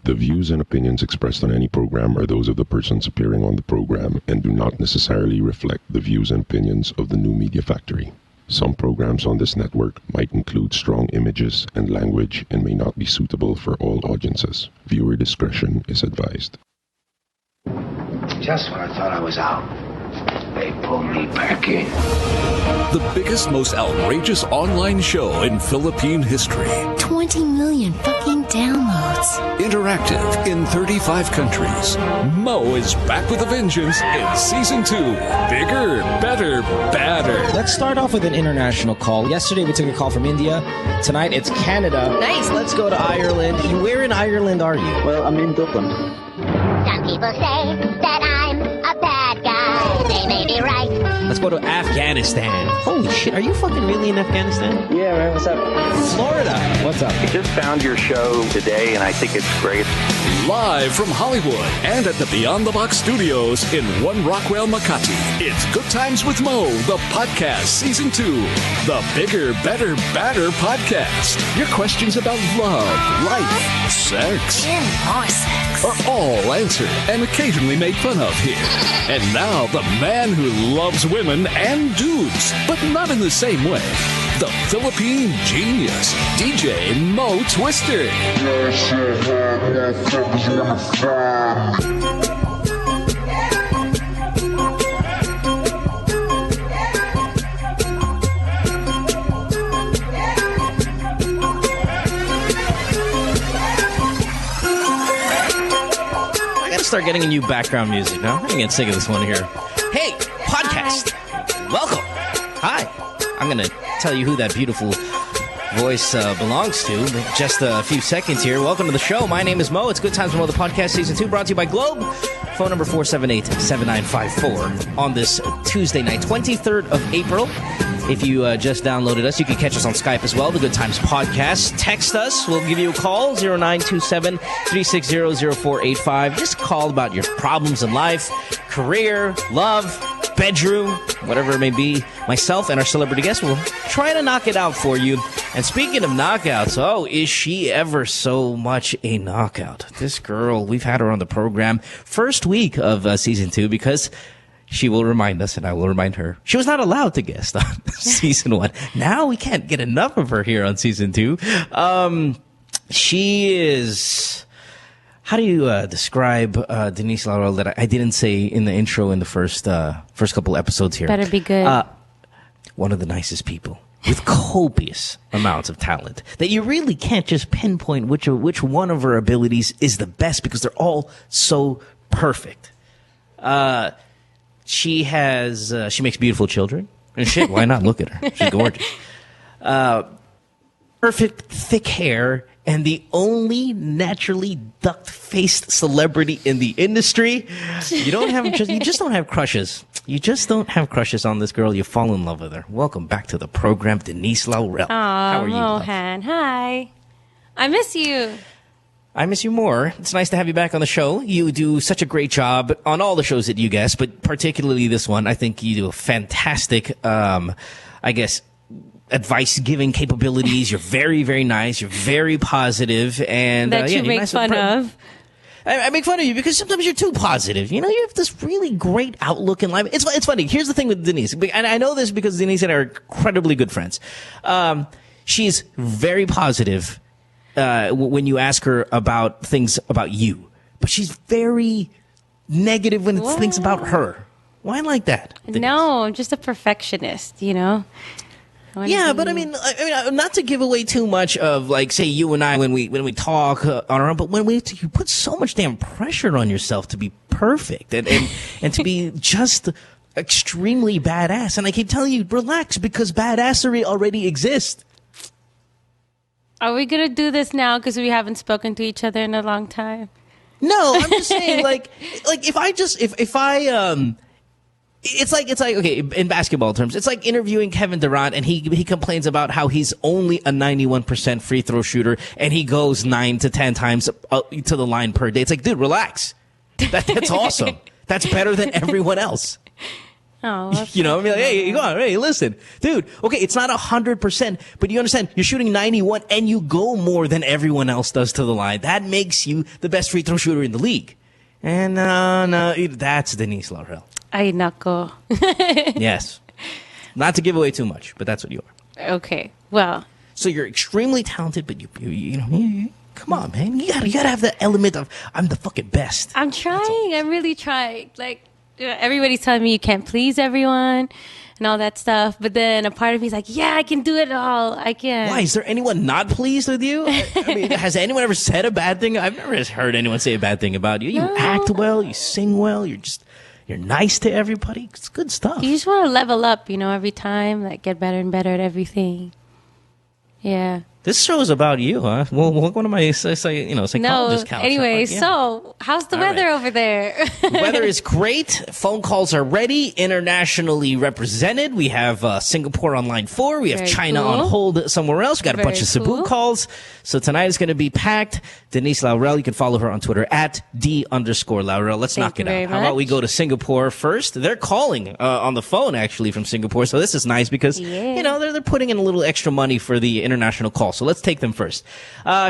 The views and opinions expressed on any program are those of the persons appearing on the program and do not necessarily reflect the views and opinions of the New Media Factory. Some programs on this network might include strong images and language and may not be suitable for all audiences. Viewer discretion is advised. Just when I thought I was out, they pulled me back in. The biggest, most outrageous online show in Philippine history. 20 million fucking downloads. Interactive in 35 countries. Mo is back with a vengeance in Season 2. Bigger, better, badder. Let's start off with an international call. Yesterday we took a call from India. Tonight it's Canada. Nice. Let's go to Ireland. Where in Ireland are you? Well, I'm in Dublin. Some people say that I'm a bad guy. They may be right. Let's go to Afghanistan. Holy shit, are you fucking really in Afghanistan? Yeah, man, what's up? Florida. What's up? I just found your show today, and I think it's great. Live from Hollywood and at the Beyond the Box studios in One Rockwell, Makati. It's Good Times with Mo, the podcast, Season 2. The Bigger, Better, Badder podcast. Your questions about love, life, sex, More sex. are all answered and occasionally made fun of here. And now, the man who loves women and dudes, but not in the same way. The Philippine genius, DJ Mo Twister. I gotta start getting a new background music now. I'm getting sick of this one here. Hey, podcast. Welcome. Hi. I'm gonna tell you who that beautiful voice belongs to in just a few seconds here. Welcome to the show. My name is Mo. It's Good Times with Mo, the podcast, Season 2, brought to you by Globe. Phone number 478-7954 on this Tuesday night, 23rd of April. If you just downloaded us, you can catch us on Skype as well, the Good Times Podcast. Text us. We'll give you a call, 0927-360-0485. Just call about your problems in life, career, love, bedroom, whatever it may be. Myself and our celebrity guest will try to knock it out for you. And speaking of knockouts, oh, is she ever so much a knockout? This girl, we've had her on the program first week of Season 2 because she will remind us, and I will remind her, she was not allowed to guest on Season 1. Now we can't get enough of her here on Season 2. She is... How do you describe Denise Laurel that I didn't say in the intro in the first couple episodes here? Better be good. One of the nicest people with copious amounts of talent that you really can't just pinpoint which one of her abilities is the best because they're all so perfect. She makes beautiful children. And shit, why not? Look at her. She's gorgeous. Perfect thick hair. And the only naturally duck-faced celebrity in the industry. You just don't have crushes. You just don't have crushes on this girl. You fall in love with her. Welcome back to the program, Denise Laurel. How are you, Mohan? Hi. I miss you. I miss you more. It's nice to have you back on the show. You do such a great job on all the shows that you guest, but particularly this one. I think you do a fantastic, advice-giving capabilities. You're very, very nice. You're very positive, and that you make fun of. I make fun of you because sometimes you're too positive. You know, you have this really great outlook in life. It's funny. Here's the thing with Denise, and I know this because Denise and I are incredibly good friends. She's very positive when you ask her about things about you, but she's very negative when it's things about her. Why like that, Denise? No, I'm just a perfectionist. You know. Yeah, but I mean, not to give away too much of, like, say you and I when we talk on our own, but when you put so much damn pressure on yourself to be perfect and to be just extremely badass, and I keep telling you, relax because badassery already exists. Are we gonna do this now because we haven't spoken to each other in a long time? No, I'm just saying, like if I It's like okay, in basketball terms, it's like interviewing Kevin Durant, and he complains about how he's only a 91% free throw shooter, and he goes 9 to 10 times to the line per day. It's like, dude, relax. That's awesome. That's better than everyone else. Oh, that's You know, I mean, like, hey, nice. go on, hey, listen, dude. Okay, it's not 100%, but you understand? You're shooting 91, and you go more than everyone else does to the line. That makes you the best free throw shooter in the league. And no, that's Denise Laurel. Ay, nako. Yes, not to give away too much, but that's what you are. Okay, well, So you're extremely talented, but you come on, man. You gotta have the element of I'm the fucking best. I'm trying. I'm really trying. Like, everybody's telling me you can't please everyone and all that stuff. But then a part of me is like, yeah, I can do it all. I can. Why? Is there anyone not pleased with you? I mean, has anyone ever said a bad thing? I've never heard anyone say a bad thing about you. You act well. You sing well. You're nice to everybody. It's good stuff. You just want to level up, every time. Like, get better and better at everything. Yeah. This show is about you, huh? Well, one of my psychologist No, counts. anyway, Yeah. so how's the All weather right. over there? The weather is great. Phone calls are ready. Internationally represented. We have Singapore on line 4. We have Very China cool. on hold somewhere else. We got a bunch Very of Cebu cool. calls. So tonight is going to be packed. Denise Laurel, you can follow her on Twitter at @D_Laurel. Let's Thank knock you it very out. How about we much. go to Singapore first? They're calling on the phone actually from Singapore. So this is nice because Yeah. they're putting in a little extra money for the international call. So let's take them first.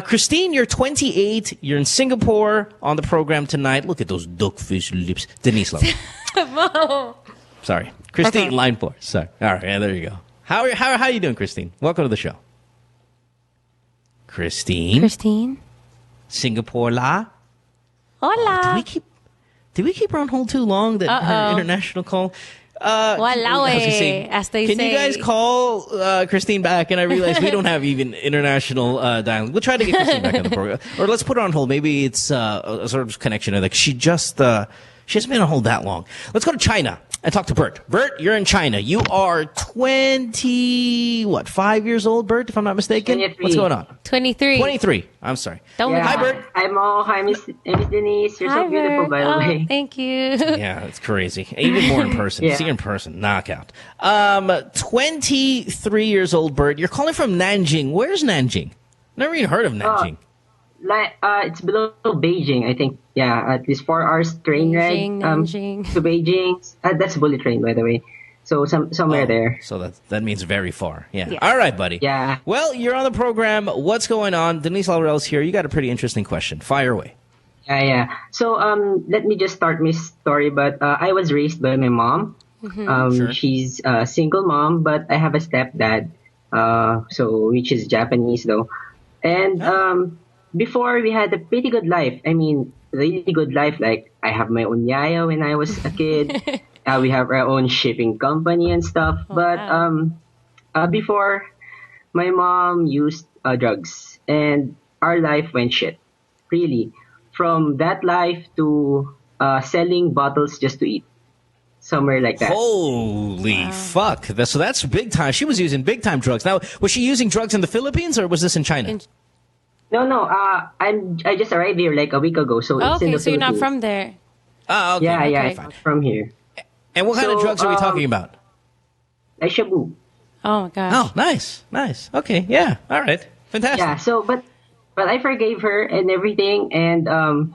Christine, you're 28. You're in Singapore on the program tonight. Look at those duckfish lips. Denise Laurel. Sorry. Christine, Okay. line 4. Sorry. All right, yeah, there you go. How are you doing, Christine? Welcome to the show. Christine? Singapore la? Hola. Did we keep her on hold too long? That her Uh-oh. international call? Walao I was gonna say, eh, as they can say. you guys call Christine back? And I realize we don't have even international dialing. We'll try to get Christine back on the program, or let's put her on hold. Maybe it's a sort of connection. Like she hasn't been on hold that long. Let's go to China and talk to Bert. Bert, you're in China. You are 5 years old, Bert, if I'm not mistaken. 23. What's going on? 23. 23. I'm sorry. Don't Yeah. look- Hi, Bert. Hi, Miss Denise. You're Hi, so beautiful, Bert. by the Oh, way. thank you. Yeah, it's crazy. Even more in person. Yeah. See her in person. Knockout. 23 years old, Bert. You're calling from Nanjing. Where's Nanjing? Never even heard of Nanjing. It's below Beijing, I think. Yeah, at least 4 hours train Beijing, ride Nanjing. to Beijing. That's bullet train, by the way. So somewhere there. So that means very far. Yeah. Yeah. All right, buddy. Yeah. Well, you're on the program. What's going on? Denise Laurel's here. You got a pretty interesting question. Fire away. Yeah. So let me just start my story. But I was raised by my mom. Sure. She's a single mom, but I have a stepdad. Which is Japanese though. And before we had a pretty good life. I mean, really good life. Like I have my own yaya when I was a kid. We have our own shipping company and stuff. But before, my mom used drugs, and our life went shit. Really, from that life to selling bottles just to eat, somewhere like that. Holy fuck. So that's big time. She was using big time drugs. Now, was she using drugs in the Philippines or was this in China? No. I just arrived here like a week ago, so it's in Okay, the so you're not Philippines. from there. Oh, okay. Yeah, Okay, I'm fine. from here. And what kind of So, drugs are we talking about? Like shabu. Oh, my gosh. Oh, nice. Okay, yeah. All right. Fantastic. Yeah. So, but I forgave her and everything, and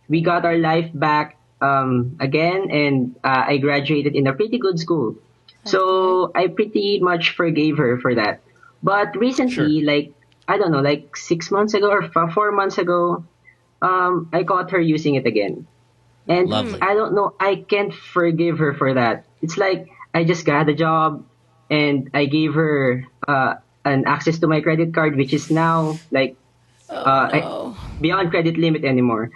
we got our life back again, and I graduated in a pretty good school. So I pretty much forgave her for that. But recently, like I don't know, like 6 months ago or 4 months ago, I caught her using it again. And Lovely. I don't know, I can't forgive her for that. It's like I just got a job and I gave her an access to my credit card, which is now like beyond credit limit anymore.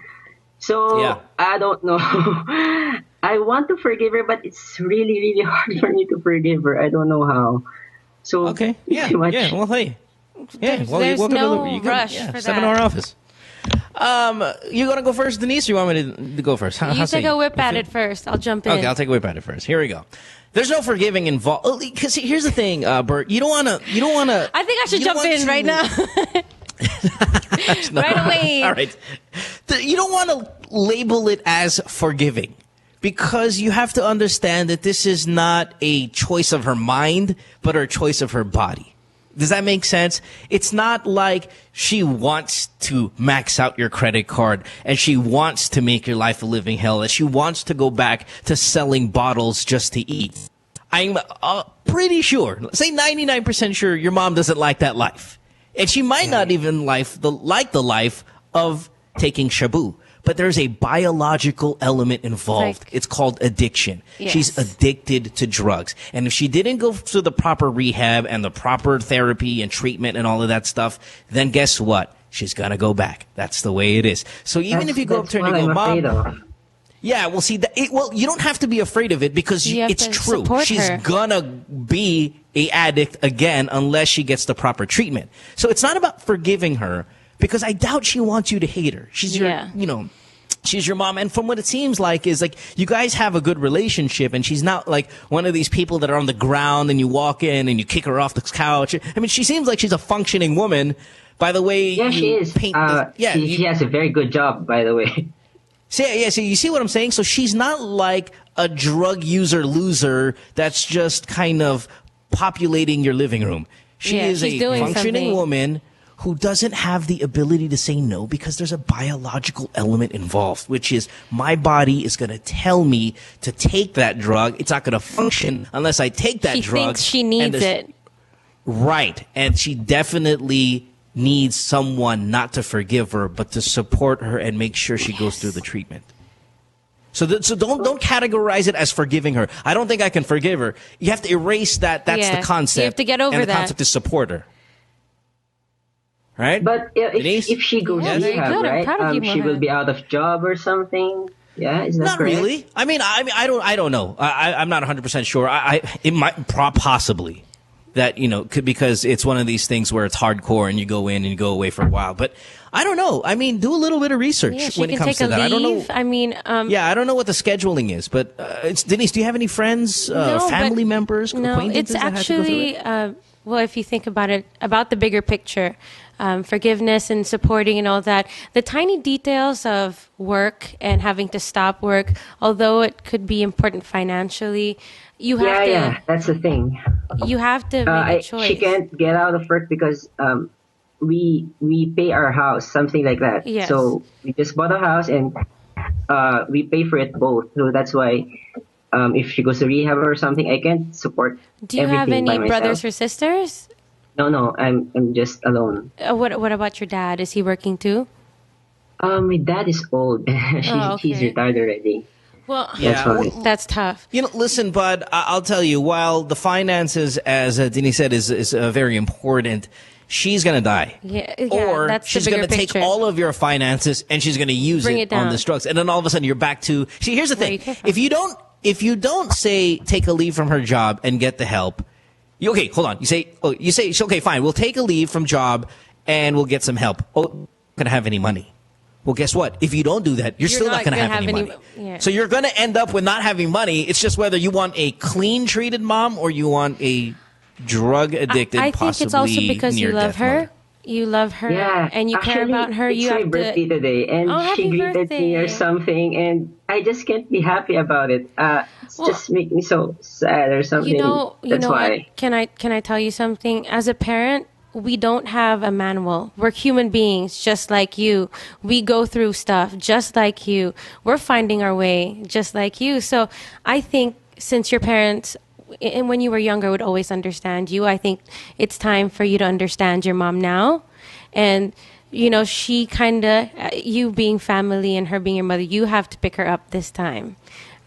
So Yeah. I don't know. I want to forgive her, but it's really, really hard for me to forgive her. I don't know how. So Okay. Yeah. pretty much- Yeah. Well, hey. Yeah. Well, There's welcome no to the rush for that. 7-hour office. You gonna go first, Denise? Or you want me to go first? How You say take a whip at You it first. I'll jump in. Okay, I'll take a whip at it first. Here we go. There's no forgiving involved. Because here's the thing, Bert. You don't want to. I think I should jump in right now. Right away. All right. You don't want to label it as forgiving because you have to understand that this is not a choice of her mind, but a choice of her body. Does that make sense? It's not like she wants to max out your credit card and she wants to make your life a living hell, and she wants to go back to selling bottles just to eat. I'm pretty sure, say 99% sure, your mom doesn't like that life. And she might not even like the life of taking shabu. But there's a biological element involved. It's called addiction. Yes. She's addicted to drugs. And if she didn't go through the proper rehab and the proper therapy and treatment and all of that stuff, then guess what? She's going to go back. That's the way it is. So even if you go up to her and you go, Mom, yeah, well, see, you don't have to be afraid of it because it's true. She's going to be a addict again unless she gets the proper treatment. So it's not about forgiving her, because I doubt she wants you to hate her. She's she's your mom. And from what it seems like is like you guys have a good relationship, and she's not like one of these people that are on the ground and you walk in and you kick her off the couch. I mean, she seems like she's a functioning woman by the way she is. She has a very good job, by the way. So you see what I'm saying? So she's not like a drug user loser that's just kind of populating your living room. She is a functioning woman who doesn't have the ability to say no because there's a biological element involved, which is my body is going to tell me to take that drug. It's not going to function unless I take that drug. She thinks she needs it. Right. And she definitely needs someone not to forgive her, but to support her and make sure she goes through the treatment. So don't categorize it as forgiving her. I don't think I can forgive her. You have to erase that. That's the concept. You have to get over and the concept is support her. Right? But if she goes rehab, right, she will be out of job or something. Yeah, is that not correct? really. I mean, I don't know. I'm not 100% sure. It might possibly that because it's one of these things where it's hardcore and you go in and you go away for a while. But I don't know. I mean, do a little bit of research when it comes to that. I don't know. I mean, I don't know what the scheduling is. But Denise, do you have any friends, family members, acquaintances? No, it's actually well, if you think about it, about the bigger picture. Forgiveness and supporting and all that. The tiny details of work and having to stop work, although it could be important financially, you have to. Yeah, that's the thing. You have to make a choice. She can't get out of work because we pay our house, something like that. Yes. So we just bought a house and we pay for it both. So that's why if she goes to rehab or something, I can't support. Do you have any brothers or sisters? No, I'm just alone. What about your dad? Is he working too? My dad is old. He's retired already. Well, that's tough. Listen, bud, I'll tell you, while the finances, as Denise said, is very important, she's going to die. Or that's she's going to take all of your finances and she's going to use it on the drugs. And then all of a sudden you're back to... See, here's the thing. If you don't say take a leave from her job and get the help... Okay, hold on. You say, okay, fine. We'll take a leave from job and we'll get some help. Oh, not going to have any money. Well, guess what? If you don't do that, you're still not going to have any money. Yeah. So you're going to end up with not having money. It's just whether you want a clean treated mom or you want a drug addicted, I think it's also because you love her. Mother. You love her and you care about her. It's my birthday today, and she greeted me or something, and I just can't be happy about it. It's just make me so sad or something. That's why. Can I tell you something? As a parent, we don't have a manual. We're human beings, just like you. We go through stuff, just like you. We're finding our way, just like you. So I think since your parents, and when you were younger, would always understand you, I think it's time for you to understand your mom now. And, she kind of, you being family and her being your mother, you have to pick her up this time.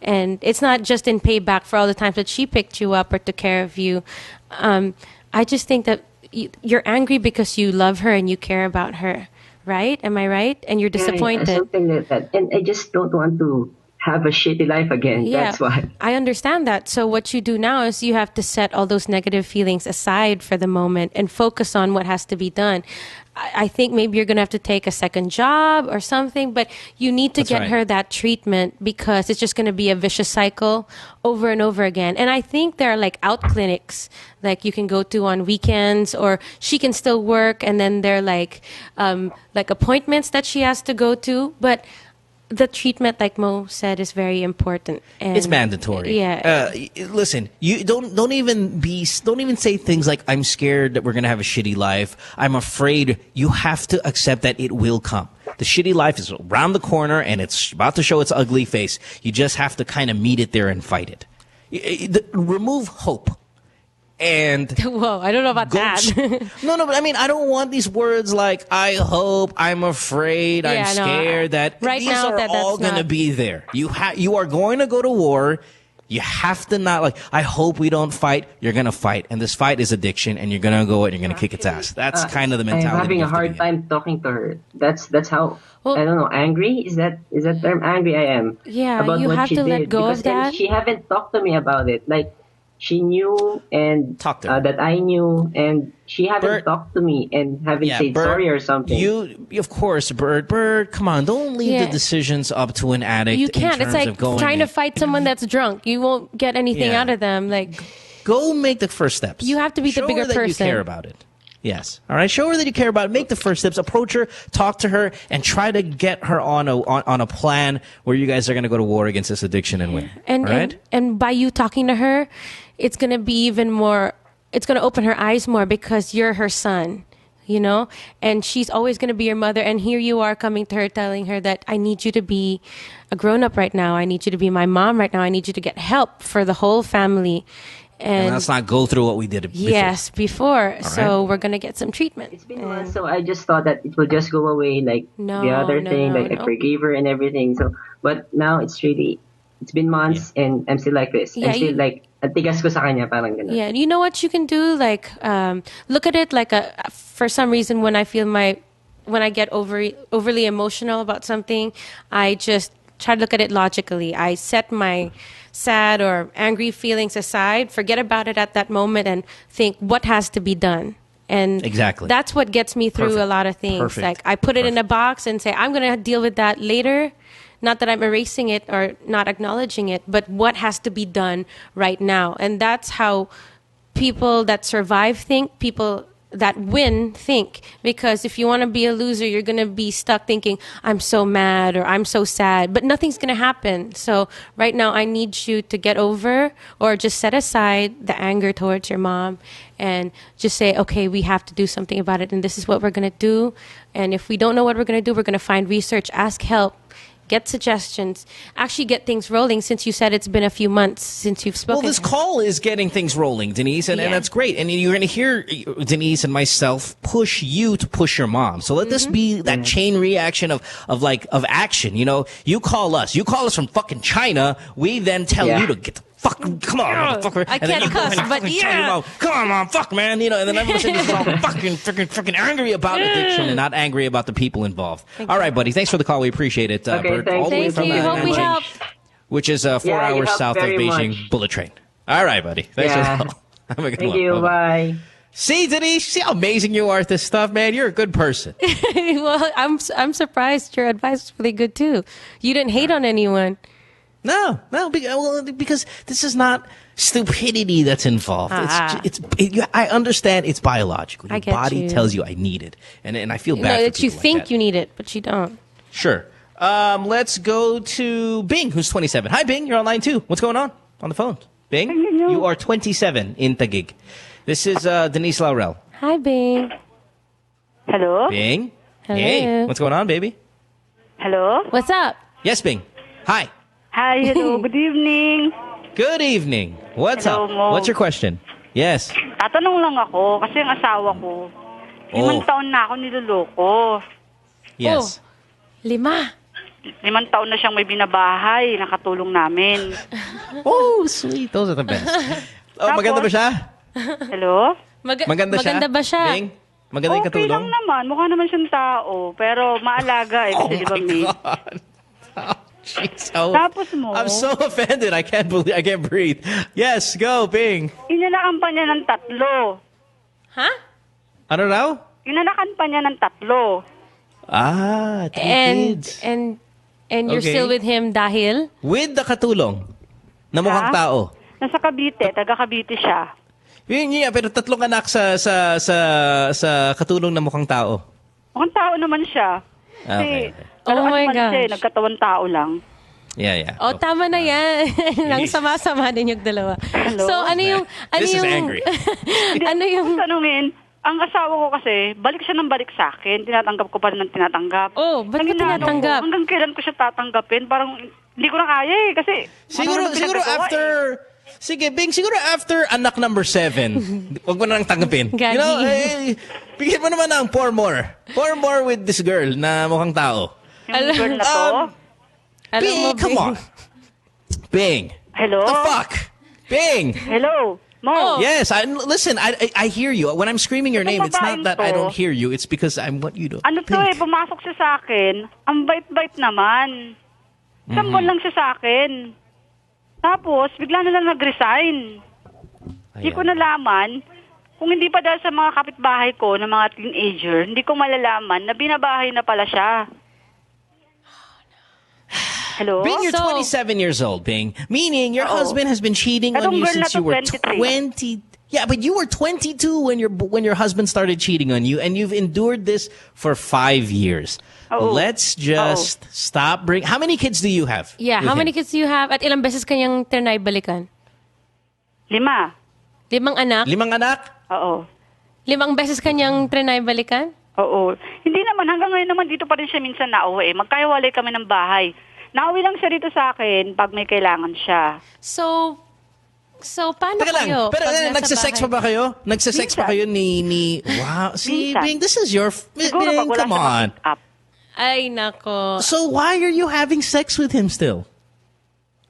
And it's not just in payback for all the times that she picked you up or took care of you. I just think that you're angry because you love her and you care about her, right? Am I right? And you're disappointed. Yeah, something like that. And I just don't want to have a shitty life again. Yeah, that's why. I understand that. So what you do now is you have to set all those negative feelings aside for the moment and focus on what has to be done. I think maybe you're going to have to take a second job or something, but you need to get her that treatment because it's just going to be a vicious cycle over and over again. And I think there are like out clinics like you can go to on weekends, or she can still work, and then there are like appointments that she has to go to. But the treatment, like Mo said, is very important. And it's mandatory. Yeah. Listen, you don't even say things like, I'm scared that we're gonna have a shitty life. I'm afraid. You have to accept that it will come. The shitty life is around the corner and it's about to show its ugly face. You just have to kind of meet it there and fight it. Remove hope. And whoa, I don't know about that. No, but I mean, I don't want these words like I hope, I'm afraid, I'm scared. That right these now are all going to be there. You are going to go to war. You have to not like. I hope we don't fight. You're going to fight, and this fight is addiction, and you're going to go and you're going to kick its ass. That's kind of the mentality. I'm having a hard time talking to her. That's how. Well, I don't know. Angry is that term? Angry I am. Yeah, about you what have she to did, let go of that. She haven't talked to me about it. Like. She knew and that I knew, and she haven't talked to me and haven't said sorry or something. You, of course, Bert, come on, don't leave the decisions up to an addict. You can't. In terms It's like of going trying to fight someone that's drunk. You won't get anything out of them. Like, go make the first steps. You have to be the bigger person. Show her that you care about it. Yes. All right. Show her that you care about it. Make the first steps. Approach her. Talk to her, and try to get her on a plan where you guys are going to go to war against this addiction and win. And, all right? and by you talking to her, it's going to be even more. It's going to open her eyes more because you're her son, you know, and she's always going to be your mother. And here you are coming to her, telling her that I need you to be a grown up right now. I need you to be my mom right now. I need you to get help for the whole family. And let's not go through what we did before. Yes, before. Right. So we're going to get some treatment. It's been months, so I just thought that it will just go away like the other thing. I forgave her and everything. So, but now it's been months and I'm still like this. I'm still like, atigas ko sa kanya, parang ganun. Yeah, you know what you can do? Like, look at it like for some reason when I get overly emotional about something, I just try to look at it logically. I set my sad or angry feelings aside, forget about it at that moment, and think what has to be done. And exactly, that's what gets me through a lot of things. Like I put it in a box and say, I'm going to deal with that later. Not that I'm erasing it or not acknowledging it, but what has to be done right now. And that's how people that survive think, people that win think. Because if you want to be a loser, you're going to be stuck thinking, I'm so mad or I'm so sad, but nothing's going to happen. So right now I need you to get over or just set aside the anger towards your mom and just say, okay, we have to do something about it. And this is what we're going to do. And if we don't know what we're going to do, we're going to find research, ask help, get suggestions, actually get things rolling, since you said it's been a few months since you've spoken. Well, this call is getting things rolling, Denise, and that's great. And you're going to hear Denise and myself push you to push your mom. So let this be that chain reaction of action. You know, you call us from fucking China. We then tell you to get the fuck, come on, motherfucker. I can't cuss, but come on, mom, fuck, man. You know, and then everyone is all fucking angry about addiction and not angry about the people involved. All right, buddy. Thanks for the call. We appreciate it. Okay, Bert, all the way from Hope we help. which is 4 hours south of Beijing bullet train. All right, buddy. Thanks for the call. Have a good one. Thank you. Bye. See, Denise, see how amazing you are at this stuff, man. You're a good person. Well, I'm surprised. Your advice was really good too. You didn't hate on anyone. No, because this is not stupidity that's involved. I understand it's biological. Your body tells you I need it, and I feel bad. No, for that you people think like that. you need it, but you don't. Sure. Let's go to Bing, who's 27. Hi, Bing. You're on line 2. What's going on the phone? Bing, you are 27 in Taguig. This is Denise Laurel. Hi, Bing. Hello? Bing. Hello. Hey, what's going on, baby? Hello? What's up? Yes, Bing. Hi. Hi, hello. Good evening. Good evening. What's Hello, up? Mo. What's your question? Yes. Tatanong lang ako kasi ang asawa ko, 5 taon na ako niloloko. Yes. 5. 5 taon na siyang may binabahay, nakatulong namin. Oh, sweet. Those are the best. Tapos, maganda ba siya? Hello? Maganda ba siya? Bing? Maganda yung Okay katulong? lang naman. Mukha naman siyang tao. Pero maalaga kasi di ba, May? Jeez, Tapos mo, I'm so offended. I can't breathe. Yes, go, Bing. inanakan pa niya ng 3. Huh? Ano raw? Inanakan pa niya ng 3. 3 kids. And you're Okay. still with him dahil? With the katulong na mukhang tao. Nasa Cavite. Taga Cavite siya. Yun, pero 3 anak sa katulong na mukhang tao. Mukhang tao naman siya. Okay. Oh my gosh. Nagkatawan tao lang. Yeah. Oh, tama na yan. Nang sama-sama din yung dalawa. Hello? So, This is angry. ano yung... Tanungin, ang asawa ko kasi, balik siya ng balik sa akin. Tinatanggap ko pa rin ng tinatanggap. Oh, ba't mo tinatanggap? Hanggang kailan ko siya tatanggapin? Parang hindi ko na kaya eh. Kasi... Siguro after... Sige, Bing, siguro after anak number 7, wag mo na lang tanggapin. Gagi. You know, bigyan mo naman ng 4 more. 4 more with this girl na mukhang tao. Yung girl na to. Bing, come on. Bing. Hello? The fuck? Bing. Hello? Mo? Yes, listen, I hear you. When I'm screaming your name, it's not that I don't hear you. It's because I want you to Ano to think. pumasok siya sa akin. Ang bait-bait naman. Isang buwan lang siya sa akin. Tapos, bigla na lang nag-resign. Hindi ko nalaman, kung hindi pa dahil sa mga kapitbahay ko na mga teenager, hindi ko malalaman na binabahay na pala siya. Hello? Bing, you're 27 years old, Bing. Meaning your husband has been cheating on you since you were 20. Yeah, but you were 22 when your husband started cheating on you, and you've endured this for 5 years. Let's just stop How many kids do you have? Yeah, how many kids do you have? At ilang beses kanyang trinay balikan? 5. 5 anak? 5 anak? Oo. 5 beses kanyang trinay balikan? Oo. Hindi naman, hanggang ngayon naman dito pa rin siya minsan nauwi. Magkaiwalay kami ng bahay. Nauwi lang siya dito sa akin pag may kailangan siya. So paano Teka kayo? lang, pero nagsisex pa ba kayo? Nagsisex pa kayo ni... Wow, see, Bing, this is your... Siguro pag wala come on. Ay, nako. So why are you having sex with him still?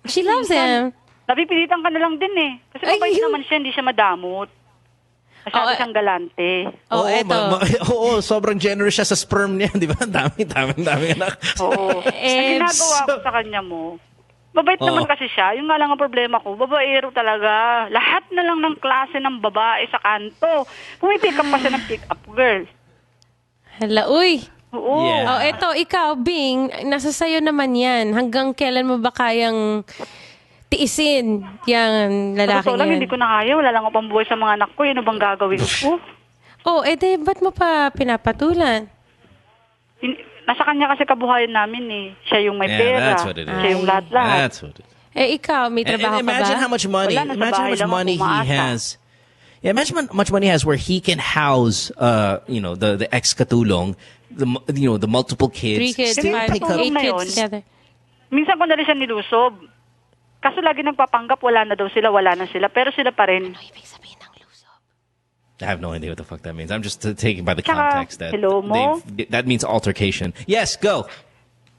She loves him. Napipilitan ka na lang din eh. Kasi mabait naman siya, hindi siya madamot. Masyado siyang galante. Oo, sobrang generous siya sa sperm niya, di ba? Dami anak. Oo. Ang ginagawa ko sa kanya mo, mabait naman kasi siya. Yung nga lang ang problema ko, babaero talaga. Lahat na lang ng klase ng babae sa kanto. Pumipick up pa siya ng pick up girl. Hala, uy. Oo. Yeah. Oh, eto, ikaw, Bing, nasa sayo naman yan. Hanggang kailan mo ba kayang tiisin yung lalaki lang, yan? hindi ko na kaya. Wala lang ako pambuhay sa mga anak ko. Ano bang gagawin ko? Oh, ba't mo pa pinapatulan? Nasa kanya kasi kabuhayan namin eh. Siya yung may pera. That's what it is. Siya yung lahat-lahat. That's what it is. Ikaw, may trabaho ka ba? Imagine how much money, he has. Yeah, imagine how much money he has where he can house, the ex-katulong, the multiple kids. 3 kids, still 5, pick up 8 kids together. Minsan ko na rin siya nilusob. Kaso lagi nagpapanggap, wala na sila. Pero sila pa rin. Ano ibig sabihin ng lusob? I have no idea what the fuck that means. I'm just taking by the context that hello mo? that means altercation. Yes, go.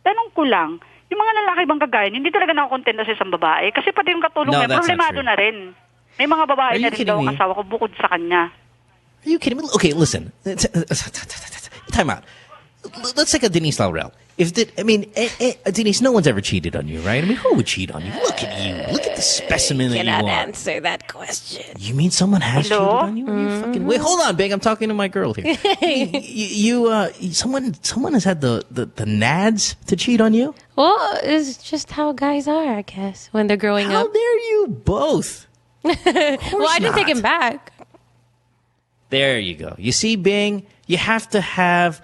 Tanong ko lang, yung mga lalaki bang kagayan, hindi talaga nakukontento sa isang babae. Kasi pati yung katulong niya, problemado na rin. May mga babae na rin daw ang asawa ko bukod sa kanya. Are you kidding me? Okay, listen. Time out. Let's take a Denise Laurel. Denise, no one's ever cheated on you, right? I mean, who would cheat on you? Look at you. Look at the specimen that you are. Cannot answer that question. You mean someone has cheated on you? Are you fucking... Wait, hold on, Big. I'm talking to my girl here. Someone has had the nads to cheat on you? Well, it's just how guys are, I guess, when they're growing How up. dare you both? Well, I didn't take him back. There you go. You see, Bing, you have to have...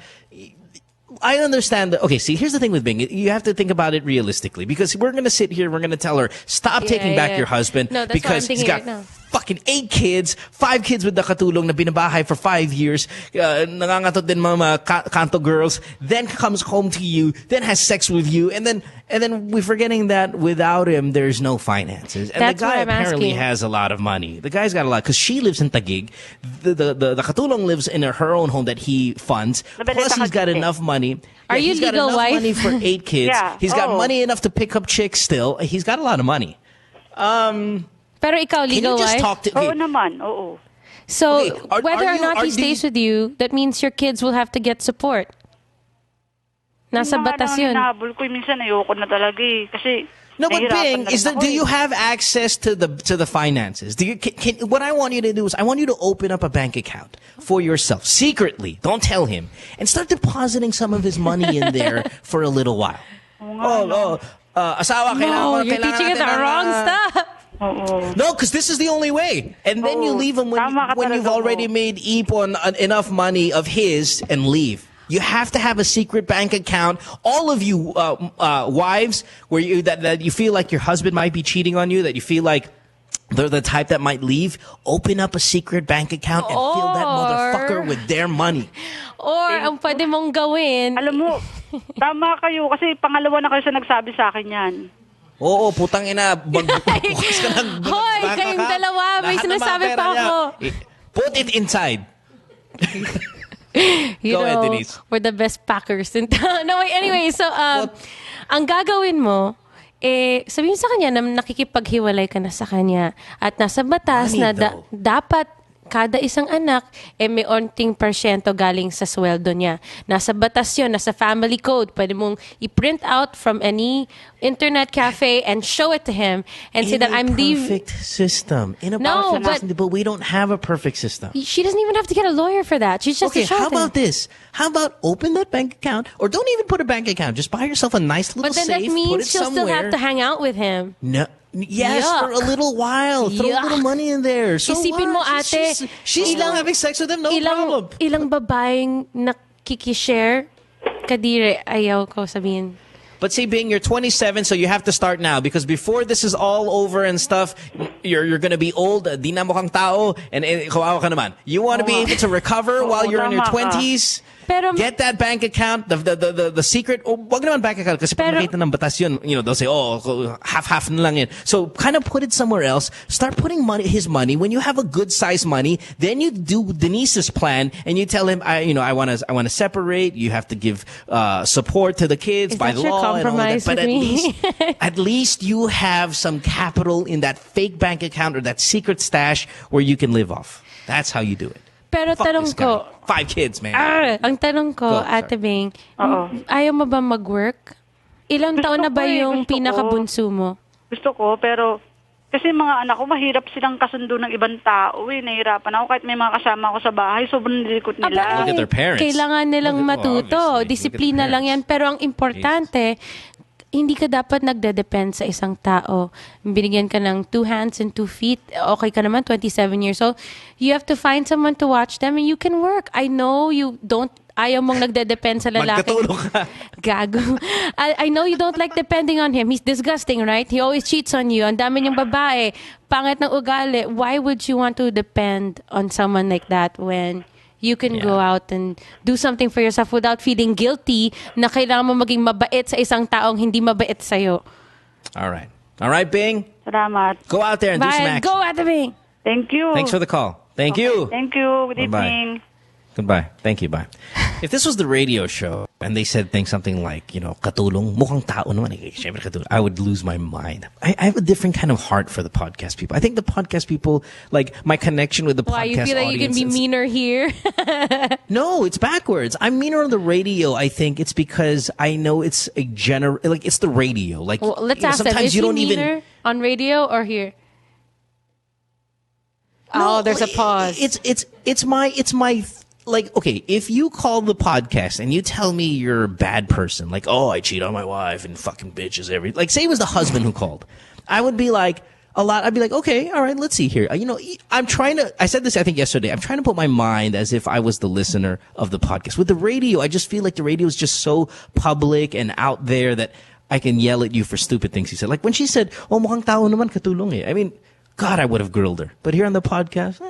I understand that. Okay, see, here's the thing with Bing. You have to think about it realistically because we're going to sit here, we're going to tell her, stop taking back your husband because he's got fucking 8 kids, 5 kids with the katulong na binabahay for 5 years, nangangatot din mga kanto girls, then comes home to you, then has sex with you, and then we're forgetting that without him, there's no finances. And That's the guy apparently asking. has a lot of money. The guy's got a lot because she lives in Taguig. The katulong lives in her own home that he funds. Plus, he's got enough money. Are you he's got legal enough wife? money for 8 kids. Yeah. He's got money enough to pick up chicks still. He's got a lot of money. Pero ikaw, Can legal you just wife? talk to... Oo naman, oo. So, Okay, whether or not he stays with you, that means your kids will have to get support. Nasa batas yun. Hinahabol ko, minsan ayoko na talaga eh. Kasi No, but nahihirapan Bing, na rin ako do you have access to the finances? Do you what I want you to do is I want you to open up a bank account for yourself secretly. Don't tell him, and start depositing some of his money in there for a little while. Asawa, No, you're teaching it the wrong stuff. No, because this is the only way. And then you leave him when you've already made ipon enough money of his and leave. You have to have a secret bank account. All of you wives, where that you feel like your husband might be cheating on you, that you feel like they're the type that might leave, open up a secret bank account and fill that motherfucker with their money. Or ang pwede mong gawin. Alam mo, tama kayo kasi pangalawa na kayo sa nagsabi sa akin yan. Oo, putang ina. Bukas ka ng Hoy, kayong dalawa. May sinasabi pa ako. Put it inside. Go ahead, Denise. We're the best packers in town. No, anyway, so, ang gagawin mo, sabihin sa kanya na nakikipaghiwalay ka na sa kanya at nasa batas na dapat kada isang anak, may onting porsyento galing sa sweldo niya. Nasa batas yun, nasa family code. Pwede mong i-print out from any internet cafe and show it to him and say that I'm the perfect system. In a perfect system, but we don't have a perfect system. She doesn't even have to get a lawyer for that. She's just okay. How about this? How about open that bank account, or don't even put a bank account. Just buy yourself a nice little safe. But then that means she'll somewhere. Still have to hang out with him. No. Yes, Yuck. for a little while. Throw a little money in there. So Isipin mo, ate, she's still having sex with him, no problem. Ilang babaeng nakikishare, kadire, ayaw ko sabihin. But see, Bing, you're 27, so you have to start now. Because before this is all over and stuff, you're going to be old, di na mukhang tao, and kawawa ka naman. You want to be able to recover while you're in your 20s. Pero, get that bank account, the secret, wag naman bank account, kasi pag makita ng batas yun, they'll say, half-half na lang yan. So, kind of put it somewhere else. Start putting his money. When you have a good size money, then you do Denise's plan, and you tell him, I want to separate. You have to give support to the kids by the law and all that. But at least you have some capital in that fake bank account or that secret stash where you can live off. That's how you do it. Pero tanong ko, 5 kids, man. Ang tanong ko, Ate Bing, ayaw mo ba mag-work? Ilang taon na ba yung pinakabunso mo? Gusto ko, pero kasi mga anak ko, mahirap silang kasundo ng ibang tao. Nahihirapan ako kahit may mga kasama ko sa bahay. Sobrang nilikot nila. Look at their parents. Kailangan nilang matuto. Disiplina lang yan. Pero ang importante, hindi ka dapat nagde-depend sa isang tao. Binigyan ka ng 2 hands and 2 feet. Okay ka naman, 27 years old. You have to find someone to watch them and you can work. I know you don't, ayaw mong nagde-depend sa lalaki. Magkatulong ka. Gago. I know you don't like depending on him. He's disgusting, right? He always cheats on you. Ang dami niyang babae. Pangit ng ugali. Why would you want to depend on someone like that when you can go out and do something for yourself without feeling guilty na kailangan mo maging mabait sa isang taong hindi mabait sa'yo. All right. All right, Bing. Salamat. Go out there and do some action. Go, Ate Bing. Thank you. Thanks for the call. Thank you. Thank you. Good evening. Goodbye. Thank you. Bye. If this was the radio show and they said something like, katulong, mukhang tao naman, syempre katulong, I would lose my mind. I have a different kind of heart for the podcast people. I think the podcast people, like my connection with the podcast audience. Why, you feel like you can be meaner here? No, it's backwards. I'm meaner on the radio, I think. It's because I know it's a it's the radio. Like, well, let's ask them, is he meaner on radio or here? No, there's a pause. It's my like, okay, if you call the podcast and you tell me you're a bad person, like, I cheat on my wife and fucking bitches like, say it was the husband who called, I would be like, I'd be like, okay, all right, let's see here. I said this, I think yesterday, I'm trying to put my mind as if I was the listener of the podcast. With the radio, I just feel like the radio is just so public and out there that I can yell at you for stupid things he said. Like when she said, mukhang tao naman katulong eh. I mean, God, I would have grilled her. But here on the podcast,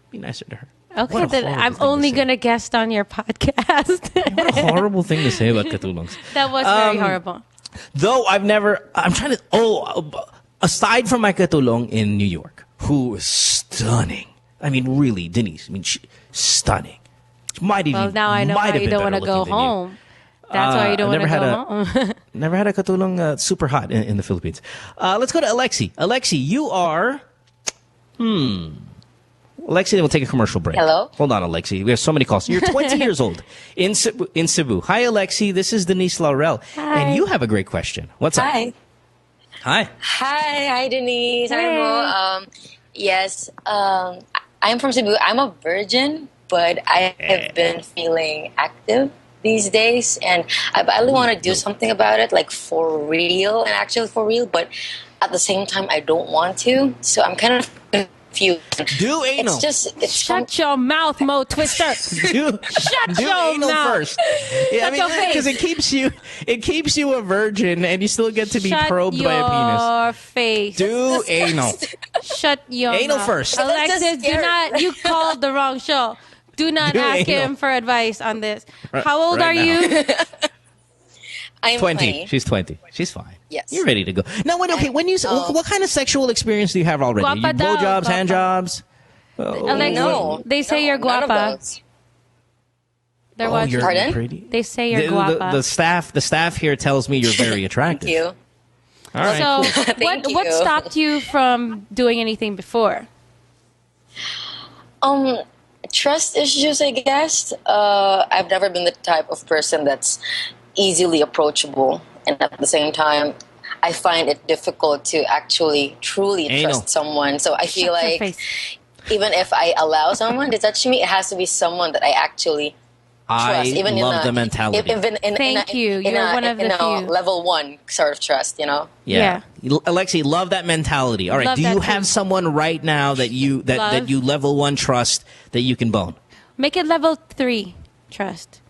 be nicer to her. Okay, then I'm only going to guest on your podcast. What a horrible thing to say about katulongs. That was very horrible. Though aside from my katulong in New York, who is stunning. I mean, really, Denise, stunning. Now I know why you don't want to go home. That's why you don't want to go home. Never had a katulong super hot in the Philippines. Let's go to Alexi. Alexi, you are... Alexi, we'll take a commercial break. Hello? Hold on, Alexi. We have so many calls. You're 20 years old in Cebu. Hi, Alexi. This is Denise Laurel. Hi. And you have a great question. What's up? Hi. Hi, Denise. Hi, Mo. Yes, I'm from Cebu. I'm a virgin, but I have been feeling active these days. And I badly want to do something about it, like for real, and actually for real. But at the same time, I don't want to. So I'm kind of few. Do anal. Shut your mouth, Mo Twister. Shut your anal mouth. first. Yeah, I mean, because it keeps you a virgin, and you still get to be probed by a penis. Your face. Do anal. Shut your Anal mouth. first. Alexis, do not. You called the wrong show. Do not ask him for advice on this. How old are you? I'm 20. She's 20. She's fine. Yes. You're ready to go. Now, when you what kind of sexual experience do you have already? Guapa You blowjobs, daw, hand jobs? Alexis, No. they say you're none of guapa. those. They're watching. You're Pardon? pretty. They say you're guapa. The staff here tells me you're very attractive. Thank you. All right. So, cool. what you. stopped you from doing anything before? Trust issues, I guess. I've never been the type of person that's easily approachable, and at the same time, I find it difficult to actually truly trust someone. So I feel like even if I allow someone to touch me, it has to be someone that I actually trust. I love the mentality. Thank you. You're one of the few. Level 1 sort of trust, Yeah. Alexi, love that mentality. All right. Love Do you that have too. someone right now that you level 1 trust that you can bone? Make it level 3 trust.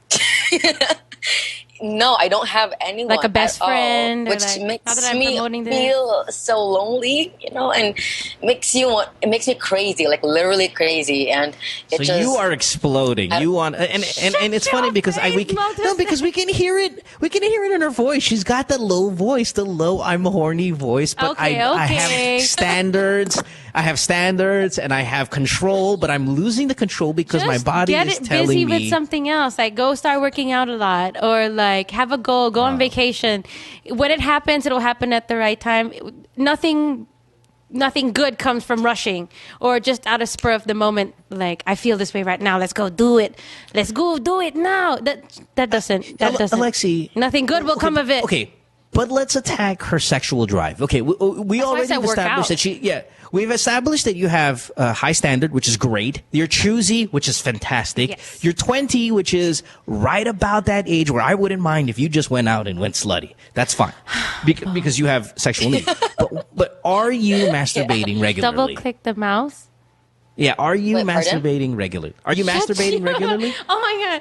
No, I don't have anyone. Like a best at all, friend, or which like, makes now that I'm me promoting this. feel so lonely, and it makes me crazy, like literally crazy, and So you are exploding. You want and it's funny because because we can hear it. We can hear it in her voice. She's got the low voice, the low I'm horny voice. But I have standards. I have standards and I have control, but I'm losing the control because my body is telling me. Get busy with something else. Like go start working out a lot, or like have a goal. Go on vacation. When it happens, it'll happen at the right time. Nothing good comes from rushing or just out of spur of the moment. Like I feel this way right now. Let's go do it. Let's go do it now. That doesn't. Alexi, nothing good will come of it. Okay, but let's attack her sexual drive. Okay, we already established that we've established that you have a high standard, which is great. You're choosy, which is fantastic. Yes. You're 20, which is right about that age where I wouldn't mind if you just went out and went slutty. That's fine because you have sexual needs. But are you masturbating regularly? Double click the mouse. Yeah, are you Wait, masturbating regularly? Are you masturbating regularly? Oh my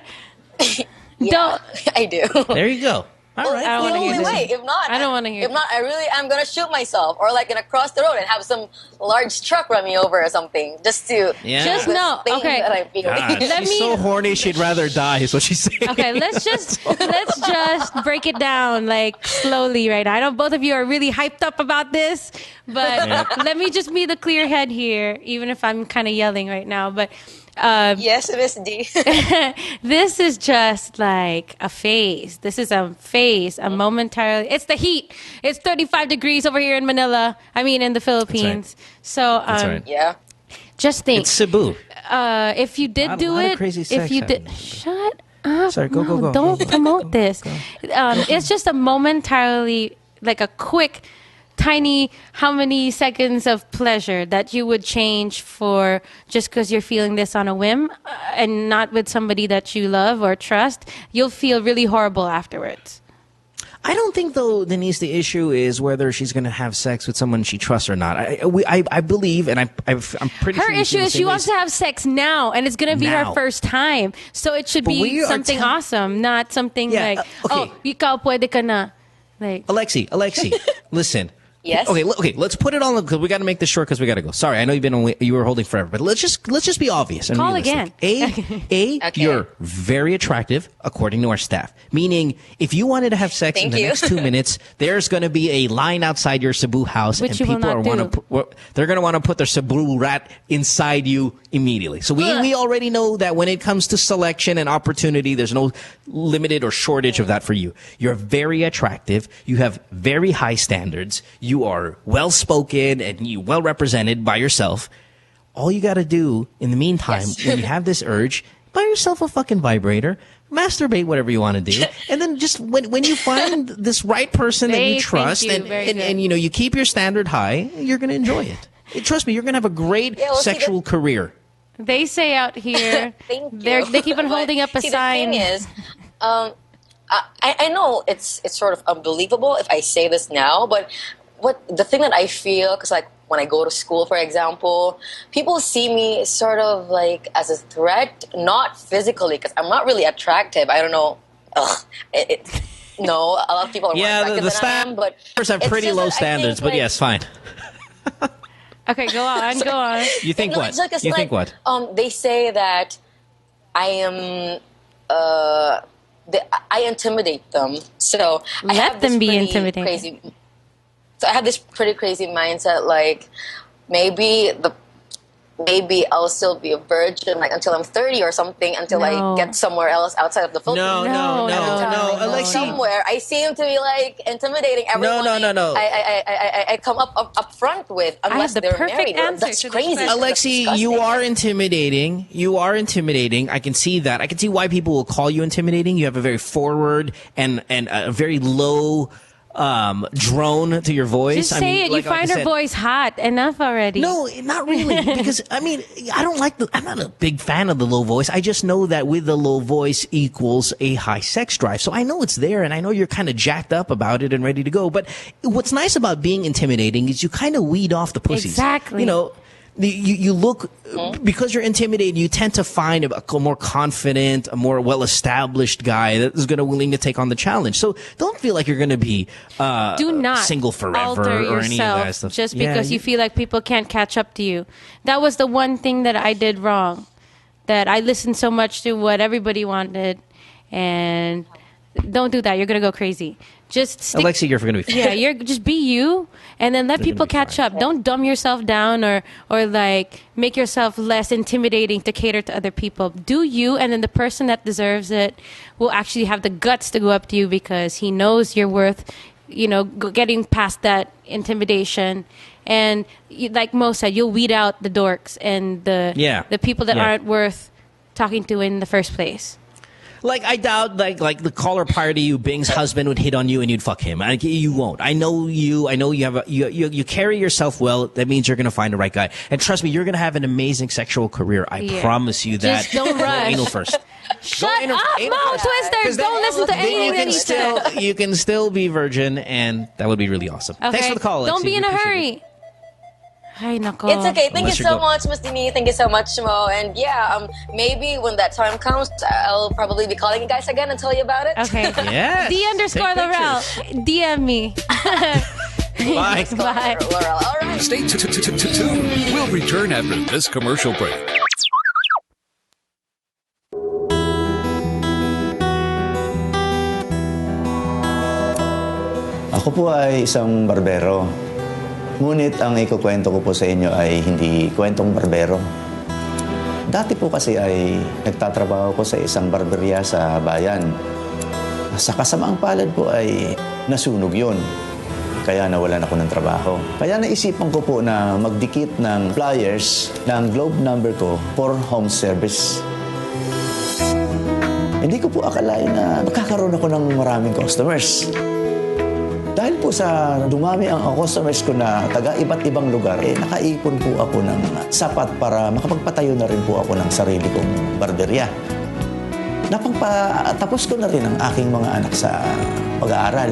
god. Yeah, I do. There you go. All right. I don't want to hear this. If not, I don't want to hear. If not, I really am gonna shoot myself, or like gonna cross the road and have some large truck run me over or something, just to Just no. Okay. That I feel. God, she's so horny she'd rather die. Is what she's saying. Okay, let's just break it down like slowly right now. I know both of you are really hyped up about this, but let me just be the clear head here, even if I'm kind of yelling right now. But yes, Miss D. this is just like a phase. This is a phase, a momentarily. It's the heat. It's 35 degrees over here in Manila. I mean, in the Philippines. So, That's right. Yeah. just think. It's Cebu. If you did do it, if you did, shut up. Sorry, go. Don't promote this. It's just a momentarily, like a quick, tiny, how many seconds of pleasure that you would change for just because you're feeling this on a whim and not with somebody that you love or trust. You'll feel really horrible afterwards. I don't think, though, Denise, the issue is whether she's going to have sex with someone she trusts or not. I believe, and I'm pretty sure. Her issue is she wants to have sex now, and it's going to be her first time. So it should be something awesome, not something like, oh, ikaw pwede ka na. Like, Alexi, listen. Yes. Okay. Let's put it on because we got to make this short because we got to go. Sorry, I know you were holding forever, but let's just be obvious and call realistic. again. Okay. You're very attractive according to our staff. Meaning, if you wanted to have sex in the next 2 minutes, there's going to be a line outside your Cebu house, Which and people they're going to want to put their Cebu rat inside you immediately. So we already know that when it comes to selection and opportunity, there's no limited or shortage of that for you. You're very attractive. You have very high standards. You are well-spoken and you well represented by yourself. All you got to do in the meantime, when you have this urge, buy yourself a fucking vibrator, masturbate whatever you want to do, and then just when you find this right person that you trust and you keep your standard high, you're going to enjoy it. Trust me, you're going to have a great sexual career. They say out here, they keep on holding up a sign. The thing is, I know it's sort of unbelievable if I say this now, but the thing that I feel, because like when I go to school, for example, people see me sort of like as a threat, not physically, because I'm not really attractive. I don't know. No, a lot of people are more attractive than I am, but have pretty low standards, but yes, fine. Okay, go on, go on. You think what? You think what? They say that I am... I intimidate them. So I have them this be pretty intimidated. Crazy, so I have this pretty crazy mindset, like maybe I'll still be a virgin like until I'm 30 or something, until I get somewhere else outside of the Philippines. No. Alexi, somewhere I seem to be like intimidating everyone. No. I come up front with, unless they're married. That's crazy. Alexi, you are intimidating. I can see that. I can see why people will call you intimidating. You have a very forward and a very low drone to your voice. Just say it. You find her voice hot enough already. No, not really. Because I mean, I'm not a big fan of the low voice. I just know that with the low voice equals a high sex drive. So I know it's there, and I know you're kind of jacked up about it and ready to go. But what's nice about being intimidating is you kind of weed off the pussies. Exactly. You know, you look, because you're intimidated, you tend to find a more confident, a more well-established guy that is going to willing to take on the challenge. So don't feel like you're going to be do not single forever alter or any of yourself that stuff. just because you feel like people can't catch up to you. That was the one thing that I did wrong. That I listened so much to what everybody wanted, and don't do that. You're going to go crazy. Just stick, Alexi, you're going to be fine. Yeah, just be you, and then let people catch up. Don't dumb yourself down or like make yourself less intimidating to cater to other people. Do you, and then the person that deserves it will actually have the guts to go up to you because he knows you're worth, getting past that intimidation. And like Mo said, you'll weed out the dorks and the people that aren't worth talking to in the first place. Like, I doubt, like the caller prior to you, Bing's husband would hit on you and you'd fuck him. You won't. I know you have you carry yourself well. That means you're going to find the right guy. And trust me, you're going to have an amazing sexual career. I promise you that. Just don't rush. Anal first. Shut up, Mo Twister. Don't listen to anything that he said. You can still be virgin, and that would be really awesome. Okay. Thanks for the call, Alexi. Don't be in a hurry. Ay, nako. It's okay. Thank you so much, Miss Denise. Thank you so much, Mo. And maybe when that time comes, I'll probably be calling you guys again and tell you about it. Okay. Yes. D_Laurel. DM me. Bye. Bye. Laurel. All right. Stay tuned. We'll return after this commercial break. Ako po ay isang barbero. Ngunit ang ikukwento ko po sa inyo ay hindi kwentong barbero. Dati po kasi ay nagtatrabaho ko sa isang barberia sa bayan. Sa kasamaang palad po ay nasunog yun. Kaya nawalan ako ng trabaho. Kaya naisipan ko po na magdikit ng flyers ng globe number ko for home service. Hindi ko po akalain na magkakaroon ako ng maraming customers. Dahil po sa dumami ang customers ko na taga iba't ibang lugar, nakaipon po ako ng sapat para makapagpatayo na rin po ako ng sarili kong barberya. Tapos ko na rin ang aking mga anak sa pag-aaral.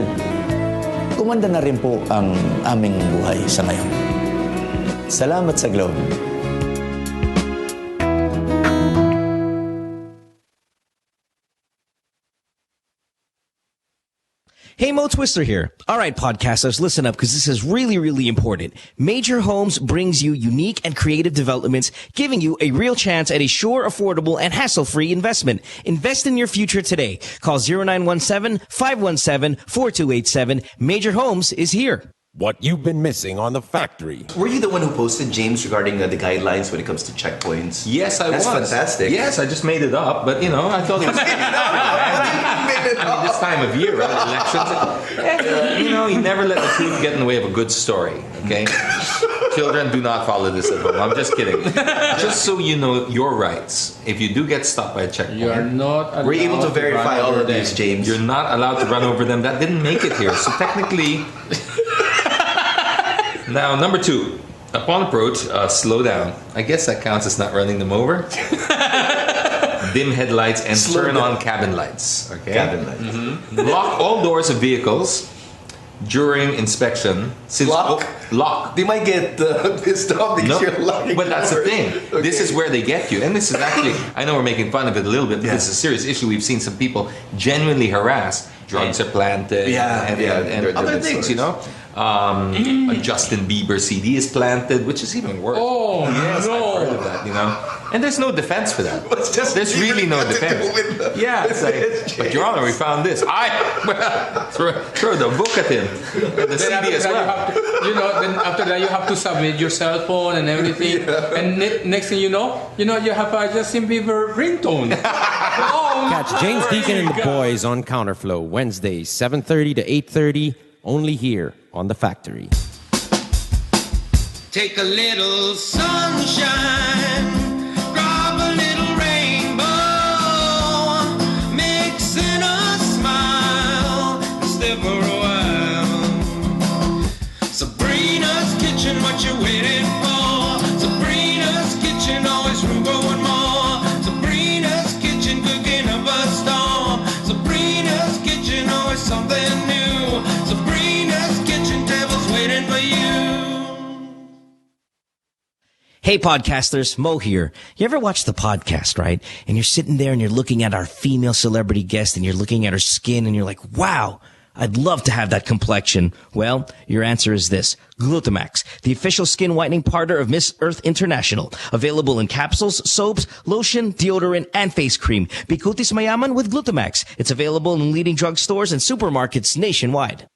Kumanda na rin po ang aming buhay sa ngayon. Salamat sa Globe. Hey, Mo Twister here. All right, podcasters, listen up because this is really, really important. Major Homes brings you unique and creative developments, giving you a real chance at a sure, affordable, and hassle-free investment. Invest in your future today. Call 0917-517-4287. Major Homes is here. What you've been missing on The Factory. Were you the one who posted, James, regarding the guidelines when it comes to checkpoints? Yes, I was. That's fantastic. Yes, I just made it up, but I thought it was... this time of year, right? Elections. You never let the truth get in the way of a good story, okay? Children, do not follow this at home. I'm just kidding. Just so you know your rights. If you do get stopped by a checkpoint... You're not allowed. We're able to verify all of these, James. You're not allowed to run over them. That didn't make it here. So technically... Now, number 2. Upon approach, slow down. I guess that counts as not running them over. Dim headlights and turn on cabin lights. Okay? Cabin lights. Lock all doors of vehicles. during inspection, since lock. They might get pissed off because you're locking. But that's the doors. thing. Okay. This is where they get you, and this is actually. I know we're making fun of it a little bit, but this is a serious issue. We've seen some people genuinely harassed. Drugs are planted, and other things, you know. A Justin Bieber CD is planted, which is even worse. Oh, yes, no. I've heard of that, you know. And there's no defense for that. There's really no defense. Yeah, it's like, but Your Honor, we found this. Throw the book at him. And the CD as well. Then after that you have to submit your cell phone and everything. And next thing you know, you have a Justin Bieber ringtone. Catch James Deacon and the boys on Counterflow Wednesdays 7:30 to 8:30, only here on The Factory. Take a little sunshine, drop a little rainbow, mix in a smile, and stay for a while. Sabrina's kitchen, what you waiting for? Sabrina's kitchen, always room for one more. Sabrina's kitchen, cooking up a storm. Sabrina's kitchen, always something new. Sabrina's kitchen, tables waiting for you. Hey podcasters, Mo here. You ever watch the podcast, right? And you're sitting there and you're looking at our female celebrity guest and you're looking at her skin and you're like, wow, I'd love to have that complexion. Well, your answer is this. Glutamax, the official skin whitening partner of Miss Earth International. Available in capsules, soaps, lotion, deodorant, and face cream. Bikutis Mayaman with Glutamax. It's available in leading drugstores and supermarkets nationwide.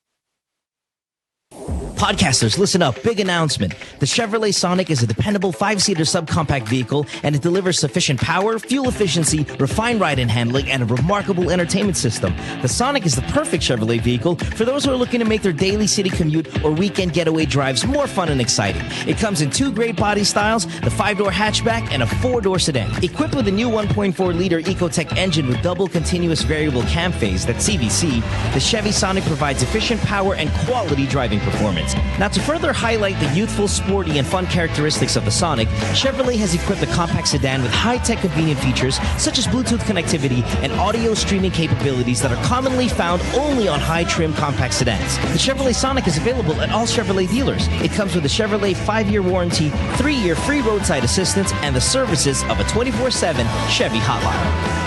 Podcasters, listen up. Big announcement. The Chevrolet Sonic is a dependable 5-seater subcompact vehicle, and it delivers sufficient power, fuel efficiency, refined ride and handling, and a remarkable entertainment system. The Sonic is the perfect Chevrolet vehicle for those who are looking to make their daily city commute or weekend getaway drives more fun and exciting. It comes in 2 great body styles, the 5-door hatchback and a 4-door sedan. Equipped with a new 1.4-liter Ecotec engine with double continuous variable cam phase, that's CVC, the Chevy Sonic provides efficient power and quality driving performance. Now, to further highlight the youthful, sporty, and fun characteristics of the Sonic, Chevrolet has equipped the compact sedan with high-tech convenient features such as Bluetooth connectivity and audio streaming capabilities that are commonly found only on high-trim compact sedans. The Chevrolet Sonic is available at all Chevrolet dealers. It comes with a Chevrolet 5-year warranty, 3-year free roadside assistance, and the services of a 24/7 Chevy hotline.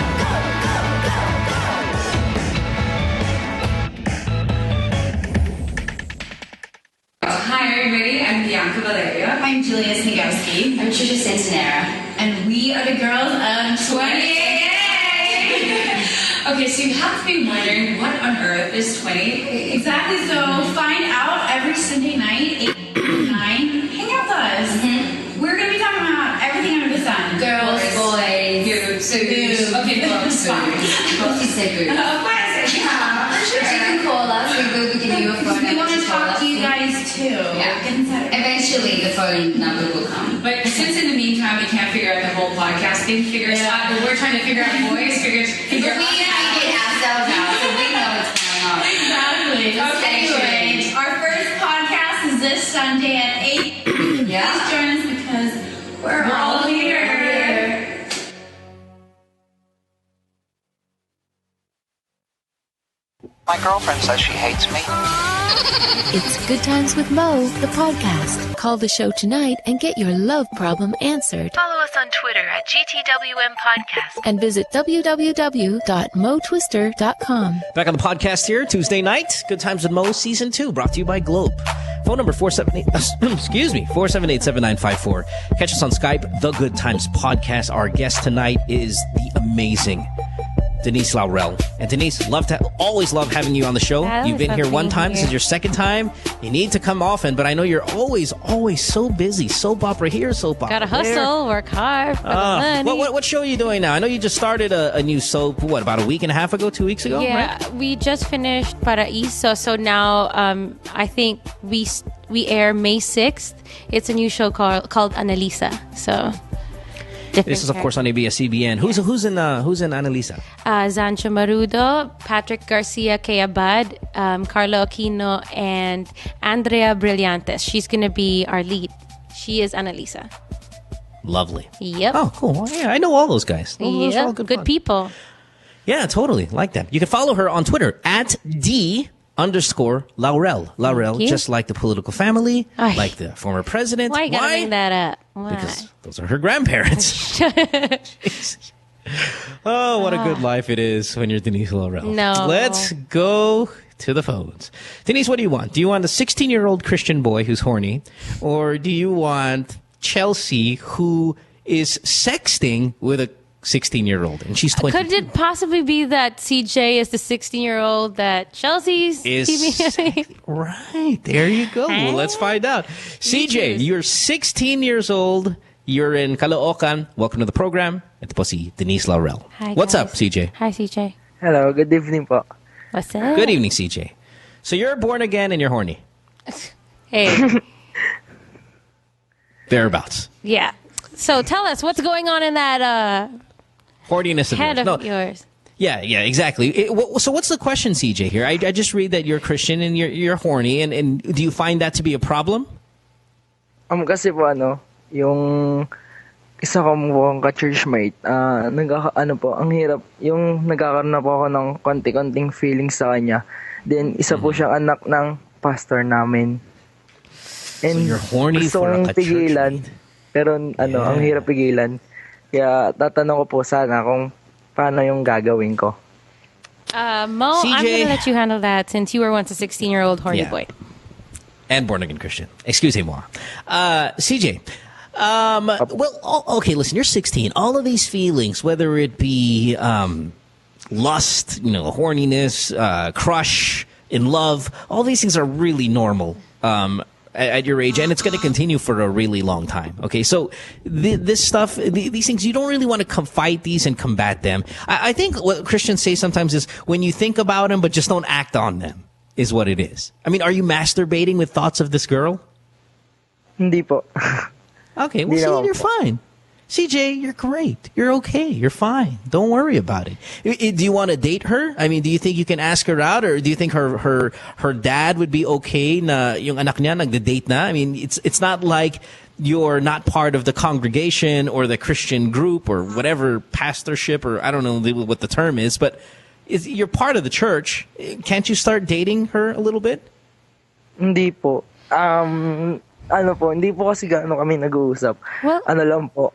Hi everybody, I'm Bianca Valeria. I'm Julia Snigowski. I'm Trisha Santanera. And we are the girls of 20. Okay, so you have to be wondering, what on earth is 20? Exactly, so find out every Sunday night, 8 to 9. Hang out with us. We're going to be talking about everything under the sun. Girls, boys, boobs. Okay, boobs. She said boobs. Of course, yeah. You can call us. We can give you a phone number. We want to talk to you guys too. Yeah. Eventually the phone number will come. But since in the meantime we can't figure out the whole podcast thing, we're trying to figure out boys, figure But we figured ourselves out, so we know what's going on. Exactly. Anyway, our first podcast is this Sunday at 8. Yeah. Please join us because we're all here. My girlfriend says she hates me. It's Good Times with Mo, the podcast. Call the show tonight and get your love problem answered. Follow us on Twitter at GTWM Podcast. And visit www.motwister.com. Back on the podcast here, Tuesday night. Good Times with Mo, Season 2, brought to you by Globe. Phone number 478-7954. Catch us on Skype, The Good Times Podcast. Our guest tonight is the amazing Denise Laurel. And Denise, always love having you on the show. You've been here one time. This is your second time. You need to come often, but I know you're always so busy. Soap opera here, soap opera Gotta hustle, work hard for the money. What show are you doing now? I know you just started a new soap, about a week and a half ago, 2 weeks ago? Yeah, right? we just finished Paraíso, so now I think we air May 6th. It's a new show called Annalisa. So this is, of course, on ABS-CBN. Who's in Annalisa? Zancho Marudo, Patrick Garcia Queabad, Carlo Aquino, and Andrea Brillantes. She's going to be our lead. She is Annalisa. Lovely. Yep. Oh, cool. Well, yeah, I know all those guys. Those are all good people. Yeah, totally. Like that. You can follow her on Twitter at Laurel. Laurel, you. just like the political family, Ay. like the former president. Why you gotta bring that up? Why? Because those are her grandparents. Oh, what a good life it is when you're Denise Laurel. No. Let's go to the phones. Denise, what do you want? Do you want a 16-year-old Christian boy who's horny? Or do you want Chelsea who is sexting with a 16-year-old and she's 20? Could it possibly be that CJ is the 16-year-old that Chelsea's Right, there you go. Well, let's find out. CJ, you're 16 years old. You're in Caloocan. Welcome to the program. Ito po si Denise Laurel. Hi, What's guys. up, CJ? Hi, CJ. Hello, good evening po. What's up? Good evening, CJ. So you're born again and you're horny. Hey. Thereabouts. Yeah. So tell us what's going on in that Horniness of head yours. of yours. Yeah, exactly. So what's the question, CJ, here? I just read that you're Christian and you're horny, and do you find that to be a problem? Kasi po yung isa kong ka-churchmate, ang hirap, yung nagkakaroon na po ako ng konti-konting feelings sa kanya. Then, isa po siyang anak ng pastor namin. And so you're horny gusto for a kong pigilan, pero ang hirap pigilan. Kaya tatanong ko po sana kung paano yung gagawin ko. Mo, CJ. I'm going to let you handle that since you were once a 16-year-old horny boy. And born-again Christian. Excusez-moi. CJ, okay, listen, you're 16. All of these feelings, whether it be lust, horniness, crush, in love, all these things are really normal at your age, and it's going to continue for a really long time. Okay, so this stuff, these things, you don't really want to fight these and combat them. I think what Christians say sometimes is when you think about them but just don't act on them is what it is. I mean, are you masturbating with thoughts of this girl? Hindi po. Okay, well, see, you're fine. CJ, you're great. You're okay. You're fine. Don't worry about it. Do you want to date her? I mean, do you think you can ask her out, or do you think her dad would be okay na yung anak niya nagde-date na? I mean, it's not like you're not part of the congregation or the Christian group or whatever pastorship, or I don't know what the term is, but you're part of the church. Can't you start dating her a little bit? Hindi po. Hindi po kasi gaano kami nag-uusap. Well, lang po.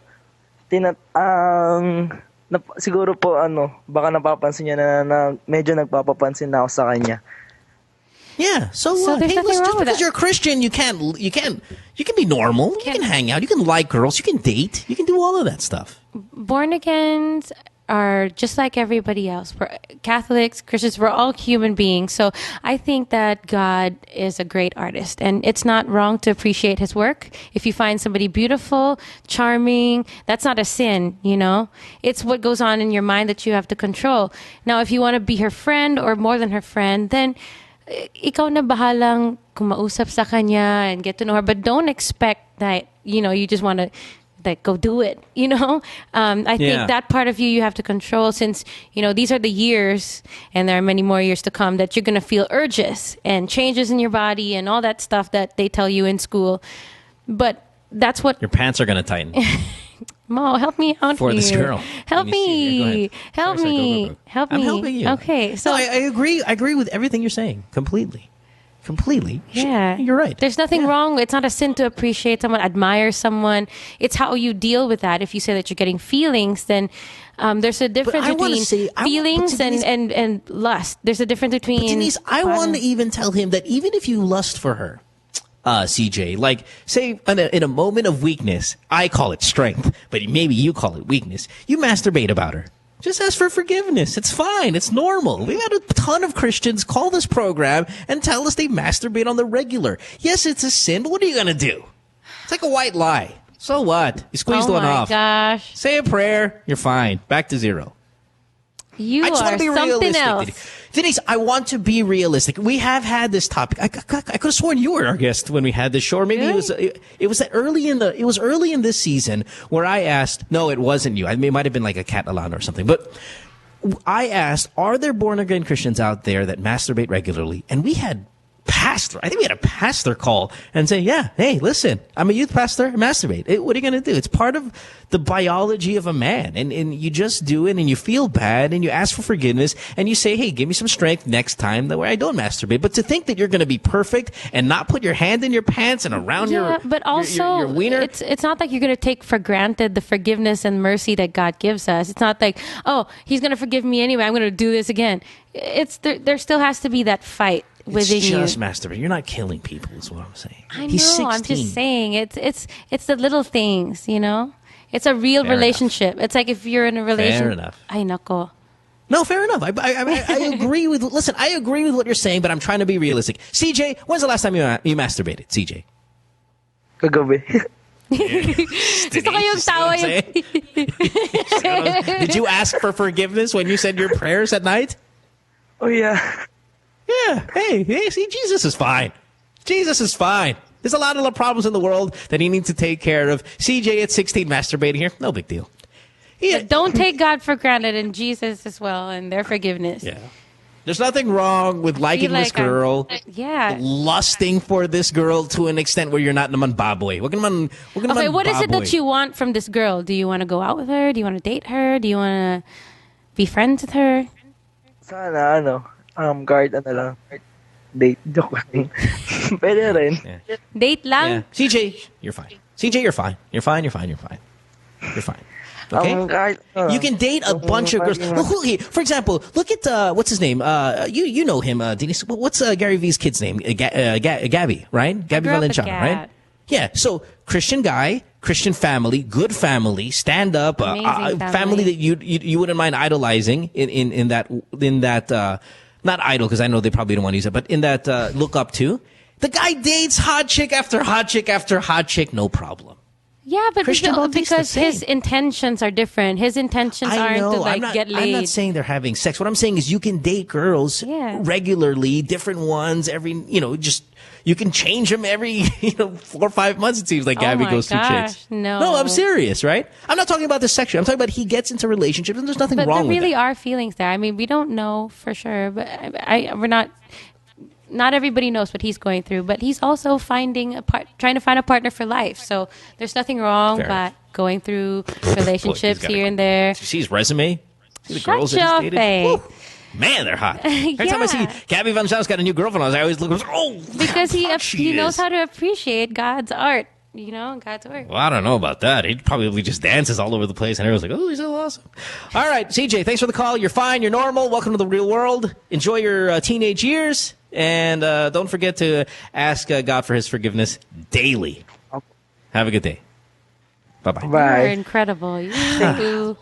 Siguro po baka napapansin niya na medyo nagpapapansin na ako sa kanya. Yeah, so there's nothing listen, wrong just with because that. you're a Christian, you can be normal. You can hang out. You can like girls. You can date. You can do all of that stuff. Born-agains are just like everybody else. We're Catholics, Christians, we're all human beings. So I think that God is a great artist, and it's not wrong to appreciate his work. If you find somebody beautiful, charming, that's not a sin, It's what goes on in your mind that you have to control. Now, if you want to be her friend or more than her friend, then ikaw na bahalang kumausap sa kanya and get to know her, but don't expect that, you just want to go do it, I think that part of you have to control, since, these are the years, and there are many more years to come, that you're going to feel urges and changes in your body and all that stuff that they tell you in school. But that's what... Your pants are going to tighten. Mo, help me out for here. this girl. Help me. Go Help sorry, me. go. Help I'm me. helping you. Okay. So no, I agree. I agree with everything you're saying. Completely. Yeah. You're right. There's nothing wrong. It's not a sin to appreciate someone, admire someone. It's how you deal with that. If you say that you're getting feelings, then there's a difference between feelings and lust. There's a difference between... But Denise, I want to even tell him that even if you lust for her, CJ, like, say, in a moment of weakness, I call it strength, but maybe you call it weakness, you masturbate about her. Just ask for forgiveness. It's fine. It's normal. We had a ton of Christians call this program and tell us they masturbate on the regular. Yes, it's a sin, but what are you going to do? It's like a white lie. So what? You squeezed one off. Oh, my gosh. Say a prayer. You're fine. Back to zero. You I just are want to be something realistic, else. Denise, I want to be realistic. We have had this topic. I could have sworn you were our guest when we had this show. Or maybe it was early in this season where I asked. No, it wasn't you. It might have been like a Cat Alana or something. But I asked, are there born again Christians out there that masturbate regularly? And we had pastor. I think we had a pastor call and say, yeah, hey, listen, I'm a youth pastor. I masturbate. What are you going to do? It's part of the biology of a man. And you just do it and you feel bad and you ask for forgiveness and you say, hey, give me some strength next time that way I don't masturbate. But to think that you're going to be perfect and not put your hand in your pants and around but also, your wiener. It's not like you're going to take for granted the forgiveness and mercy that God gives us. It's not like, oh, he's going to forgive me anyway. I'm going to do this again. There still has to be that fight within you. It's just masturbate. You're not killing people, is what I'm saying. I know. He's 16. I'm just saying it's the little things, you know. It's a real Fair relationship. It's like if you're in a relationship. Fair enough. Ay nako. No, fair enough. I agree with. Listen, I agree with what you're saying, but I'm trying to be realistic. CJ, when's the last time you masturbated? CJ. Kagabi. Gusto ko yung tawa yung... Did you ask for forgiveness when you said your prayers at night? Oh yeah. Yeah. Hey, see, Jesus is fine. Jesus is fine. There's a lot of problems in the world that he needs to take care of. CJ at 16 masturbating here, no big deal. Yeah. Don't take God for granted and Jesus as well and their forgiveness. Yeah. There's nothing wrong with liking this girl, lusting for this girl to an extent where you're not naman baboy. Okay, what is it that you want from this girl? Do you want to go out with her? Do you want to date her? Do you want to be friends with her? Sana, guard lang. Date, joke lang. Pwede rin. Yeah. Date lang? Yeah. CJ, you're fine. CJ, you're fine. You're fine. You're fine. Okay? You can date a bunch of girls. Look, for example, look at, what's his name? You know him, Denise. What's Gary V's kid's name? Gabby, right? Gabby Valenciano, right? Yeah. So, Christian guy, Christian family, good family, stand up, family that you wouldn't mind idolizing in that, not idol, because I know they probably don't want to use it, but in that, look up to. The guy dates hot chick after hot chick after hot chick, no problem. Yeah, but because his intentions are different. His intentions aren't to get laid. I'm not saying they're having sex. What I'm saying is you can date girls regularly, different ones, just you can change them every 4 or 5 months. It seems like Gabby goes through chicks. No, I'm serious, right? I'm not talking about the sexual. I'm talking about he gets into relationships and there's nothing wrong with it. But there really are feelings there. I mean, we don't know for sure, but we're not. Not everybody knows what he's going through, but he's also trying to find a partner for life. So there's nothing wrong about going through relationships here and there. Did you see his resume? See the Shut girls that your he's dated? face. Woo. Man, they're hot. Every time I see Gabby Valenciano's got a new girlfriend, I always look, because he knows how to appreciate God's art. God's work. Well, I don't know about that. He probably just dances all over the place, and everyone's like, oh, he's so awesome. All right, CJ, thanks for the call. You're fine. You're normal. Welcome to the real world. Enjoy your teenage years. And don't forget to ask God for his forgiveness daily. Have a good day. Bye-bye. You're incredible. You I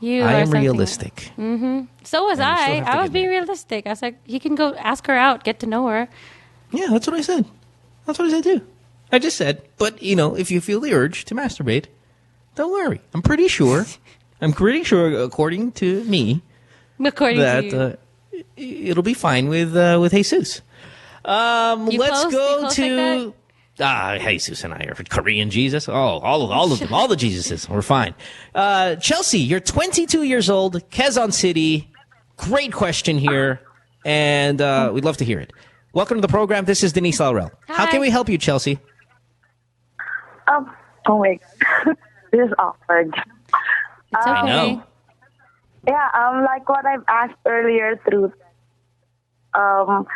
are am something. realistic. Mm-hmm. So was I. I was being realistic. I was like, you can go ask her out, get to know her. Yeah, that's what I said. That's what I said too. I just said, but if you feel the urge to masturbate, don't worry. I'm pretty sure, according to me, that it'll be fine with Jesus. Let's go to Jesus and I are Korean Jesus. Oh, all of them, all the Jesuses. We're fine. Chelsea, you're 22 years old, Quezon City. Great question here, and we'd love to hear it. Welcome to the program. This is Denise Laurel. How can we help you, Chelsea? Oh my God. This is awkward. It's okay. I know. Yeah, like what I've asked earlier through, I've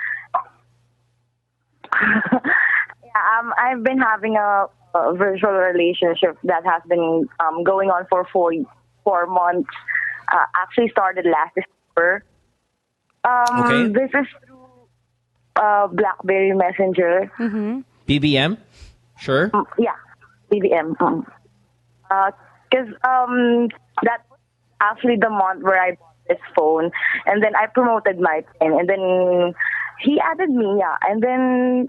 been having a virtual relationship that has been going on for 4 months. Actually started last December. Okay. This is through BlackBerry Messenger. Mm-hmm. BBM? Sure. Yeah, BBM. Because that's actually the month where I bought this phone, and then I promoted my pen, and then he added me, and then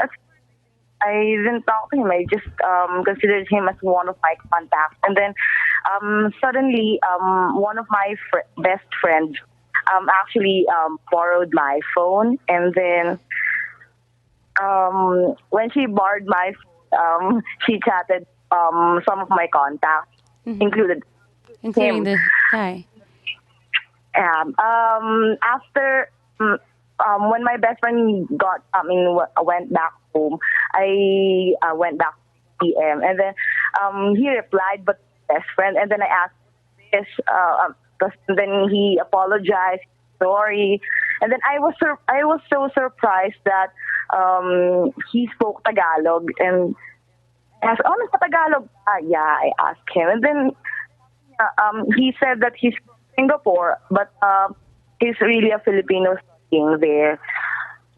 I didn't talk to him. I just considered him as one of my contacts, and then suddenly one of my best friends actually borrowed my phone, and then when she borrowed my phone, she chatted some of my contacts, including him. The guy. After when my best friend went back home, I went back to PM, and then he replied, but best friend, and then I asked this, and then he apologized, sorry, and then I was so surprised that he spoke Tagalog, and I asked, oh, nasa Tagalog? Yeah, I asked him, and then he said that he's from Singapore, but he's really a Filipino speaking there.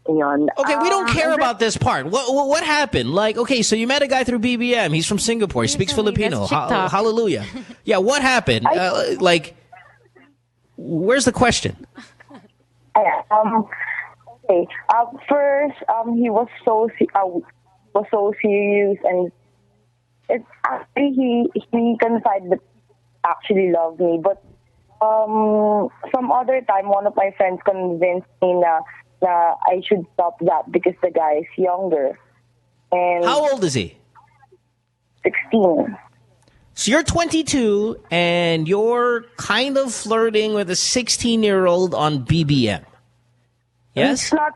Yun. Okay, we don't care about this part. What happened? Like, okay, so you met a guy through BBM. He's from Singapore. He speaks Filipino. Hallelujah. Yeah, what happened? Where's the question? Okay. First, he was so serious, and it's actually he confided that he actually loved me. But some other time, one of my friends convinced me that I should stop that because the guy is younger. And how old is he? 16. So you're 22 and you're kind of flirting with a 16-year-old on BBM. Yes? It's not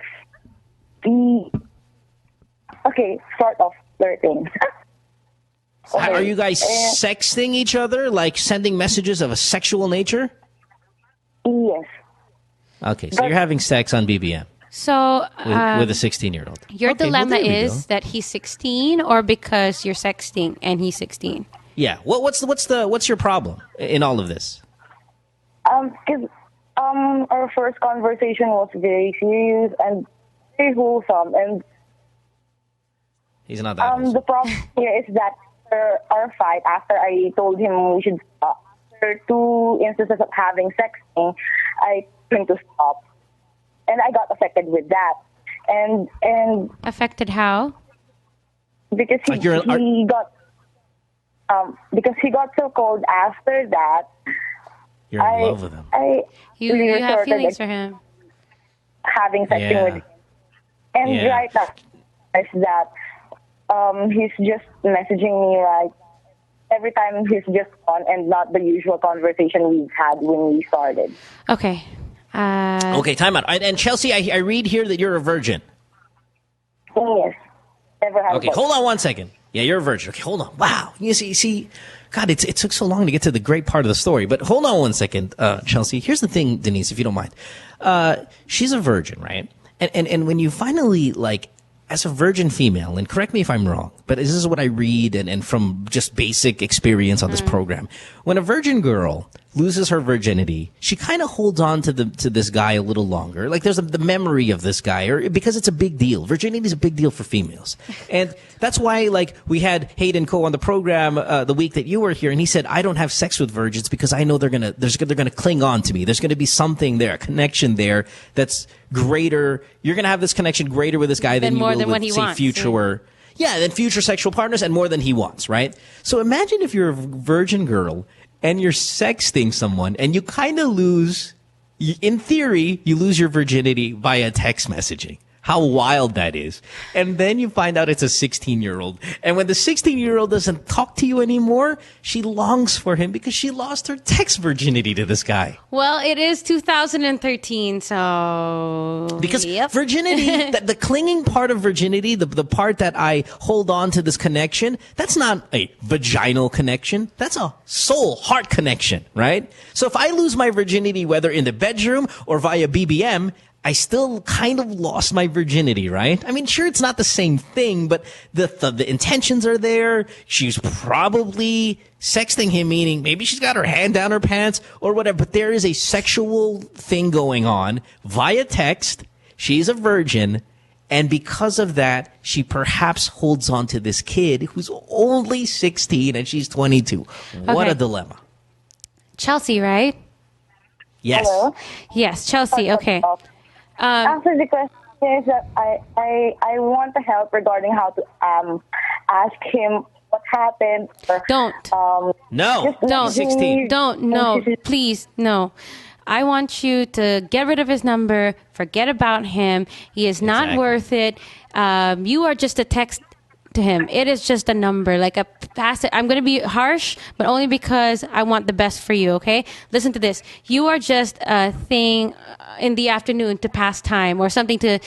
sort of flirting. Okay. Are you guys sexting each other, like sending messages of a sexual nature? Yes. Okay, so you're having sex on BBM. So with a 16-year-old. Your dilemma is that he's 16, or because you're sexting and he's 16. Yeah. What's your problem in all of this? Because our first conversation was very serious and very wholesome, and he's not that wholesome. The problem here is that after our fight, after I told him we should stop, after 2 instances of having sexting, I told him to stop. And I got affected with that. And affected how? Because he got so cold after that. You're in love with him. You have feelings for him. Having sexting with him. And right now is that he's just messaging me like every time he's just on, and not the usual conversation we've had when we started. Okay. Okay, time out. And Chelsea, I read here that you're a virgin. Yes. Never had. Okay, hold on one second. Yeah, you're a virgin. Okay, hold on. Wow. You see, God, it took so long to get to the great part of the story. But hold on one second, Chelsea. Here's the thing, Denise, if you don't mind. She's a virgin, right? And when you finally, like, as a virgin female, and correct me if I'm wrong, but this is what I read and from just basic experience on this program. When a virgin girl loses her virginity, she kind of holds on to this guy a little longer. Like there's the memory of this guy, or because it's a big deal. Virginity is a big deal for females, and that's why like we had Hayden Coe on the program the week that you were here, and he said I don't have sex with virgins because I know they're gonna cling on to me. There's gonna be something there, a connection there that's greater. You're gonna have this connection greater with this guy than you will with say future. Yeah, than future sexual partners, and more than he wants, right? So imagine if you're a virgin girl and you're sexting someone and you kind of lose, in theory, you lose your virginity via text messaging. How wild that is. And then you find out it's a 16-year-old. And when the 16-year-old doesn't talk to you anymore, she longs for him because she lost her text virginity to this guy. Well, it is 2013, so... Because virginity, the clinging part of virginity, the part that I hold on to this connection, that's not a vaginal connection. That's a soul-heart connection, right? So if I lose my virginity, whether in the bedroom or via BBM, I still kind of lost my virginity, right? I mean, sure, it's not the same thing, but the intentions are there. She's probably sexting him, meaning maybe she's got her hand down her pants or whatever, but there is a sexual thing going on via text. She's a virgin, and because of that, she perhaps holds on to this kid who's only 16 and she's 22. What a dilemma. Chelsea, right? Yes. Hello? Yes, Chelsea, okay. Actually, the question is that I want to help regarding how to ask him what happened. Or, don't. No. Don't. 16. Don't. No. Please. No. I want you to get rid of his number. Forget about him. He is not worth it. You are just a text to him. It is just a number, like a pass. I'm going to be harsh, but only because I want the best for you, okay? Listen to this. You are just a thing in the afternoon to pass time, or something to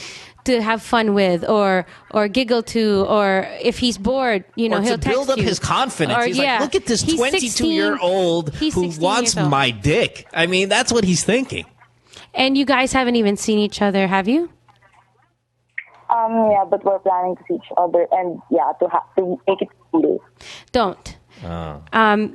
have fun with, or giggle to, or if he's bored, you know, or he'll to build text up you. his confidence. Or, He's yeah, like, look at this he's 22-year-old who 16 wants years old. my dick. I mean, that's what he's thinking. And you guys haven't even seen each other, have you? Yeah, but we're planning to see each other, and to make it real. Don't. Oh.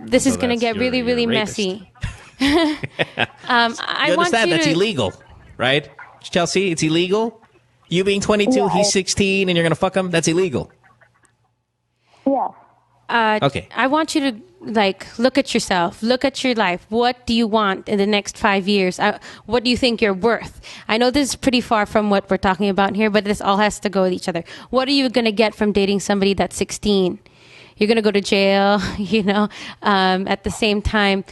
This is So going to that's- get you're- really, you're really a rapist. messy. I You want understand you that's to, illegal, right? Chelsea, it's illegal? You being 22, Yeah, he's 16, and you're going to fuck him? That's illegal. Yeah. Okay. I want you to look at yourself, look at your life. What do you want in the next 5 years? What do you think you're worth? I know this is pretty far from what we're talking about here, but this all has to go with each other. What are you going to get from dating somebody that's 16? You're going to go to jail, you know. At the same time,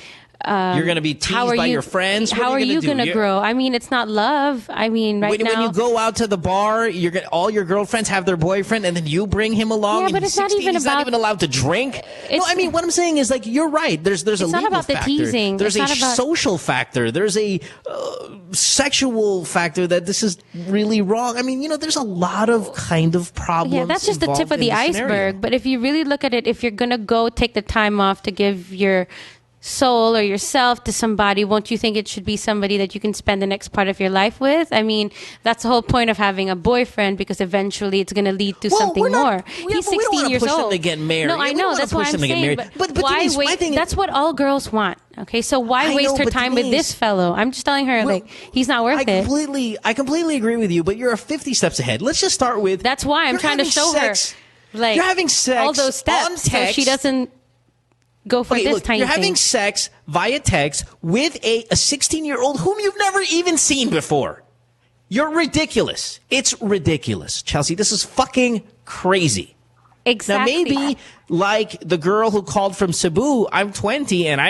You're going to be teased by your friends. What How are you going going to grow? I mean, it's not love. I mean, right when now. you go out to the bar, all your girlfriends have their boyfriend, and then you bring him along. Yeah, and but he's it's not 16, even he's not about- even allowed to drink. No, I mean, what I'm saying is, like, you're right. There's a It's not legal about the factor. teasing. There's It's a not about- social factor. There's a sexual factor that this is really wrong. I mean, you know, there's a lot of kind of problems. Yeah, that's just the tip involved of the in this iceberg. scenario. But if you really look at it, if you're going to go take the time off to give your soul or yourself to somebody, won't you think it should be somebody that you can spend the next part of your life with? I mean, that's the whole point of having a boyfriend, because eventually it's going to lead to something more. He's 16 we don't wanna years push them old. to get married. No, Yeah, I we don't know. wanna That's push why I'm them to get saying. married. But But why Denise, my wait? thing is- That's what all girls want. Okay, so why I waste know, her but time with Denise- this fellow? I'm just telling her, he's not worth it. I completely agree with you, but you're 50 steps ahead. Let's just start with. That's why I'm you're trying to having show sex- her, like, you're having sex all those steps, on so text. she doesn't go for Okay, this look, tiny you're thing. having sex via text with a 16-year-old whom you've never even seen before. You're ridiculous. It's ridiculous. Chelsea, this is fucking crazy. Exactly. Now, maybe like the girl who called from Cebu, I'm 20 and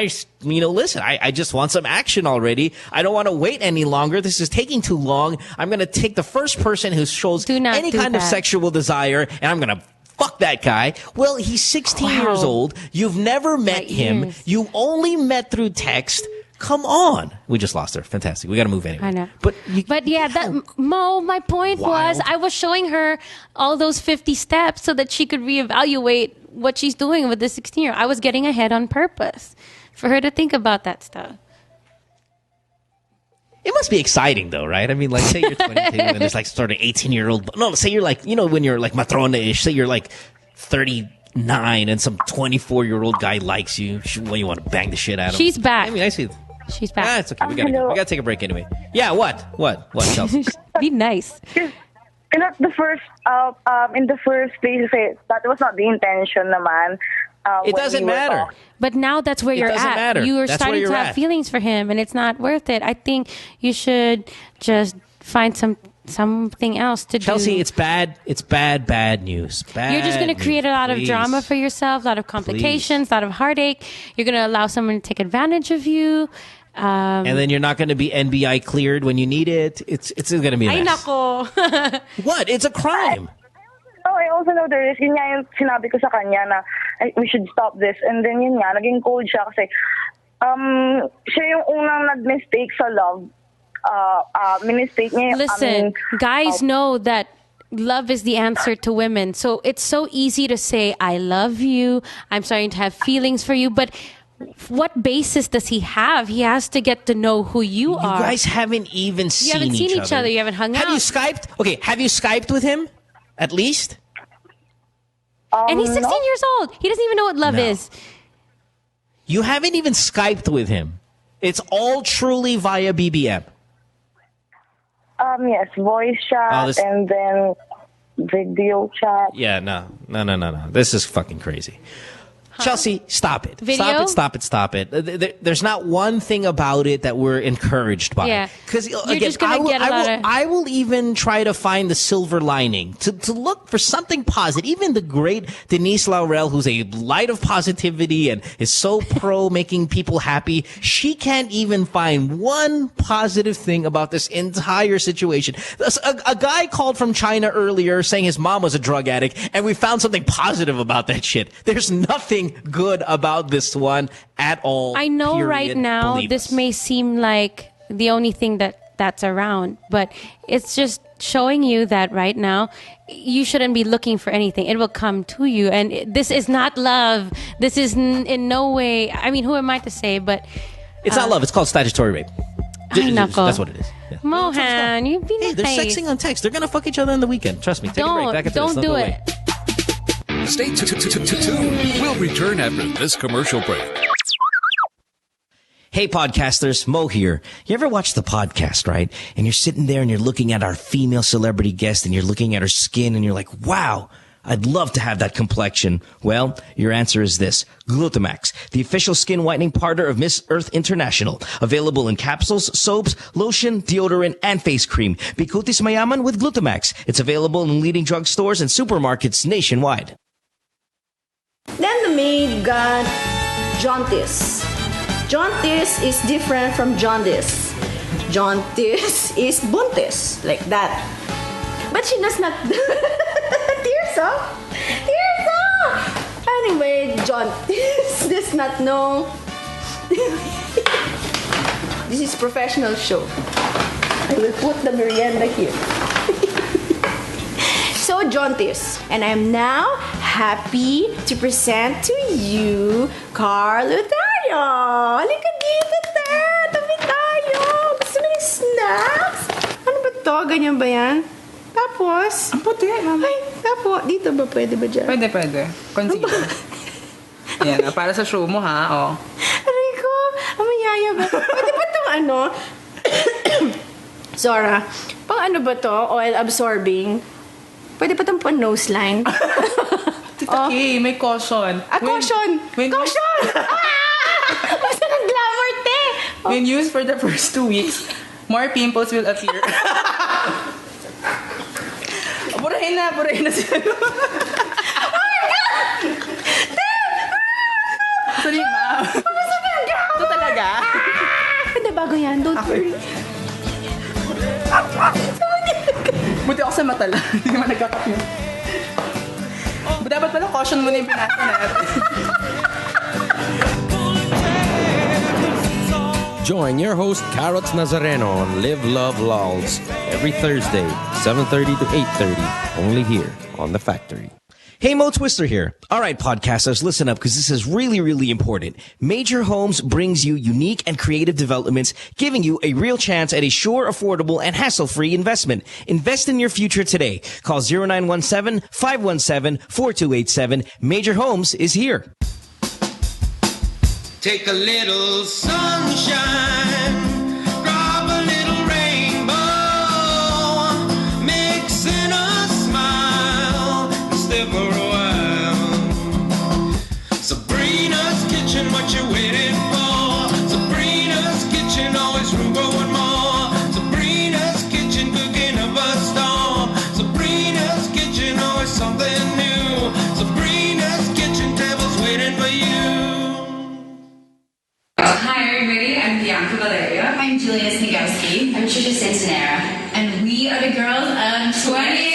listen, I just want some action already. I don't want to wait any longer. This is taking too long. I'm going to take the first person who shows any do kind of that. sexual desire, and I'm going to fuck that guy. Well, he's 16 years old. You've never met him. You only met through text. Come on. We just lost her. Fantastic. We got to move anyway. I know. But Mo, my point was, Wild. I was showing her all those 50 steps so that she could reevaluate what she's doing with the 16-year-old. I was getting ahead on purpose for her to think about that stuff. it must be exciting though, right? I mean, like, say you're 22 and there's like sort of 18-year-old. No, say you're like, you know, when you're like matrona-ish, say you're like 39 and some 24-year-old guy likes you. Well, you want to bang the shit out of him. She's back. I mean, I see. She's back. Ah, it's okay. We gotta take a break anyway. Yeah, what, Chelsea? Be nice. In the first place, that was not the intention naman. It doesn't matter. But now that's where It you're doesn't at. matter. You are That's starting where to you're have at. feelings for him, and it's not worth it. I think you should just find something else to Chelsea, do. it's bad. It's bad news. Bad You're just going to create a lot of Please. drama for yourself, a lot of complications, a lot of heartache. You're going to allow someone to take advantage of you. And then you're not going to be NBI cleared when you need it. It's going to be a Ay, mess. nako. What? It's a crime. Oh, I also know there is, yun nga yung sinabi ko sa kanya na we should stop this. And then yun nga, naging cold siya kasi siya yung unang nag-mistake sa love. Mistake niya yung, Listen, guys know that love is the answer to women. So it's so easy to say, I love you. I'm starting to have feelings for you. But what basis does he have? He has to get to know who you are. You guys haven't even seen You haven't seen each other. other. You haven't hung Have out. you Skyped? Okay, have you Skyped with him? At least? And he's 16 years old. He doesn't even know what love No. is. You haven't even Skyped with him. It's all truly via BBM. Yes, voice chat and then video chat. Yeah, no. This is fucking crazy. Chelsea, stop it. Video? Stop it. There's not one thing about it that we're encouraged by. Yeah. Because You're again, just gonna get a lot of... I will even try to find the silver lining, to look for something positive. Even the great Denise Laurel, who's a light of positivity and is so pro making people happy, she can't even find one positive thing about this entire situation. A guy called from China earlier saying his mom was a drug addict, and we found something positive about that shit. There's nothing good about this one at all. I know period. right now Believe this us. may seem like the only thing that's around, but it's just showing you that right now you shouldn't be looking for anything. It will come to you, and this is not love. This is in no way, I mean, who am I to say, but it's not love. It's called statutory rape. That's what it is. Yeah. Mohan, you've been Hey, they're nice. sexing on text. They're gonna fuck each other on the weekend. Trust me. Take a break. Back after Don't this. do go it. away. Stay tuned. We'll return after this commercial break. Hey, podcasters, Mo here. You ever watch the podcast, right? And you're sitting there and you're looking at our female celebrity guest and you're looking at her skin and you're like, wow, I'd love to have that complexion. Well, your answer is this. Glutamax, the official skin whitening partner of Miss Earth International. Available in capsules, soaps, lotion, deodorant, and face cream. Bikutis Mayaman with Glutamax. It's available in leading drugstores and supermarkets nationwide. Then the maid got jaundice. Jaundice is different from jaundice. Jaundice is buntis, like that. But she does not... Tears up! Tears up! Anyway, jaundice does not know... This is professional show. I will put the merienda here. So, jaundice. And I'm now happy to present to you Carlo Tayo. Halika dito, te. Tabi tayo. Gusto mo ng snacks? Ano ba to? Ganyan ba yan? Tapos? Ang puti, mama. Ay, tapos. Dito ba? Pwede ba dyan? Pwede. Concealer. Yan, para sa show mo, ha? Oh. Aray ko. Amayaya ba? Pwede ba itong ano? Zora, pang ano ba to? Oil absorbing? Pwede pa itong pang nose line? Tita Kay, may caution. Caution! Caution! Basta ng glamour, te! When used for the first 2 weeks, more pimples will appear. Burahin na sila. Oh my God! Te! Sorry, ma'am. Basta ng glamour! Ito talaga? Hindi, bago yan. Don't worry. Buti ako sa mata lang. Hindi naman nagkakap yun. Dapat pala caution muna yung pinasa natin. Join your host Carrots Nazareno on Live Love Lols every Thursday, 7:30 to 8:30, only here on The Factory. Hey, Mo Twister here. All right, podcasters, listen up because this is really, really important. Major Homes brings you unique and creative developments, giving you a real chance at a sure, affordable, and hassle-free investment. Invest in your future today. Call 0917-517-4287. Major Homes is here. Take a little sunshine, drop a little rainbow, mix in a smile, and stay for a while. Sabrina's kitchen, what you waiting for? Sabrina's kitchen, always room for one more. Sabrina's kitchen, cooking up a storm. Sabrina's kitchen, always something new. Sabrina's kitchen, tables waiting for you. Hi everybody, I'm Bianca Valeria. I'm Julia Snigowski. I'm Trisha Santanera. And we are the girls of 28.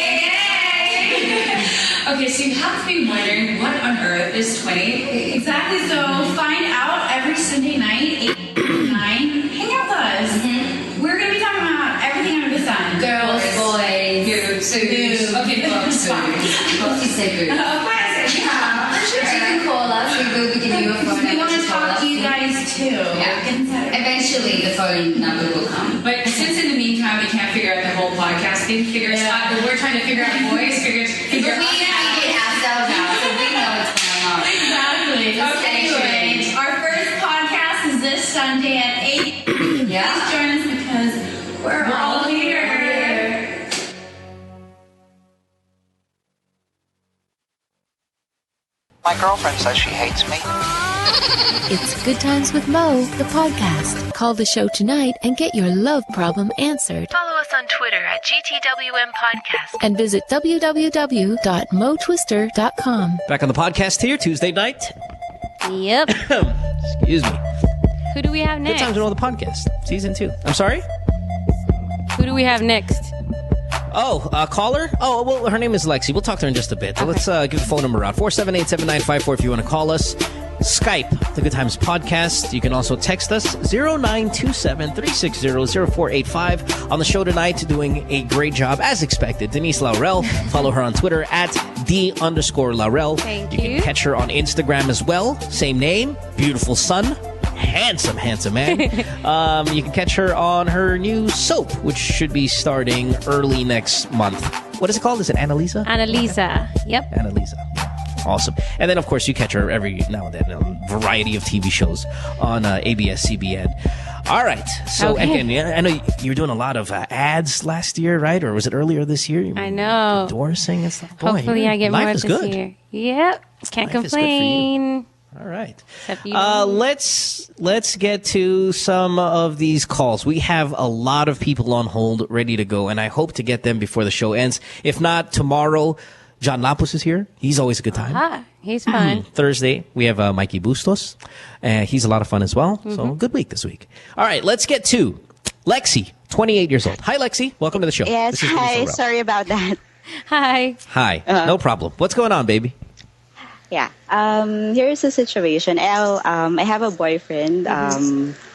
Okay, so you have to be wondering what on earth is 20? Exactly, so find out every Sunday night, 8 to 9. Hang out with us. We're going to be talking about everything under the sun. Girls, boys, boobs. Okay, boobs. You say boobs. Yeah, for sure. You can call us. We will be giving you a phone number. We want to call talk us. to you guys too. Yeah. Eventually, the phone number will come. But since in the meantime we can't figure out the whole podcasting, we're trying to figure out voice, figure But we figured ourselves out, so we know what's going on. Exactly. Okay, anyway, our first podcast is this Sunday at 8. Yeah. Please join us because we're all here. My girlfriend says she hates me. It's Good Times with Mo, the podcast. Call the show tonight and get your love problem answered. Follow us on Twitter at GTWM Podcast. And visit www.motwister.com. Back on the podcast here, Tuesday night. Yep. Excuse me. Who do we have Good next? Times with Mo, the podcast, season 2. I'm sorry? Who do we have next? Oh, caller? Oh, well, her name is Lexi. We'll talk to her in just a bit. Okay. Let's give the phone number out. 478-7954 if you want to call us. Skype, the Good Times Podcast. You can also text us, 0927-360-0485. On the show tonight, doing a great job, as expected, Denise Laurel. Follow her on Twitter at @D_Laurel. Thank you. You can catch her on Instagram as well. Same name, beautiful son. Handsome man. You can catch her on her new soap, which should be starting early next month. What is it called? Is it Annalisa? Annalisa. Yep. Annalisa. Awesome. And then, of course, you catch her every now and then on a variety of TV shows on ABS-CBN. All right. So, Okay. again, I know you were doing a lot of ads last year, right? Or was it earlier this year? I know. Endorsing and stuff. Boy, Hopefully I get life more is this good. year. Yep. Can't Life is good for you. complain. All right. Except you don't. Let's get to some of these calls. We have a lot of people on hold ready to go, and I hope to get them before the show ends. If not, tomorrow, John Lapus is here. He's always a good time. He's fun. Thursday, we have Mikey Bustos. He's a lot of fun as well. So, good week this week. All right, let's get to Lexi, 28 years old. Hi, Lexi. Welcome to the show. Yes, This is Denise hi. Laurel. Sorry about that. Hi. Hi. No problem. What's going on, baby? Yeah. Here's the situation. I have a boyfriend.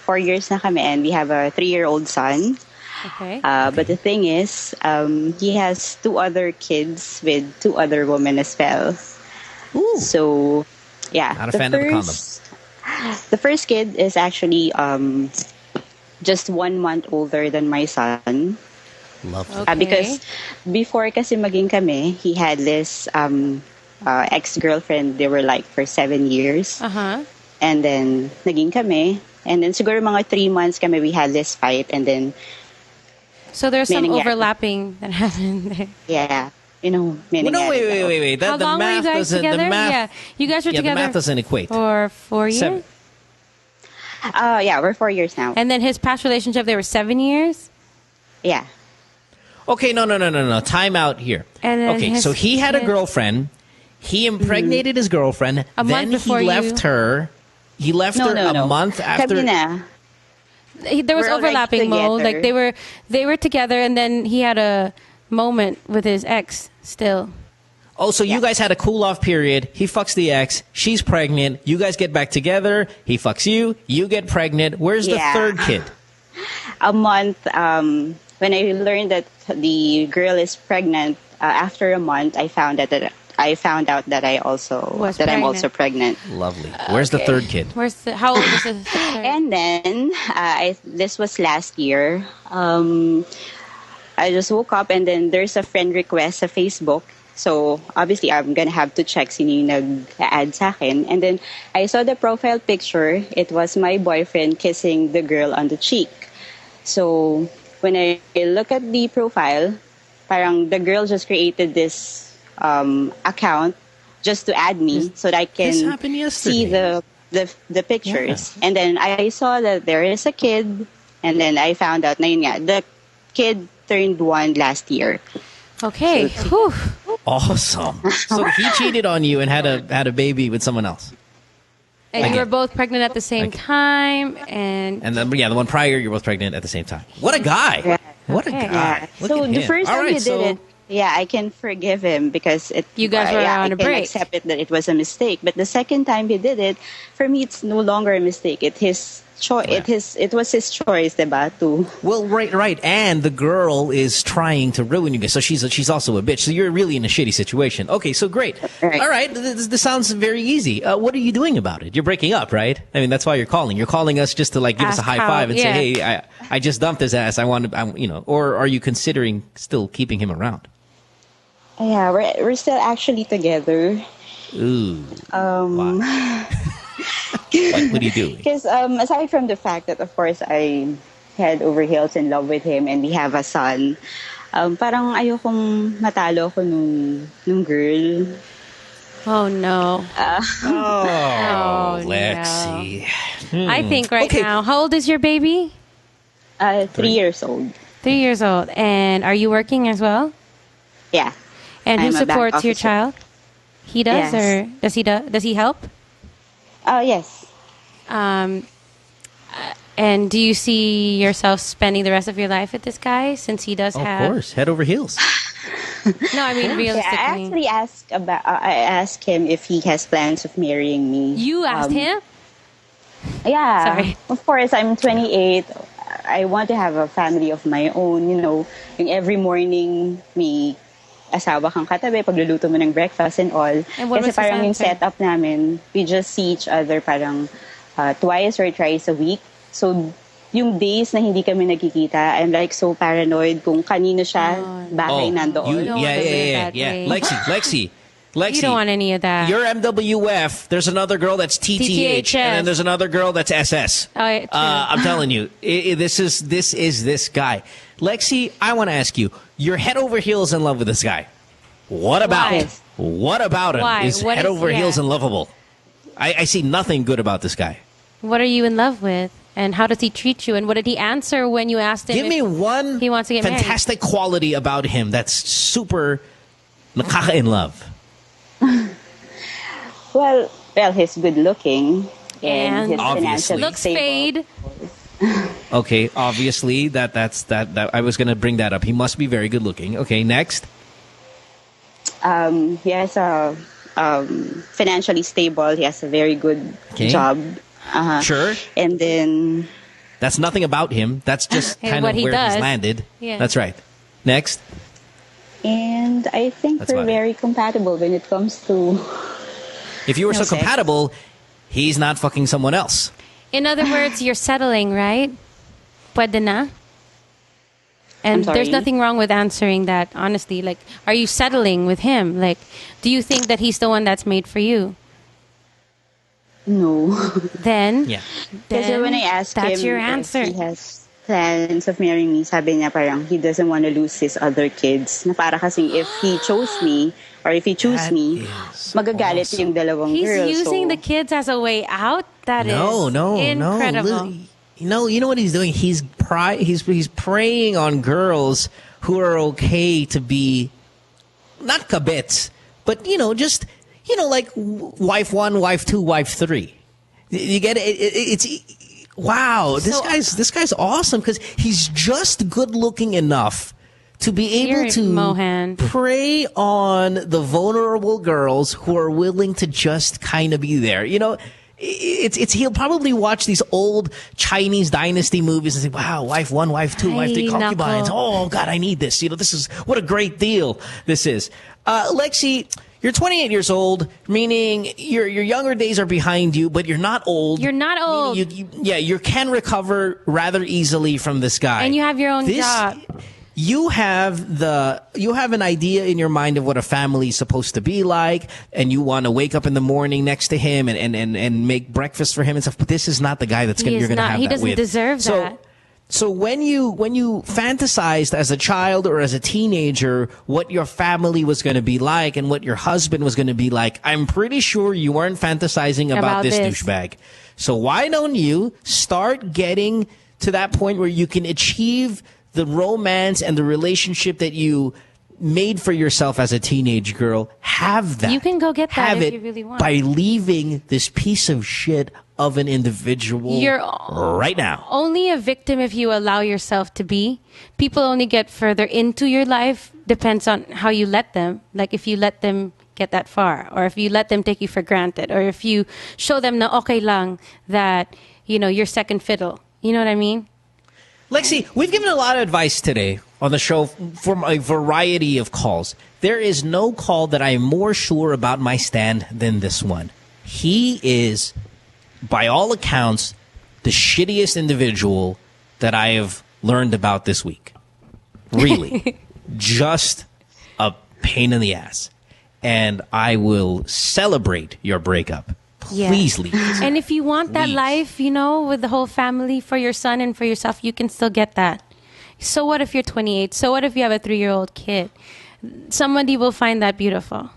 4 years na kami, and we have a 3-year-old son. Okay. But the thing is, he has 2 other kids with 2 other women as well. Ooh. So, yeah. Not a fan of the condom. The first kid is actually just 1 month older than my son. Lovely. Because before kasi maging kami, he had this ex-girlfriend. They were like for 7 years. Uh-huh. And then naging kami. And then siguro mga 3 months kami, we had this fight. And then So there's some may nangyari. overlapping that happened there. Yeah. You know, may Well, no, nangyari wait. How The long were you math guys doesn't. together? The math, Yeah. You guys were the together math doesn't equate. for 4 years? 7. Yeah, we're 4 years now. And then his past relationship, they were 7 years? Yeah. Okay, no. Time out here. And then Okay, his so he had a kid- girlfriend. He impregnated his girlfriend. A month then before he left her. He left her a month after. Kami na. There was We're already overlapping, Mo. together. Like they were together, and then he had a moment with his ex still. Oh, so you guys had a cool off period. He fucks the ex. She's pregnant. You guys get back together. He fucks you. You get pregnant. Where's the Yeah. third kid? A month, when I learned that the girl is pregnant, after a month, I found out that I'm also pregnant. Lovely. Where's the third kid? How old is this? And then this was last year. I just woke up, and then there's a friend request sa Facebook. So obviously I'm gonna have to check sino yung nag-add sa akin. And then I saw the profile picture. It was my boyfriend kissing the girl on the cheek. So when I look at the profile, parang the girl just created this account just to add me so that I This can happened see yesterday. the pictures. And then I saw that there is a kid, and then I found out na yun nga, the kid turned 1 last year. Okay. So, Awesome. So he cheated on you and had a baby with someone else. And you Again. were both pregnant at the same time, and And then, the one prior, you're both pregnant at the same time. What a guy. What a Yeah. guy. Look So at the him. first All time right, he did it, I can forgive him because You guys were on a I can break. accept it that it was a mistake. But the second time he did it, for me, it's no longer a mistake. It's his choice. It was his choice, diba? To Well, right. And the girl is trying to ruin you guys. So she's also a bitch. So you're really in a shitty situation. Okay, so great. All right, this sounds very easy. What are you doing about it? You're breaking up, right? I mean, that's why you're calling. You're calling us just to give us a Ask high how- five and yeah. say, hey, I just dumped his ass. Or are you considering still keeping him around? yeah, we're still actually together. Ooh. What are you doing? Because aside from the fact that, of course, I head over heels in love with him and we have a son, parang ayokong matalo ko nung girl. Oh no. Oh, no. Lexi. I think now. How old is your baby? 3 years old. 3 years old. And are you working as well? Yeah. And who I'm a bank supports your officer. child? He does, Yes. or does he help? Yes. And do you see yourself spending the rest of your life with this guy since he does Of have? course, head over heels. No, I mean Yeah, realistically. I actually asked him if he has plans of marrying me. You asked him? Yeah. Sorry. Of course, I'm 28. I want to have a family of my own, you know. Yung every morning, may asawa kang katabi, pagluluto mo ng breakfast and all. And what Kasi was his parang yung answer? setup namin, we just see each other parang twice or thrice a week. So, yung days na hindi kami nagkikita, I'm like so paranoid kung kanino siya bahay nandoon. Yeah. Lexi. You don't want any of that. You're MWF. There's another girl that's TTH, and then there's another girl that's SS. Oh, yeah, true. I'm telling you, this is this guy. Lexi, I want to ask you. You're head over heels in love with this guy. What about him? What about him Why? is What head is- over yeah. heels and lovable? I see nothing good about this guy. What are you in love with? And how does he treat you? And what did he answer when you asked him Give me one he wants to get fantastic quality about him that's super nakaka in love. Well, he's good looking. And he's Obviously. financially Looks stable. fade. Okay, obviously that's I was going to bring that up. He must be very good looking. Okay, next. He has a financially stable. He has a very good job. Sure. And then That's nothing about him. That's just Hey, kind what of he where does. he's landed. Yeah. That's right. Next. and I think That's we're about it. very compatible when it comes to If you were No so sex. compatible, he's not fucking someone else. In other words, you're settling, right? Pwede na? And sorry? there's nothing wrong with answering that, honestly. Like, are you settling with him? Like, do you think that he's the one that's made for you? No. Then? Yeah. Kasi Then when I asked that's him your if answer. he has plans of marrying me, sabi niya parang he doesn't want to lose his other kids. Na para kasing if he chose me or if he choose me, magagalit yung dalawang He's girls. using so, the kids as a way out? That is No. incredible. You know what he's doing? He's preying on girls who are okay to be not kabits, but just like wife 1, wife 2, wife 3. You get it? It's wow. This guy's awesome because he's just good looking enough to be able You're to Mohan. prey on the vulnerable girls who are willing to just kind of be there. He'll probably watch these old Chinese dynasty movies and say, wow, wife 1, wife 2, wife 3 Ay, concubines. nako. Oh, God, I need this. This is what a great deal this is. Lexi, you're 28 years old, meaning your younger days are behind you, but you're not old. You're not old. You can recover rather easily from this guy. And you have your own This- job. You have an idea in your mind of what a family is supposed to be like, and you want to wake up in the morning next to him and make breakfast for him and stuff. But this is not the guy you're going to have He that doesn't with. deserve that. So when you fantasized as a child or as a teenager what your family was going to be like and what your husband was going to be like, I'm pretty sure you weren't fantasizing about this douchebag. So why don't you start getting to that point where you can achieve the romance and the relationship that you made for yourself as a teenage girl? Have that. You can go get that Have if it you really want. by leaving this piece of shit of an individual You're right now. only a victim if you allow yourself to be. People only get further into your life. Depends on how you let them. Like if you let them get that far, or if you let them take you for granted, or if you show them na okay lang that you're second fiddle. You know what I mean? Lexi, we've given a lot of advice today on the show from a variety of calls. There is no call that I am more sure about my stand than this one. He is, by all accounts, the shittiest individual that I have learned about this week. Really. Just a pain in the ass. And I will celebrate your breakup. Please leave. And if you want that life, with the whole family for your son and for yourself, you can still get that. So what if you're 28? So what if you have a 3-year-old kid? Somebody will find that beautiful.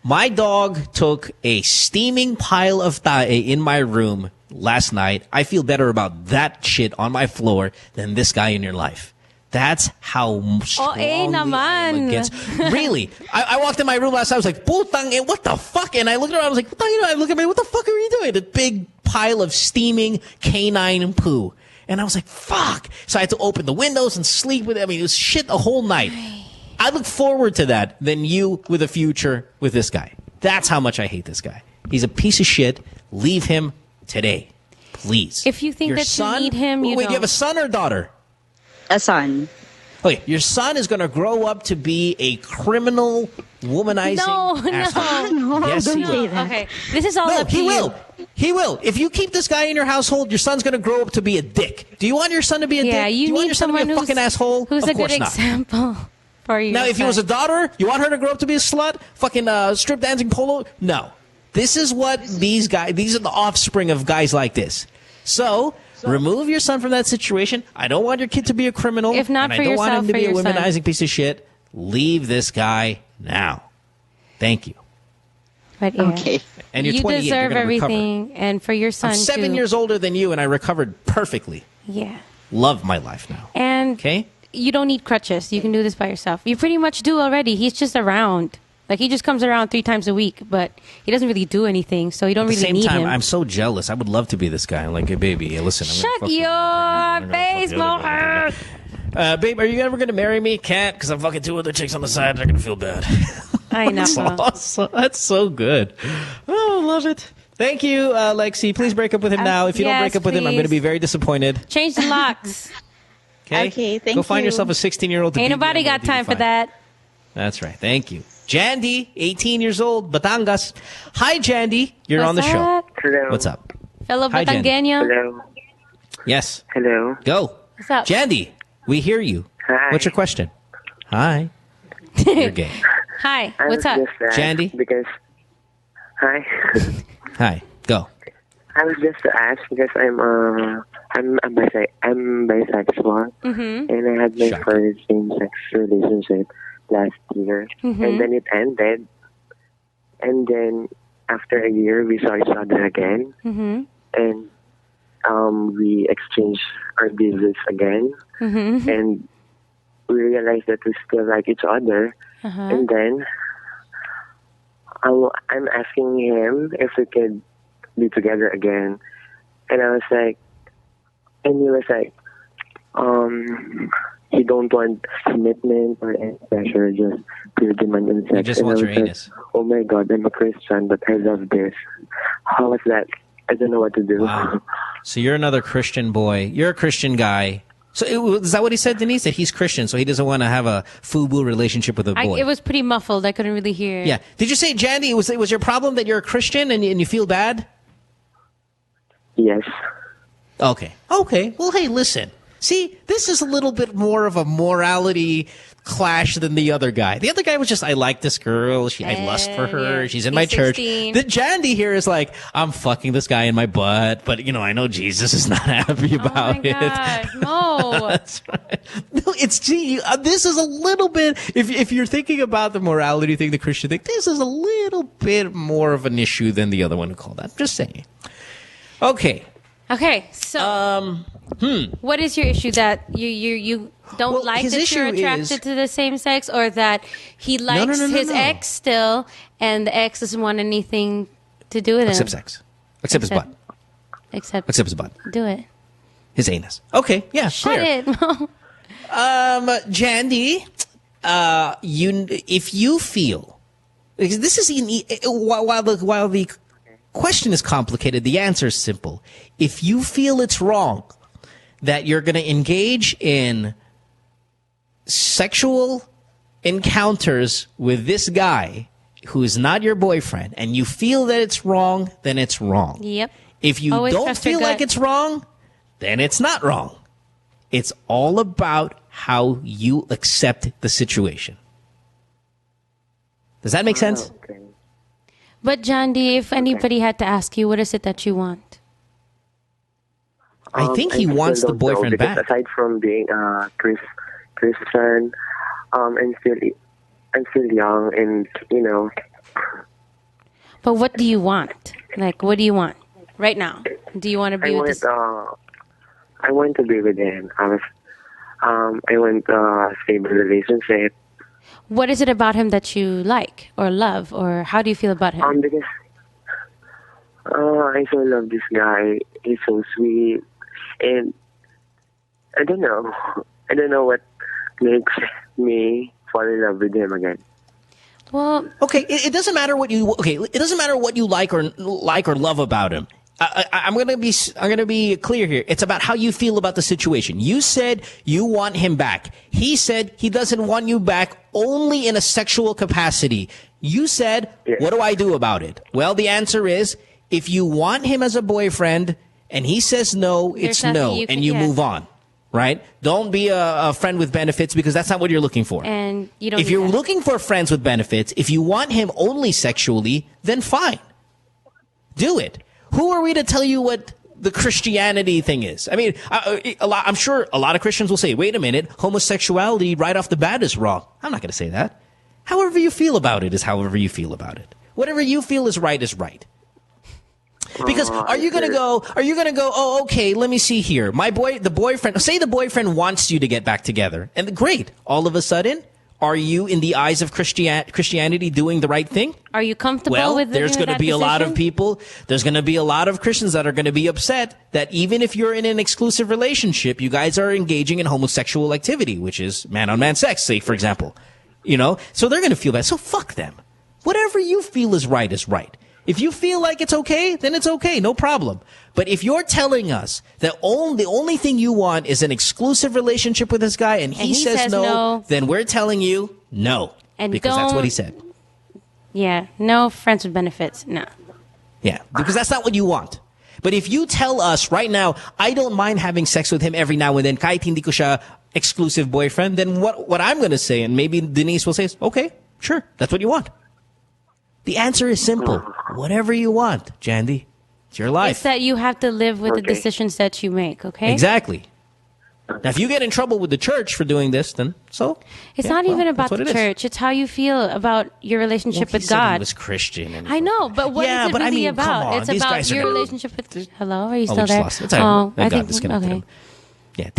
My dog took a steaming pile of tae in my room last night. I feel better about that shit on my floor than this guy in your life. That's how strongly I am against. Really, I walked in my room last night. I was like, "Putang, what the fuck?" And I looked around. I was like, I look at me. What the fuck are you doing? The big pile of steaming canine poo. And I was like, "Fuck!" So I had to open the windows and sleep with it. I mean, it was shit the whole night. I look forward to that than you with a future with this guy. That's how much I hate this guy. He's a piece of shit. Leave him today, please. If you think your that son, you need him, you wait, don't. you have a son or a daughter? A son. Okay, your son is going to grow up to be a criminal, womanizing asshole. No, yes, he will. Okay, this is all No, up to he you. will. He will. If you keep this guy in your household, your son's going to grow up to be a dick. Do you want your son to be a dick? Yeah, Do you want need your son to be someone a fucking asshole? who's of a good course not. example for you. Now, if he was a daughter, you want her to grow up to be a slut? Fucking strip dancing polo? No. This is what these guys, these are the offspring of guys like this. So remove your son from that situation. I don't want your kid to be a criminal. If not and for I don't want yourself, him to for be a your son. womanizing piece of shit. Leave this guy now. Thank you. But yeah. Okay. And you're you 28. deserve You're gonna everything, and for your son I'm 7 too. years older than you, and I recovered perfectly. Yeah. Love my life now. And Okay? you don't need crutches. You can do this by yourself. You pretty much do already. He's just around. Like, he just comes around 3 times a week, but he doesn't really do anything, so you don't At the really same need time, him. I'm so jealous. I would love to be this guy. I'm like, hey, baby, hey, listen. Shut your face, Mocha! Babe, are you ever going to marry me? Can't, because I'm fucking 2 other chicks on the side. They're going to feel bad. I know. That's awesome. That's so good. Oh, love it. Thank you, Lexi. Please break up with him now. If you don't yes, break up with him, I'm going to be please. very disappointed. Change the locks. Okay, thank Go find you. yourself a 16-year-old to Ain't beat nobody me. got time for that. That's right. Thank you. Jandy, 18 years old, Batangas. Hi, Jandy. You're on the What's show. up? Hello. What's up? Fellow Hi, Jandy. Batangueño. Hello. Yes. Hello. Go. What's up? Jandy, we hear you. Hi. What's your question? Hi. You're gay. Hi. I What's was up? just asked Jandy? Because hi. Hi. Go. I was just to ask because I'm bisexual, Mm-hmm. and I had my first same-sex relationship last year, Mhm. and then it ended, and then after a year we saw each other again, Mm-hmm. and we exchanged our visits again, Mm-hmm. and we realized that we still like each other, Uh-huh. and then I'm asking him if we could be together again, and I was like, and he was like, he don't want commitment or any pressure, just pure demand and sex. You just and want I your was like, anus. oh my God, I'm a Christian, but I love this. How was that? I don't know what to do. Wow. So you're another Christian boy. You're a Christian guy. So is that what he said, Denise? That he's Christian, so he doesn't want to have a FUBU relationship with a boy. It was pretty muffled. I couldn't really hear. Yeah. Did you say, Jandy, it was your problem that you're a Christian and you feel bad? Yes. Okay. Okay. Well, hey, listen. See, this is a little bit more of a morality clash than the other guy. The other guy was just, I like this girl. I lust for her. yeah. She's in He's my church. 16. The Jandy here is like, I'm fucking this guy in my butt, but, I know Jesus is not happy about it. Gosh, no. That's right. No, this is a little bit, if you're thinking about the morality thing, the Christian thing, this is a little bit more of an issue than the other one who called that. I'm just saying. Okay. Okay, so what is your issue? That you don't like his that you're issue attracted is- to the same sex, or that he likes no, his no. ex still, and the ex doesn't want anything to do with him? Except sex. Except his butt. Except Except his butt. do it. His anus. Okay, yeah, Shut clear. it. Jandy, if you feel, because this is while the question is complicated, the answer is simple. If you feel it's wrong that you're going to engage in sexual encounters with this guy who is not your boyfriend, and you feel that it's wrong, then it's wrong. Yep. If you Always don't trust your feel like gut. it's wrong, then it's not wrong. It's all about how you accept the situation. Does that make sense? But John D, if anybody had to ask you, what is it that you want? I think he still wants the don't know, boyfriend because back. aside from being a Christian, I'm still young, and But what do you want? Like, what do you want right now? Do you want to be with this? I want to be with him. I want a stable relationship. What is it about him that you like or love, or how do you feel about him? Because I so love this guy. He's so sweet, and I don't know what makes me fall in love with him again. Well, okay, it doesn't matter what you it doesn't matter what you like or love about him. I'm gonna be clear here. It's about how you feel about the situation. You said you want him back. He said he doesn't want you back only in a sexual capacity. You said, what do I do about it? Well, the answer is, if you want him as a boyfriend and he says no, it's no, and you move on. Right? Don't be a friend with benefits, because that's not what you're looking for. And you don't. If you're looking for friends with benefits, if you want him only sexually, then fine. Do it. Who are we to tell you what the Christianity thing is? I mean, I'm sure a lot of Christians will say, wait a minute, homosexuality right off the bat is wrong. I'm not going to say that. However you feel about it is however you feel about it. Whatever you feel is right is right. Because are you gonna go, oh, okay, let me see here. The boyfriend wants you to get back together. And great. All of a sudden, are you, in the eyes of Christianity, doing the right thing? Are you comfortable with there's going to be a lot of people, there's going to be a lot of Christians that are going to be upset that even if you're in an exclusive relationship, you guys are engaging in homosexual activity, which is man-on-man sex, say, for example. So they're going to feel bad. So fuck them. Whatever you feel is right is right. If you feel like it's okay, then it's okay, no problem. But if you're telling us that the only thing you want is an exclusive relationship with this guy and he says no, then we're telling you no. Because that's what he said. Yeah, no friends with benefits, no. Yeah, because that's not what you want. But if you tell us right now, I don't mind having sex with him every now and then, kahit hindi ko siya exclusive boyfriend, then what I'm going to say, and maybe Denise will say, okay, sure, that's what you want. The answer is simple. Whatever you want, Jandy. It's your life. It's that you have to live with the decisions that you make, okay? Exactly. Now, if you get in trouble with the church for doing this, then so. It's not even about the church. It's how you feel about your relationship with God. He was Christian. I know, but what is it really about? It's about your relationship with... Hello? Are you still there? Lost. It's I think disconnected him. Yeah.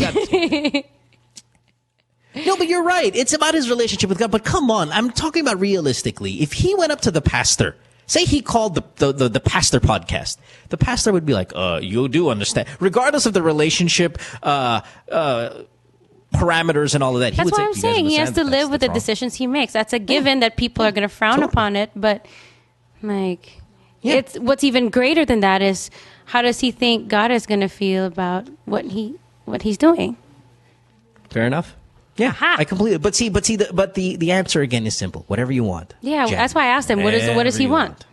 No, but you're right. It's about his relationship with God. But come on, I'm talking about realistically. If he went up to the pastor, say he called the pastor podcast, the pastor would be like, you do understand. Regardless of the relationship parameters and all of that. That's what I'm saying. He has to live with the decisions he makes. That's a given that people are going to frown upon it. But, it's what's even greater than that is, how does he think God is going to feel about what he's doing? Fair enough. Yeah, I completely. But the answer again is simple. Whatever you want. Yeah, that's why I asked him. What does he want?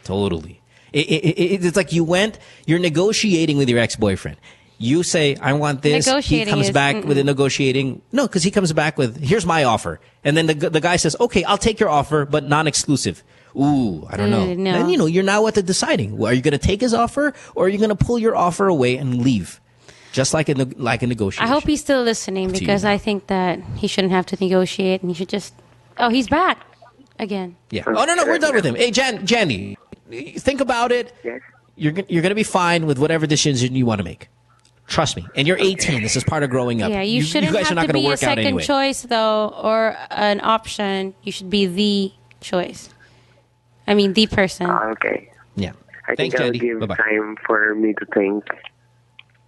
Totally. It's like you're negotiating with your ex-boyfriend. You say, I want this. He comes back with a negotiating. No, because he comes back with, here's my offer. And then the guy says, okay, I'll take your offer, but non-exclusive. Ooh, I don't know. No. Then, you're now at the deciding. Are you going to take his offer, or are you going to pull your offer away and leave? Just like a negotiation. I hope he's still listening, because I think that he shouldn't have to negotiate, and he should just... Oh, he's back again. Yeah. Oh, no, we're done with him. Hey, Jandy, think about it. Yes. You're going to be fine with whatever decision you want to make. Trust me. And you're 18. This is part of growing up. Yeah, you shouldn't guys have are not to gonna be a work out second anyway. choice, though, or an option. You should be the choice. I mean, the person. Okay. Yeah. I Thanks, think I'll Jandy. give Bye-bye. time for me to think.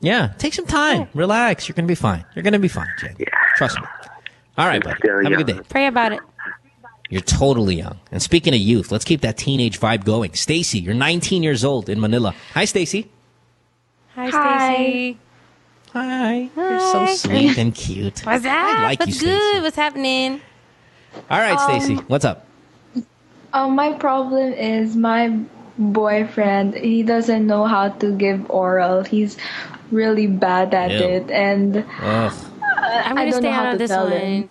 Yeah, take some time. Relax. You're going to be fine. You're going to be fine, Jen. Yeah. Trust me. All right, buddy. Have a good day. Pray about it. You're totally young. And speaking of youth, let's keep that teenage vibe going. Stacy, you're 19 years old in Manila. Hi, Stacy. Hi, Stacy. Hi. You're so sweet and cute. What's that? I like What's you, Stacy. good? What's happening? All right, Stacy. What's up? My problem is my boyfriend. He doesn't know how to give oral. He's really bad at it, and I'm I gonna don't stay know how out of to this tell one. him.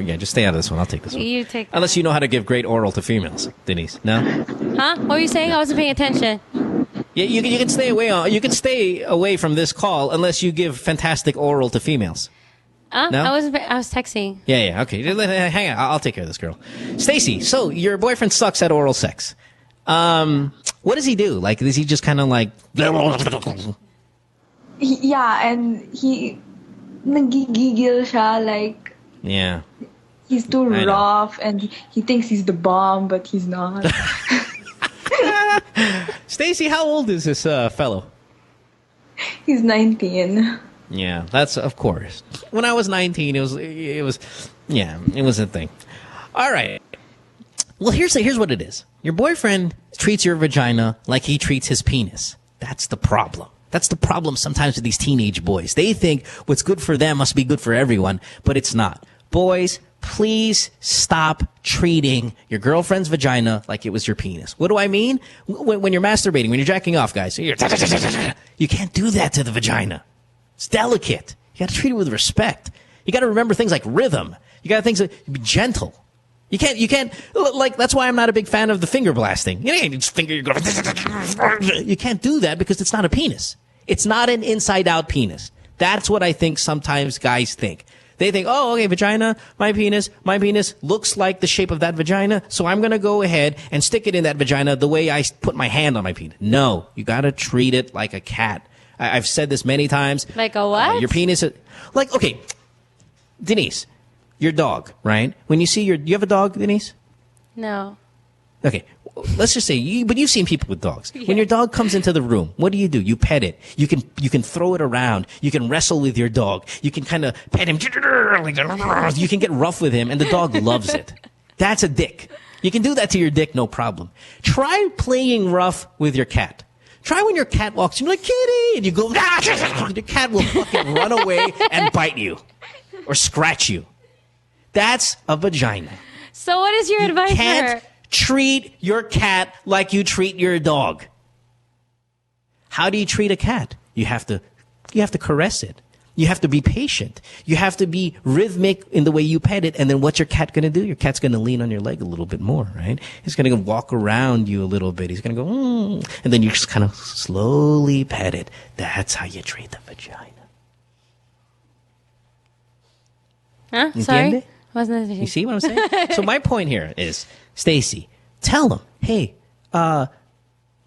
Yeah, just stay out of this one. I'll take this one. You take. Unless you know how to give great oral to females, Denise. No? Huh? What were you saying? I wasn't paying attention. Yeah, you can stay away. You can stay away from this call unless you give fantastic oral to females. No? I was texting. Yeah. Okay. Hang on. I'll take care of this girl. Stacy, so your boyfriend sucks at oral sex. What does he do? Like, is he just kind of like... Yeah, and he nagigigil siya, like Yeah. he's too I know. rough, and he thinks he's the bomb, but he's not. Stacy, how old is this fellow? He's 19. Yeah, that's of course. When I was 19, it was a thing. All right. Well, here's what it is. Your boyfriend treats your vagina like he treats his penis. That's the problem. That's the problem sometimes with these teenage boys. They think what's good for them must be good for everyone, but it's not. Boys, please stop treating your girlfriend's vagina like it was your penis. What do I mean? When you're masturbating, when you're jacking off, guys, you can't do that to the vagina. It's delicate. You got to treat it with respect. You got to remember things like rhythm. You got to things like be gentle. You can't, like, that's why I'm not a big fan of the finger blasting. You can't just finger your girlfriend. You can't do that because it's not a penis. It's not an inside-out penis. That's what I think sometimes guys think. They think, oh, okay, vagina, my penis looks like the shape of that vagina, so I'm going to go ahead and stick it in that vagina the way I put my hand on my penis. No, you got to treat it like a cat. I've said this many times. Like a what? Your penis, like, okay, Denise, your dog, right? When you see you have a dog, Denise? No. Okay, let's just say but you've seen people with dogs. Yeah. When your dog comes into the room, what do? You pet it. You can throw it around. You can wrestle with your dog. You can kind of pet him. You can get rough with him, and the dog loves it. That's a dick. You can do that to your dick, no problem. Try playing rough with your cat. Try when your cat walks in, you're like, kitty, and you go, your cat will fucking run away and bite you or scratch you. That's a vagina. So what is your advice for her? Treat your cat like you treat your dog. How do you treat a cat? You have to caress it. You have to be patient. You have to be rhythmic in the way you pet it. And then what's your cat going to do? Your cat's going to lean on your leg a little bit more, right? He's going to walk around you a little bit. He's going to go, and then you just kind of slowly pet it. That's how you treat the vagina. Huh? Entiende? Sorry? Wasn't You see what I'm saying? So my point here is, Stacy, tell him, hey,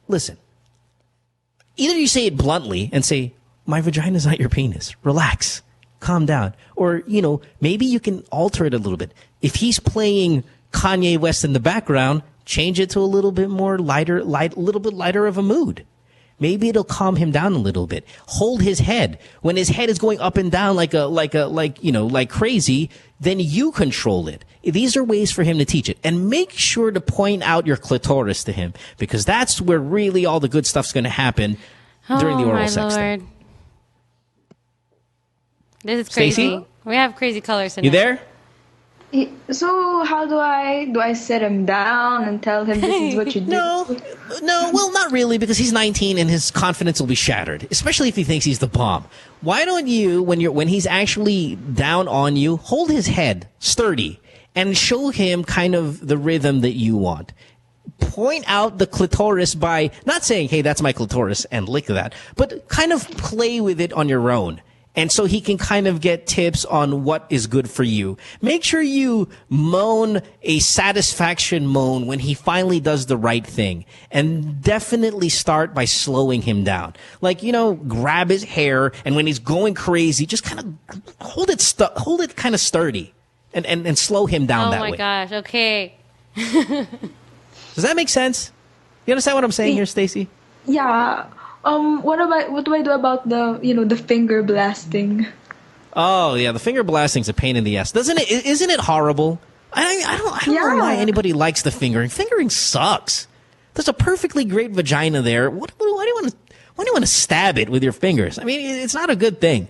listen. Either you say it bluntly and say, my vagina's not your penis. Relax. Calm down. Or, maybe you can alter it a little bit. If he's playing Kanye West in the background, change it to a little bit more little bit lighter of a mood. Maybe it'll calm him down a little bit. Hold his head. When his head is going up and down like crazy, then you control it. These are ways for him to teach it. And make sure to point out your clitoris to him, because that's where really all the good stuff's going to happen during the oral sex. Lord. This is crazy. Stacey? We have crazy colors in You there? So how do I sit him down and tell him this is what you do? No, well, not really, because he's 19 and his confidence will be shattered, especially if he thinks he's the bomb. Why don't you, when he's actually down on you, hold his head sturdy and show him kind of the rhythm that you want. Point out the clitoris by not saying, hey, that's my clitoris, and lick that, but kind of play with it on your own. And so he can kind of get tips on what is good for you. Make sure you moan a satisfaction moan when he finally does the right thing. And definitely start by slowing him down. Like, grab his hair, and when he's going crazy, just kind of hold it kind of sturdy and slow him down that way. Oh my gosh, okay. Does that make sense? You understand what I'm saying here, Stacy? Yeah. What do I do about the finger blasting? Oh yeah, the finger blasting's a pain in the ass, isn't it horrible? I don't know why anybody likes the fingering. Fingering sucks. There's a perfectly great vagina there. Why do you want to stab it with your fingers? I mean, it's not a good thing.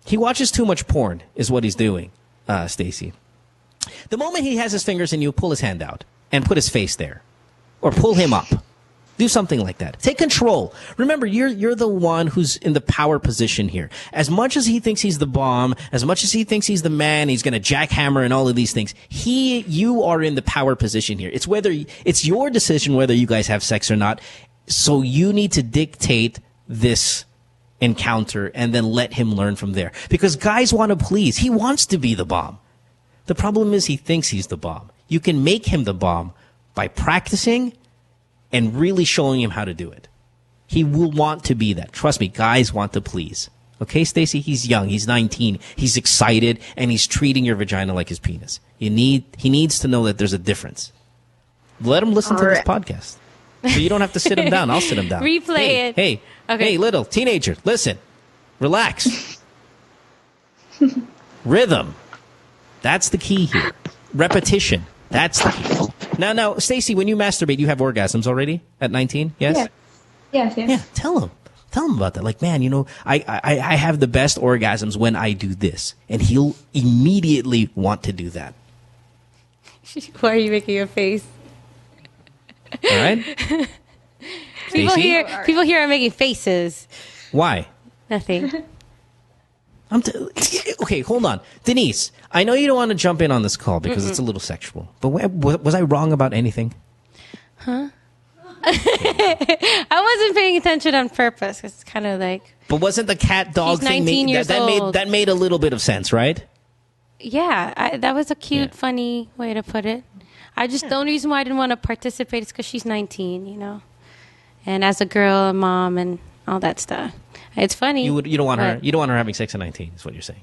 He watches too much porn, is what he's doing, Stacy. The moment he has his fingers in you, pull his hand out and put his face there, or pull him up. Do something like that. Take control. Remember, you're the one who's in the power position here. As much as he thinks he's the bomb, as much as he thinks he's the man, he's going to jackhammer and all of these things. You are in the power position here. It's your decision whether you guys have sex or not. So you need to dictate this encounter and then let him learn from there. Because guys want to please. He wants to be the bomb. The problem is he thinks he's the bomb. You can make him the bomb, by practicing and really showing him how to do it. He will want to be that. Trust me, guys want to please. Okay, Stacey? He's young. He's 19. He's excited, and he's treating your vagina like his penis. He needs to know that there's a difference. Let him listen to this podcast. So you don't have to sit him down. I'll sit him down. Replay it. Hey, Okay. hey, little teenager, listen. Relax. Rhythm. That's the key here. Repetition. That's the key. Now, Stacey, when you masturbate, you have orgasms already at 19? Yes? Yes. Yeah, tell him about that. Like, man, I have the best orgasms when I do this. And he'll immediately want to do that. Why are you making a face? All right? People here are making faces. Why? Nothing. Okay, hold on. Denise, I know you don't want to jump in on this call because it's a little sexual. But was I wrong about anything? Huh? I wasn't paying attention on purpose. It's kind of like... But wasn't the cat dog He's thing 19 years old. that made a little bit of sense, right? Yeah, that was a cute, funny way to put it. The only reason why I didn't want to participate is because she's 19, and as a girl, a mom, and all that stuff. It's funny. You don't want her having sex at 19. Is what you're saying?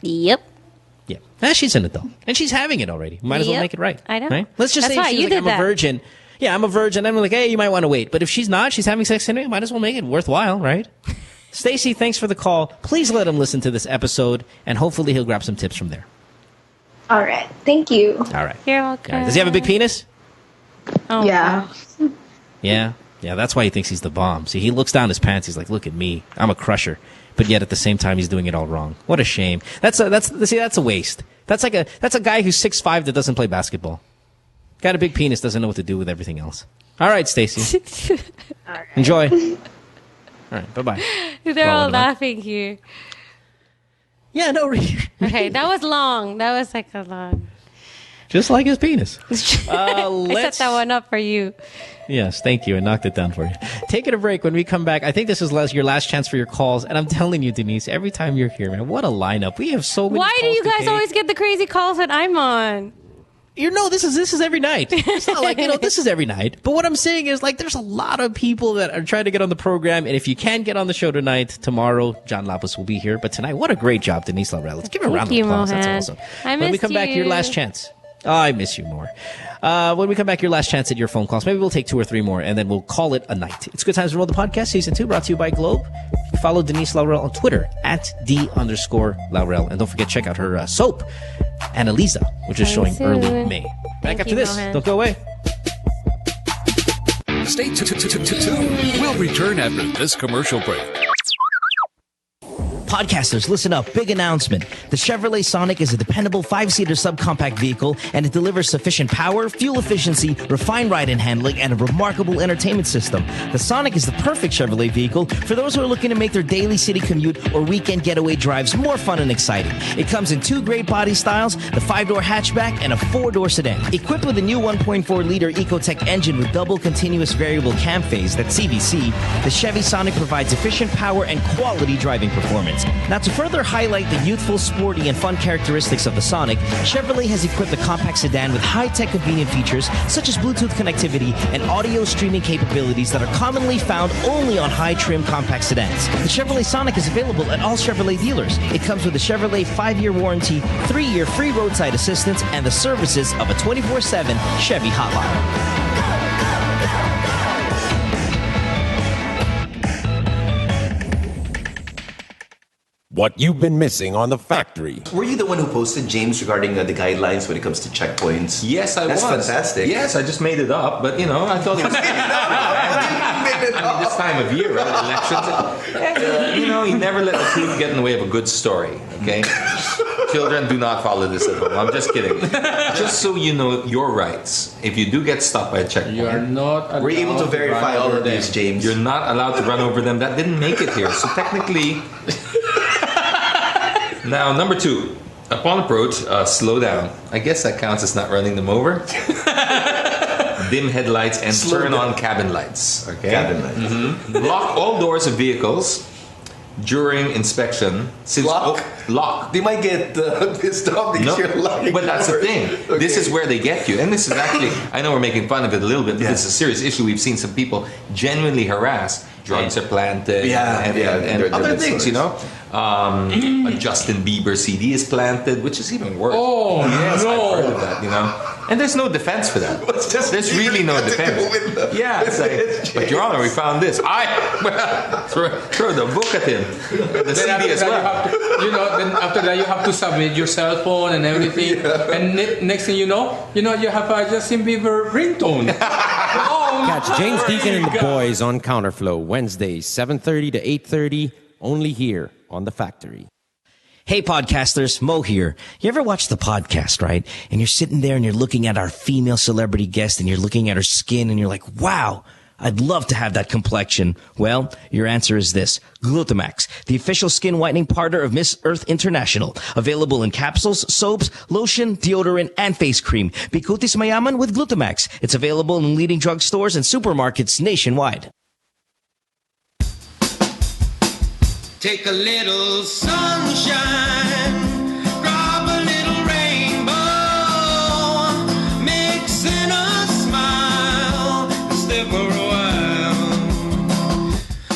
Yep. Yeah. She's an adult, and she's having it already. Might as well make it right. I know. Right? Let's just That's say why she's you like, did I'm that. a virgin. Yeah, I'm a virgin. I'm like, hey, you might want to wait. But if she's not, she's having sex anyway. Might as well make it worthwhile, right? Stacey, thanks for the call. Please let him listen to this episode, and hopefully he'll grab some tips from there. All right. Thank you. All right. You're welcome. All right. Does he have a big penis? Oh, yeah. Yeah. Yeah, that's why he thinks he's the bomb. See, he looks down his pants. He's like, look at me. I'm a crusher. But yet at the same time, he's doing it all wrong. What a shame. That's a waste. That's a guy who's 6'5" that doesn't play basketball. Got a big penis, doesn't know what to do with everything else. All right, Stacey. Right. Enjoy. All right, bye-bye. They're all laughing here. Yeah, no. Okay, that was long. That was like a long. Just like his penis. I set that one up for you. Yes, thank you. I knocked it down for you. Taking a break. When we come back, I think this is your last chance for your calls. And I'm telling you, Denise, every time you're here, man, what a lineup. We have so many Why do calls you guys today. always get the crazy calls that I'm on? This is every night. It's not like, this is every night. But what I'm saying is, like, there's a lot of people that are trying to get on the program. And if you can get on the show tonight, tomorrow, John Lapis will be here. But tonight, what a great job, Denise Laurel. Let's give her a round of applause. Mohan. That's awesome. I When we missed come back, your last chance. Oh, I miss you more. When we come back, your last chance at your phone calls. Maybe we'll take 2 or 3 more, and then we'll call it a night. It's Good Times with Mo, the podcast, Season 2, brought to you by Globe. Follow Denise Laurel on Twitter, @D_Laurel. And don't forget, check out her soap, Annalisa, which is showing early May. Back after this. Mohan. Don't go away. Stay tuned. We'll return after this commercial break. Podcasters, listen up. Big announcement. The Chevrolet Sonic is a dependable 5-seater subcompact vehicle, and it delivers sufficient power, fuel efficiency, refined ride and handling, and a remarkable entertainment system. The Sonic is the perfect Chevrolet vehicle for those who are looking to make their daily city commute or weekend getaway drives more fun and exciting. It comes in 2 great body styles, the 5-door hatchback and a 4-door sedan. Equipped with a new 1.4-liter Ecotec engine with double continuous variable cam phase, that's CVC, the Chevy Sonic provides efficient power and quality driving performance. Now, to further highlight the youthful, sporty, and fun characteristics of the Sonic, Chevrolet has equipped the compact sedan with high-tech convenient features such as Bluetooth connectivity and audio streaming capabilities that are commonly found only on high-trim compact sedans. The Chevrolet Sonic is available at all Chevrolet dealers. It comes with a Chevrolet 5-year warranty, 3-year free roadside assistance, and the services of a 24/7 Chevy hotline. What you've been missing on The Factory. Were you the one who posted, James, regarding the guidelines when it comes to checkpoints? Yes, I was. That's fantastic. Yes, I just made it up, but I thought it was this time of year, right? Elections. You never let the truth get in the way of a good story, okay? Children, do not follow this at home. I'm just kidding. Just so you know your rights. If you do get stopped by a checkpoint, You are not allowed We're able to verify all of these, James. You're not allowed to run over them. That didn't make it here. So technically... Now, number 2. Upon approach, slow down. I guess that counts as not running them over. Dim headlights and turn on cabin lights. Okay? Cabin lights. Mm-hmm. Lock all doors of vehicles. during inspection, since lock. They might get pissed off because you're lying. But that's the doors. thing. Okay. This is where they get you. And this is actually, I know we're making fun of it a little bit, but this is a serious issue. We've seen some people genuinely harassed. Drugs are planted and other things, you know. A Justin Bieber CD is planted, which is even worse. Oh, yes, no. I've heard of that, you know. And there's no defense for that. There's really no defense. Yeah, it's like, but Your Honor, we found this. Throw the book at him. The CD as well. Then after that, you have to submit your cell phone and everything. And next thing you know, you have a Justin Bieber ringtone. Catch James Deacon and the boys on Counterflow Wednesdays, 7:30 to 8:30, only here on The Factory. Hey, podcasters, Mo here. You ever watch the podcast, right? And you're sitting there and you're looking at our female celebrity guest and you're looking at her skin and you're like, wow, I'd love to have that complexion. Well, your answer is this. Glutamax, the official skin whitening partner of Miss Earth International. Available in capsules, soaps, lotion, deodorant, and face cream. Bikutis Mayaman with Glutamax. It's available in leading drugstores and supermarkets nationwide. Take a little sunshine, drop a little rainbow, mix in a smile, and stay for a while.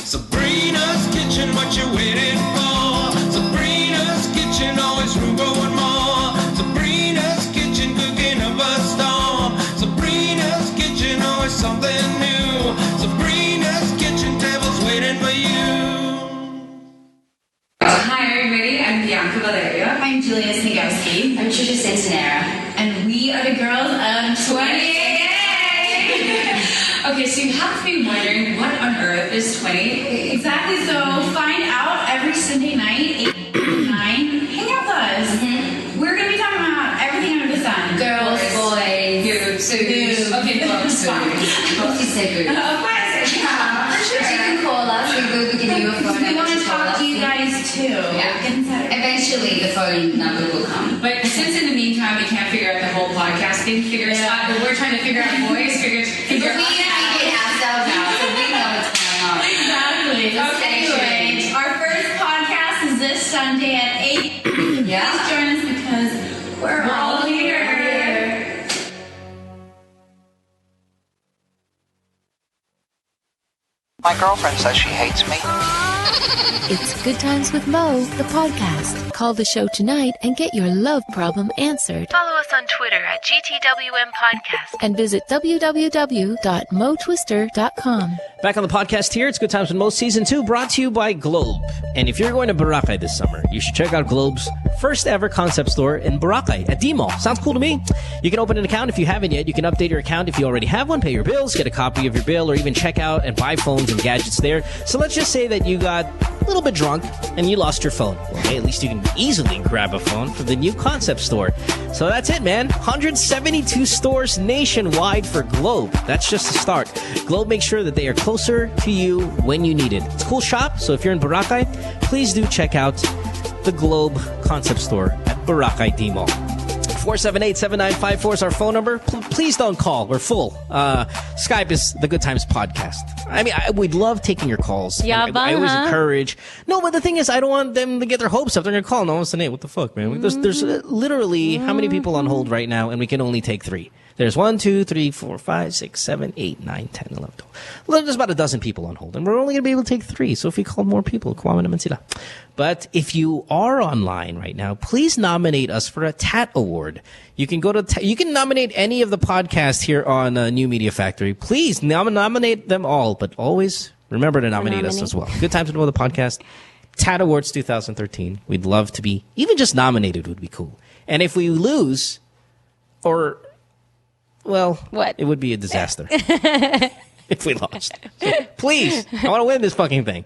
Sabrina's kitchen, what you waiting for? Sabrina's kitchen, always room for one more. Sabrina's kitchen, cooking up a storm. Sabrina's kitchen, always something new. Sabrina's kitchen, tables waiting for you. Hi everybody, I'm Bianca Valeria. I'm Julia Snigowski. I'm Trisha Santanera. And we are the girls of 20. Okay, so you have to be wondering what on earth is 20? Exactly, so find out every Sunday night, 8 to 9. Hang out with us. We're going to be talking about everything under the sun. Girls, boys, boobs. Okay, boobs. You said boobs. Of course, yeah. For sure. You can call us. We give you a phone. We want to talk to you guys too. Yeah. Eventually, the phone number will come. But since in the meantime we can't figure out the whole podcast thing, we're trying to figure out voice, figure But we navigate ourselves out, so we know what's going on. Exactly. Okay, anyway, our first podcast is this Sunday at 8. Yeah. Please join us because we're all here. My girlfriend says she hates me. It's Good Times with Mo, the podcast. Call the show tonight and get your love problem answered. Follow us on Twitter at GTWM Podcast. And visit www.motwister.com. Back on the podcast here, it's Good Times with Mo Season 2, brought to you by Globe. And if you're going to Boracay this summer, you should check out Globe's first ever concept store in Boracay at D-Mall. Sounds cool to me. You can open an account if you haven't yet. You can update your account if you already have one, pay your bills, get a copy of your bill, or even check out and buy phones and gadgets there. So let's just say that you got a little bit drunk and you lost your phone. Well, hey, at least you can easily grab a phone from the new concept store. So that's it, man. 172 stores nationwide for Globe. That's just the start. Globe makes sure that they are closer to you when you need it. It's a cool shop, so if you're in Boracay, please do check out the Globe concept store at Boracay D-Mall. 478-7954 is our phone number. Please don't call. We're full. Skype is the Good Times Podcast. I mean, we'd love taking your calls. Yeah, I always encourage. No, but the thing is, I don't want them to get their hopes up. They're going to call. No one's saying, hey, what the fuck, man? There's literally how many people on hold right now, and we can only take 3. There's 1, 2, 3, 4, 5, 6, 7, 8, 9, 10, 11, 12. Well, there's about a dozen people on hold, and we're only going to be able to take 3. So if we call more people, kuwawa naman sila. But if you are online right now, please nominate us for a TAT Award. You can go to you can nominate any of the podcasts here on New Media Factory. Please nominate them all, but always remember to nominate us as well. Good Times with Mo, the podcast. TAT Awards 2013. We'd love to be even just nominated would be cool. And if we lose, or well, what? It would be a disaster if we lost. So please, I want to win this fucking thing.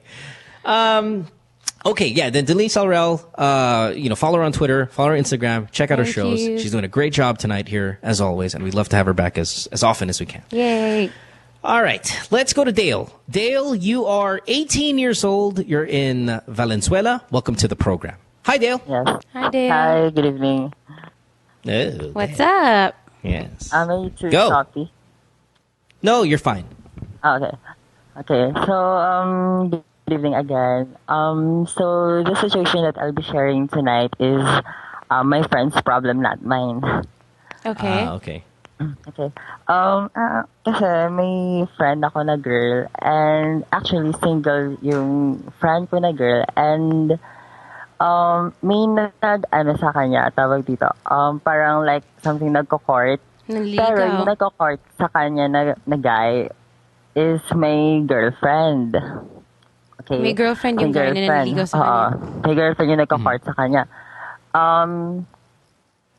Okay, yeah, then Denise Laurel, follow her on Twitter, follow her Instagram, check out her shows. you. She's doing a great job tonight here, as always, and we'd love to have her back as often as we can. Yay. All right, let's go to Dale. Dale, you are 18 years old. You're in Valenzuela. Welcome to the program. Hi, Dale. Yes. Hi, Dale. Hi, good evening. Oh, What's up? yes. Am I too Go. talky? No, you're fine. Oh, okay. Okay, so, good evening again. So the situation that I'll be sharing tonight is my friend's problem, not mine. Okay. Okay. Okay. Kasi may friend ako na girl and actually single yung friend ko na girl and may ano sa kanya, tawag dito, parang like something nagko-court. Pero yung nagko-court sa kanya na guy is my girlfriend. Okay. May girlfriend yung guy na naniligaw sa kanya. May girlfriend yung nagko-court sa kanya.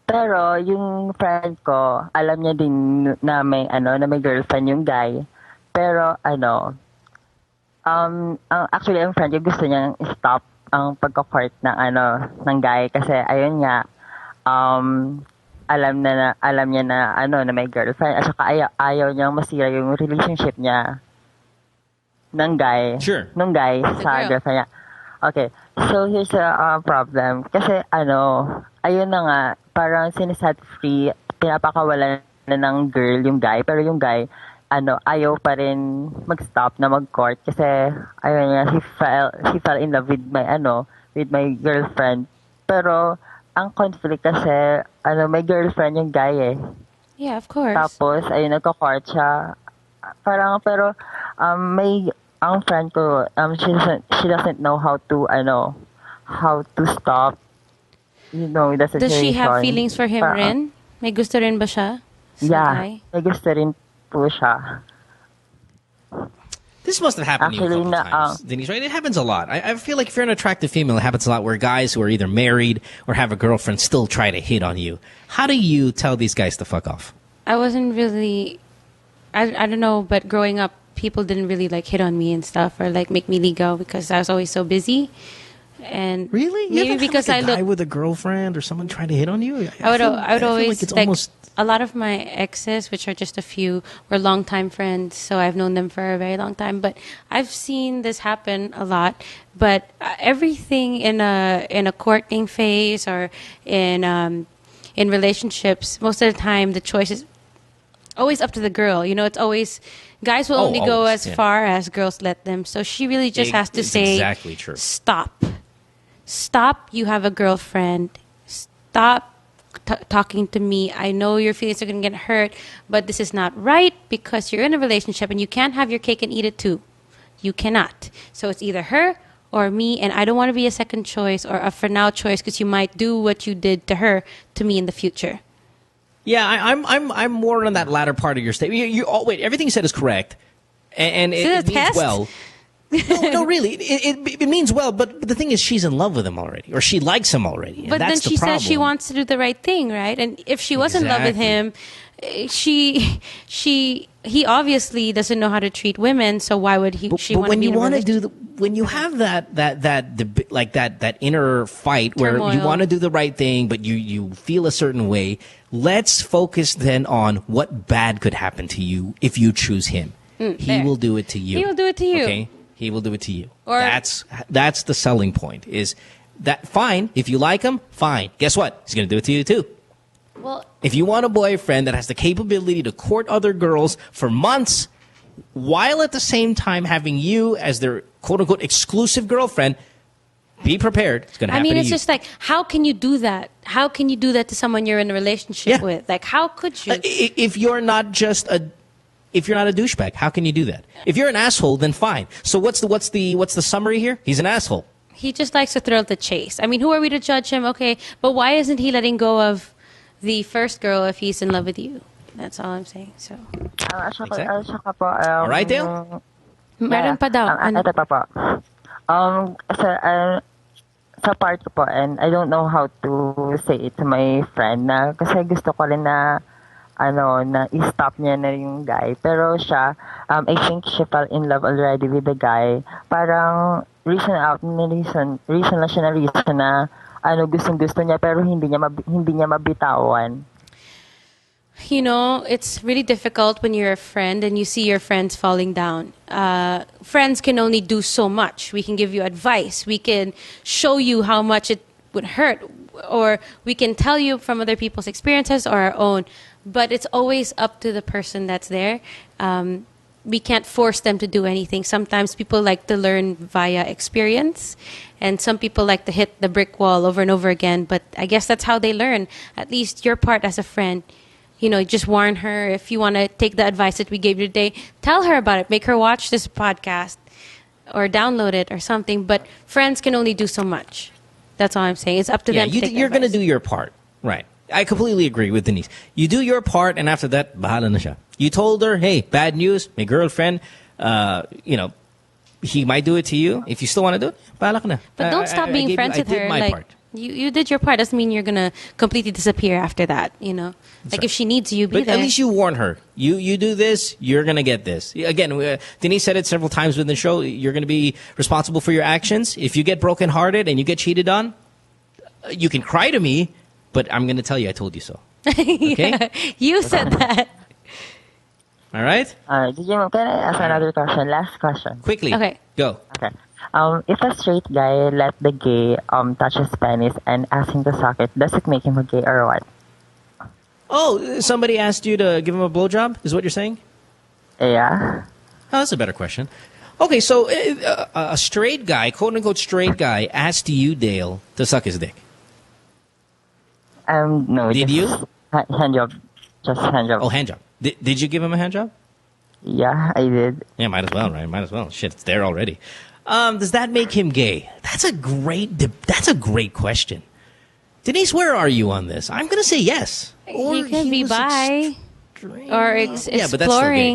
Pero yung friend ko, alam niya din na may girlfriend yung guy. Pero actually ang friend ko gusto niyang stop ang pagko-court ng guy kasi ayun nga alam niya na may girlfriend at saka ayaw niyang masira yung relationship niya ng guy. Sure. Nung guy sa girlfriend niya. Okay. So here's the problem. Kasi ayun na nga, parang siniset free, pinapakawalan na ng girl yung guy, pero yung guy, ayaw pa rin mag-stop na mag-court kasi, ayun nga, he fell in love with my girlfriend. Pero, ang conflict kasi, may girlfriend yung guy eh. Yeah, of course. Tapos, ayun, nagko-court siya. Parang, pero, ang friend ko, she doesn't know how to stop, the situation. Does she have feelings for him rin? May gusto rin ba siya? Yeah, may gusto rin po siya. This must have happened to you a couple times, Denise, right? It happens a lot. I feel like if you're an attractive female, it happens a lot where guys who are either married or have a girlfriend still try to hit on you. How do you tell these guys to fuck off? I wasn't really... I don't know, but growing up, people didn't really like hit on me and stuff or like make me ligaw because I was always so busy. And really, maybe because like a I guy with a girlfriend or someone trying to hit on you. I would always like it's like almost a lot of my exes, which are just a few, were longtime friends, so I've known them for a very long time. But I've seen this happen a lot. But everything in a courting phase or in relationships, most of the time the choice is always up to the girl. It's always guys will only go as far as girls let them. So she really just has to say, exactly true. Stop, you have a girlfriend. Stop talking to me. I know your feelings are going to get hurt, but this is not right because you're in a relationship and you can't have your cake and eat it too. You cannot. So it's either her or me, and I don't want to be a second choice or a for now choice because you might do what you did to her to me in the future. Yeah, I'm more on that latter part of your statement. Wait, everything you said is correct, and it means well. No, really, it means well. But the thing is, she's in love with him already, or she likes him already. But then she says she wants to do the right thing, right? And if she was in love with him, he obviously doesn't know how to treat women. So why would she want to be in a relationship? When you have that inner fight where you want to do the right thing, but you feel a certain way, let's focus then on what bad could happen to you if you choose him. He will do it to you. He will do it to you. Okay, he will do it to you. Or that's the selling point. Is that fine? If you like him, fine. Guess what? He's going to do it to you too. Well, if you want a boyfriend that has the capability to court other girls for months, while at the same time having you as their quote-unquote exclusive girlfriend, be prepared. It's going to happen to you. It's just like, how can you do that? How can you do that to someone you're in a relationship with? Like, how could you? If you're not just if you're not a douchebag, how can you do that? If you're an asshole, then fine. So what's the summary here? He's an asshole. He just likes to thrill the chase. I mean, who are we to judge him? Okay, but why isn't he letting go of the first girl if he's in love with you? That's all I'm saying. So. All right, Dale? Meron pa daw. Ito pa po. Sa part ko po, and I don't know how to say it to my friend na kasi gusto ko rin na na i-stop niya na yung guy. Pero siya, I think she fell in love already with the guy. Parang reason lang siya na gustong-gusto niya pero hindi niya mabitawan. You know, it's really difficult when you're a friend and you see your friends falling down. Friends can only do so much. We can give you advice. We can show you how much it would hurt. Or we can tell you from other people's experiences or our own. But it's always up to the person that's there. we can't force them to do anything. Sometimes people like to learn via experience, and some people like to hit the brick wall over and over again. But I guess that's how they learn. At least your part as a friend, just warn her. If you want to take the advice that we gave you today, tell her about it. Make her watch this podcast or download it or something. But friends can only do so much. That's all I'm saying. It's up to them to take you're going to do your part. Right. I completely agree with Denise. You do your part, and after that, bahala na siya. You told her, hey, bad news, my girlfriend, he might do it to you. If you still want to do it, bahala ka na. But don't stop being friends with her. I did my part. You did your part. Doesn't mean you're going to completely disappear after that, Like, right. if she needs you, be but there. At least you warn her. You do this, you're going to get this. Again, Denise said it several times within the show. You're going to be responsible for your actions. If you get brokenhearted and you get cheated on, you can cry to me, but I'm going to tell you I told you so. Okay? Yeah, you said that. All right? DJ, can I ask another question? Last question. Quickly. Okay. Go. Okay. If a straight guy let the gay touch his penis and ask him to suck it, does it make him a gay or what? Oh, somebody asked you to give him a blowjob? Is what you're saying? Yeah. Oh, that's a better question. Okay, so a straight guy, quote-unquote straight guy, asked you, Dale, to suck his dick. No. Did you? Hand job. Just hand job. Oh, hand job. Did you give him a hand job? Yeah, I did. Yeah, might as well, right? Might as well. Shit, it's there already. Does that make him gay? That's a great question. Denise, where are you on this? I'm going to say yes. He could be bi or exploring. Yeah, but that's still gay.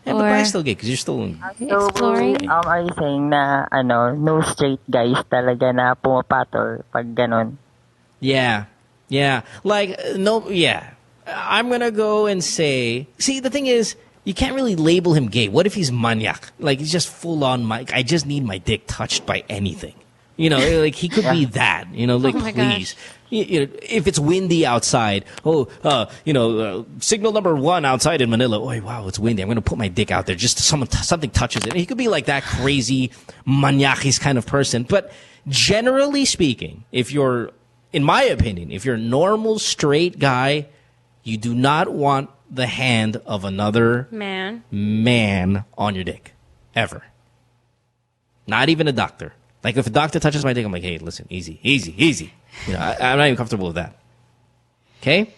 Yeah, but bi is still gay because you're still exploring. Are you saying na no straight guys talaga na pumapatol pag ganon? Yeah. Like, no, yeah. I'm going to go and say, see, the thing is, you can't really label him gay. What if he's maniac? Like, he's just full on, I just need my dick touched by anything. Like, he could be that. Like, please. If it's windy outside, signal number 1 outside in Manila. Oh, wow, it's windy. I'm going to put my dick out there just so something touches it. He could be like that crazy maniacis kind of person. But generally speaking, in my opinion, if you're a normal straight guy, you do not want the hand of another man on your dick. Ever. Not even a doctor. Like, if a doctor touches my dick, I'm like, hey, listen, easy. I'm not even comfortable with that. Okay?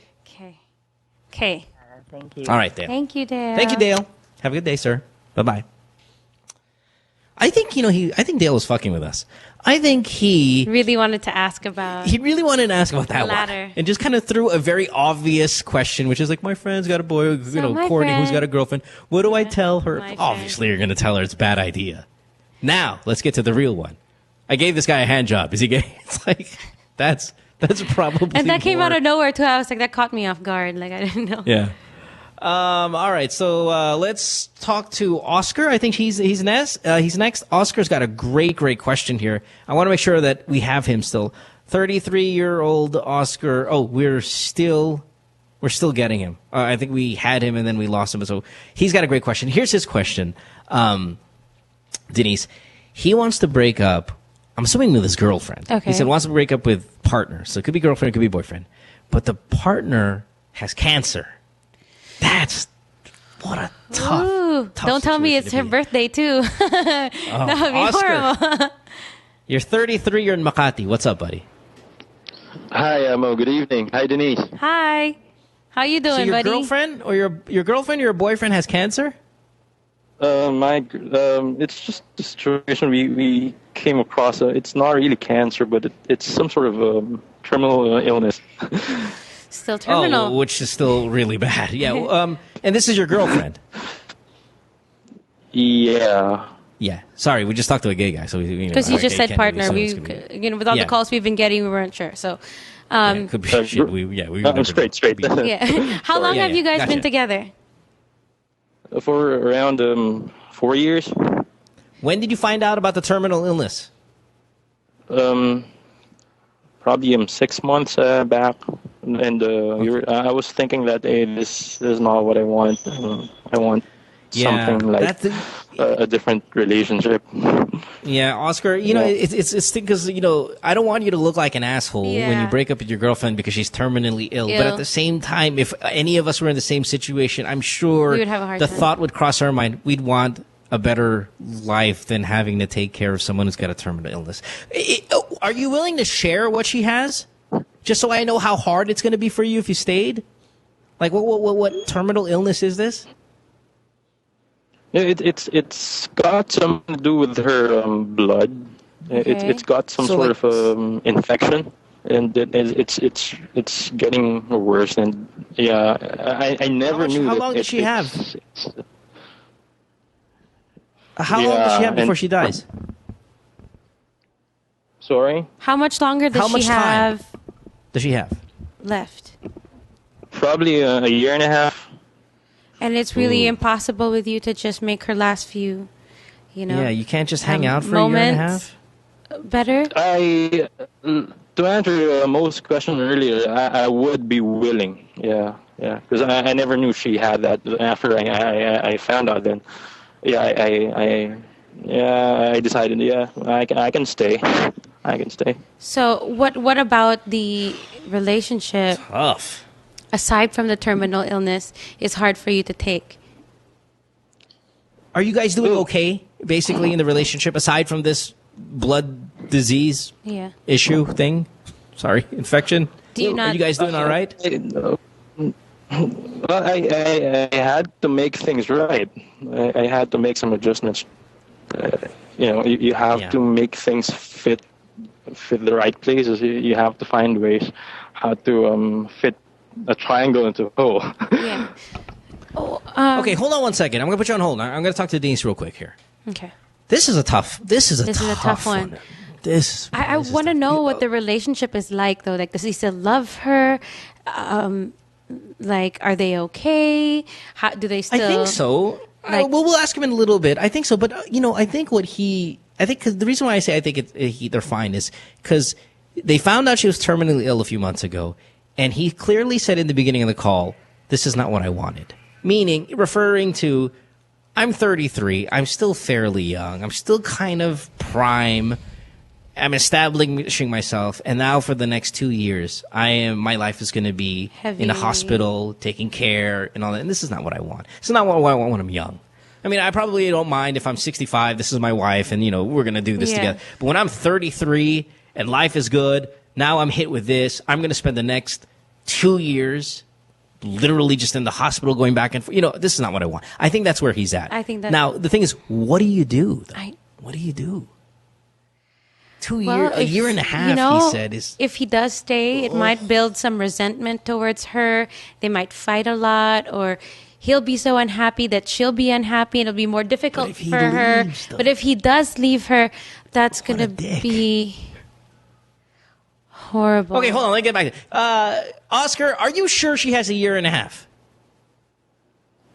Okay. Thank you. All right, Dale. Thank you, Dale. Thank you, Dale. Have a good day, sir. Bye-bye. I think, I think Dale was fucking with us. I think he really wanted to ask about that ladder. one. And just kind of threw a very obvious question, which is like, my friend's got a boy, courting, who's got a girlfriend. What do I tell her? Obviously, you're going to tell her it's a bad idea. Now, let's get to the real one. I gave this guy a hand job. Is he gay? It's like, that's probably And that came more. out of nowhere, too. I was like, that caught me off guard. Like, I didn't know. Yeah. All right, so let's talk to Oscar. I think he's next. Oscar's got a great question here. I want to make sure that we have him still. 33-year-old Oscar. Oh, we're still getting him. I think we had him and then we lost him. So he's got a great question. Here's his question, Denise. He wants to break up. I'm assuming with his girlfriend. Okay. He said wants to break up with partner. So it could be girlfriend, it could be boyfriend. But the partner has cancer. That's what a tough don't tell me it's her birthday, too. That would be Oscar. horrible. You're 33, you're in Makati. What's up, buddy? Hi, Mo. Good evening. Hi, Denise. Hi. How you doing, So your buddy? girlfriend or your girlfriend or your boyfriend has cancer? It's just a situation we came across. It's not really cancer, but it's some sort of terminal illness. Still terminal. Oh, which is still really bad. Yeah. And this is your girlfriend? Yeah. Yeah. Sorry, we just talked to a gay guy. So because you just said partner. With all the calls we've been getting, we weren't sure. So, could be shit. I'm straight. Yeah. How long have you guys been together? For around 4 years. When did you find out about the terminal illness? Probably 6 months back, and I was thinking that this is not what I want. I want something like a different relationship. Yeah, Oscar, you know, it's because, you know, I don't want you to look like an asshole when you break up with your girlfriend because she's terminally ill. But at the same time, if any of us were in the same situation, I'm sure We would have a hard the time. thought would cross our mind. We'd want a better life than having to take care of someone who's got a terminal illness. Are you willing to share what she has? Just so I know how hard it's going to be for you if you stayed? Like, what terminal illness is this? Yeah, it's got something to do with her blood. It's got some So, sort of infection, and it's getting worse. And yeah, I never knew. How that long does she have? it's- How long does she have before she dies? Sorry? How much longer does How much she time? have Does she have? left? Probably a year and a half. And it's really impossible with you to just make her last few, you know. Yeah, you can't just hang out for a year and a half. Better? To answer most question earlier, I would be willing. Yeah, because I never knew she had that. After I found out, then I decided I can stay. I can stay. So what about the relationship? Tough. Aside from the terminal illness, is hard for you to take. Are you guys doing okay, basically, in the relationship, aside from this blood disease Yeah. issue thing? Sorry, infection? Do you Are not- you guys doing all right? Well, I had to make things right. I had to make some adjustments. You have to make things fit the right places. You have to find ways how to fit a triangle into a hole. Yeah. Okay, hold on one second. I'm going to put you on hold. I'm going to talk to Denise real quick here. Okay. This is a tough one. This I want to know what the relationship is like, though. Like, does he still love her? Like, are they okay? How do they still? I think so. We'll ask him in a little bit. I think so, but I think because the reason why I say I think they're fine is because they found out she was terminally ill a few months ago, and he clearly said in the beginning of the call, "This is not what I wanted," meaning referring to, I'm 33, I'm still fairly young, I'm still kind of prime. I'm establishing myself, and now for the next 2 years, my life is going to be in a hospital, taking care, and all that. And this is not what I want. This is not what I want when I'm young. I mean, I probably don't mind if I'm 65. This is my wife, and we're going to do this together. But when I'm 33 and life is good, now I'm hit with this. I'm going to spend the next 2 years literally just in the hospital, going back and forth. This is not what I want. I think that's where he's at. I think that. Now the thing is, what do you do? What do you do? A year and a half, he said, is... If he does stay, it might build some resentment towards her. They might fight a lot, or he'll be so unhappy that she'll be unhappy, and it'll be more difficult for her. But if he does leave her, that's going to be horrible. Okay, hold on. Let me get back. Oscar, are you sure she has a year and a half?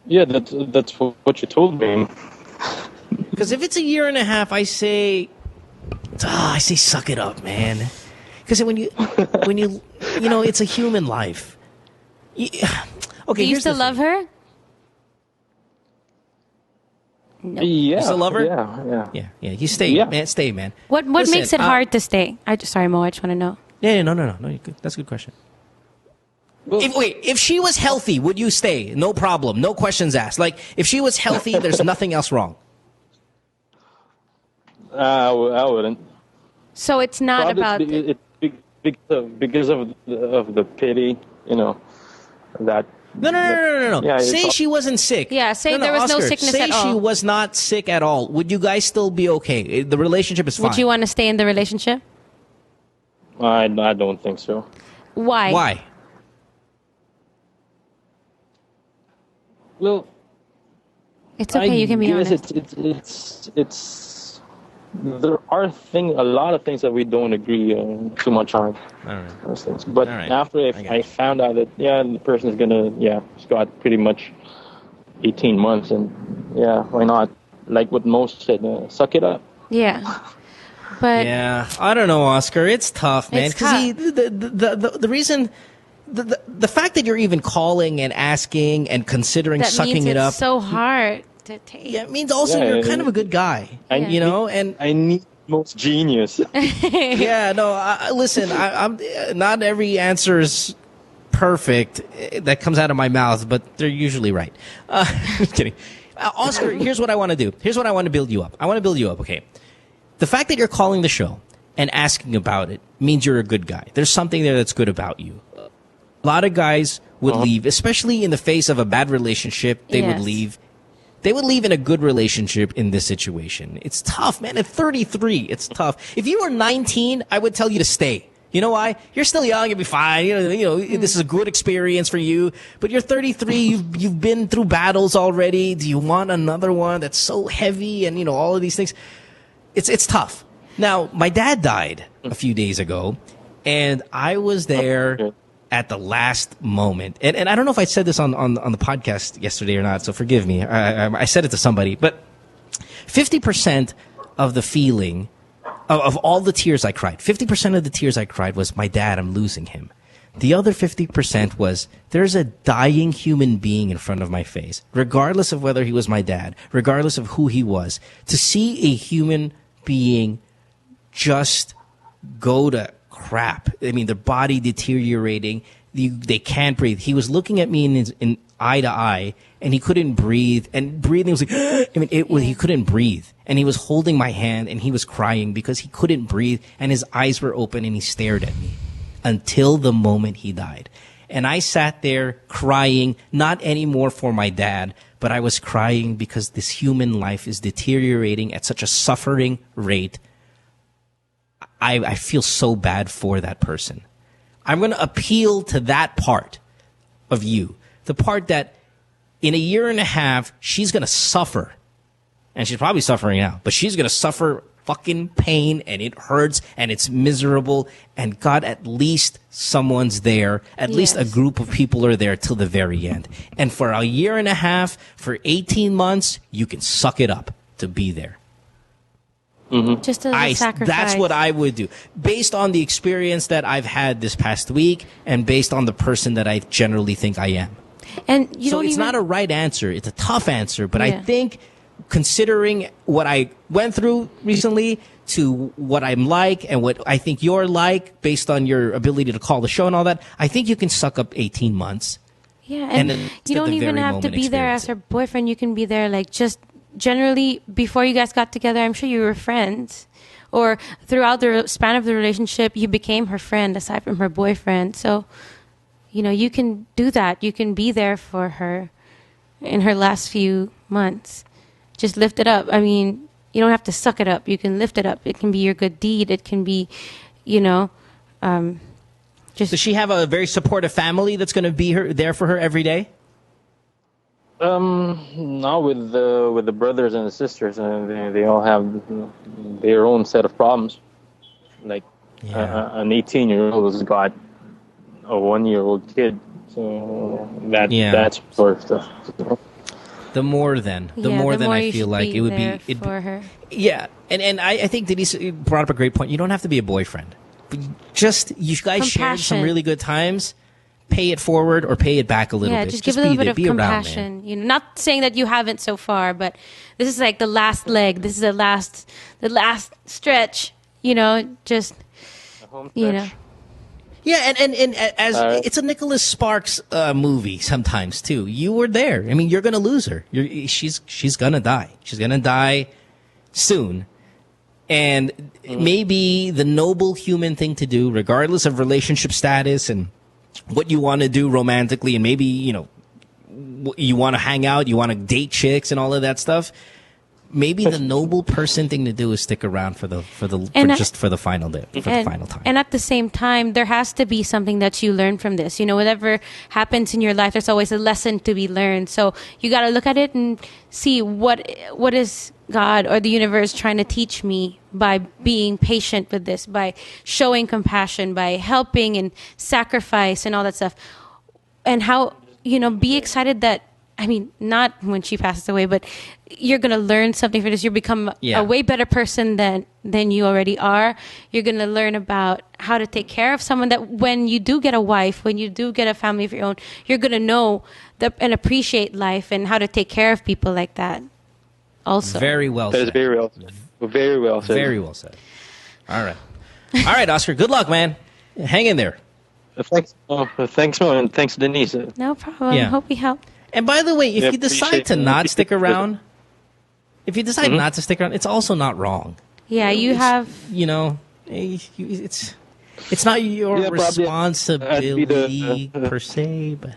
Yeah, that's what you told me. Because if it's a year and a half, I say suck it up, man. Because when you it's a human life. Okay, do you still love her? No. You Yeah. still love her? Yeah. You stay, man. Stay, man. What Listen, makes it hard to stay? Sorry, Mo. I just want to know. Yeah, no. You're good. That's a good question. If she was healthy, would you stay? No problem. No questions asked. Like, if she was healthy, there's nothing else wrong. I wouldn't. So it's not Probably about... because of the pity, that... No. Yeah, say she wasn't sick. Yeah, say there was no Oscar, sickness say at all. she was not sick at all. Would you guys still be okay? The relationship is fine. Would you want to stay in the relationship? I don't think so. Why? Why? Well, it's okay. You can be honest. It's there are a lot of things that we don't agree too much on. All right. Those things. But after I found out that the person is it's got pretty much 18 months, and why not? Like what most said, suck it up. Yeah. But I don't know, Oscar. It's tough, man. It's tough. The reason, the fact that you're even calling and asking and considering that sucking means it up, it's so hard to take. Yeah, it means also you're kind of a good guy, and I need most genius. Yeah, no, listen, I'm not every answer is perfect that comes out of my mouth, but they're usually right. Just kidding. Oscar, here's what I want to do. Here's what I want to build you up. I want to build you up, okay? The fact that you're calling the show and asking about it means you're a good guy. There's something there that's good about you. A lot of guys would leave, especially in the face of a bad relationship. They would leave. They would leave in a good relationship in this situation. It's tough, man. At 33, it's tough. If you were 19, I would tell you to stay. You know why? You're still young. You'll be fine. This is a good experience for you. But you're 33. You've been through battles already. Do you want another one that's so heavy and all of these things? It's tough. Now, my dad died a few days ago, and I was there at the last moment. And I don't know if I said this on the podcast yesterday or not, so forgive me. I said it to somebody. But 50% of the feeling of all the tears I cried, 50% of the tears I cried was my dad, I'm losing him. The other 50% was there's a dying human being in front of my face, regardless of whether he was my dad, regardless of who he was. To see a human being just go to crap. I mean, their body deteriorating. They can't breathe. He was looking at me in eye to eye, and he couldn't breathe. And breathing was like, he couldn't breathe. And he was holding my hand, and he was crying because he couldn't breathe, and his eyes were open, and he stared at me until the moment he died. And I sat there crying, not anymore for my dad, but I was crying because this human life is deteriorating at such a suffering rate. I feel so bad for that person. I'm going to appeal to that part of you, the part that in a year and a half, she's going to suffer. And she's probably suffering now, but she's going to suffer fucking pain, and it hurts, and it's miserable. And God, at least someone's there. At least a group of people are there till the very end. And for a year and a half, for 18 months, you can suck it up to be there. Just as a sacrifice. That's what I would do. Based on the experience that I've had this past week, and based on the person that I generally think I am. And it's not a right answer. It's a tough answer. But I think, considering what I went through recently to what I'm like and what I think you're like, based on your ability to call the show and all that, I think you can suck up 18 months. Yeah, and you don't even have to be there as her boyfriend. You can be there just generally before you guys got together. I'm sure you were friends, or throughout the span of the relationship, you became her friend aside from her boyfriend. So, you can do that. You can be there for her in her last few months. Just lift it up. I mean, you don't have to suck it up. You can lift it up. It can be your good deed. It can be, just. Does she have a very supportive family that's going to be there for her every day? Not with the brothers and the sisters. They all have their own set of problems. Like an 18-year-old has got a 1-year-old kid, so that's sort of stuff. The more I feel like it would be for her. Yeah, and I think Denise brought up a great point. You don't have to be a boyfriend. Just you guys shared some really good times. Pay it forward or pay it back a little bit. Yeah, just give a little bit of compassion. Not saying that you haven't so far, but this is like the last leg. This is the last stretch. Just Yeah, and as it's a Nicholas Sparks movie sometimes too. You were there. I mean, you're gonna lose her. She's gonna die. She's gonna die soon. And maybe the noble human thing to do, regardless of relationship status and what you want to do romantically, and maybe, you want to hang out, you want to date chicks and all of that stuff. Maybe the noble person thing to do is stick around for the final day, the final time. And at the same time, there has to be something that you learn from this. Whatever happens in your life, there's always a lesson to be learned. So you got to look at it and see what is God or the universe trying to teach me by being patient with this, by showing compassion, by helping and sacrifice and all that stuff. And how, be excited that, not when she passes away, but you're going to learn something from this. You'll become a way better person than you already are. You're going to learn about how to take care of someone, that when you do get a wife, when you do get a family of your own, you're going to know and appreciate life and how to take care of people like that. Also. Very well said. That is very well said. Very well said. Very well said. All right. All right, Oscar. Good luck, man. Hang in there. Thanks, thanks, Mo, and thanks, Denise. No problem. Yeah. Hope we help. And by the way, if Yeah, you decide appreciate to it. not stick around, if you decide not to stick around, it's also not wrong. Yeah, you have. You know, it's not your Yeah, probably responsibility per se, but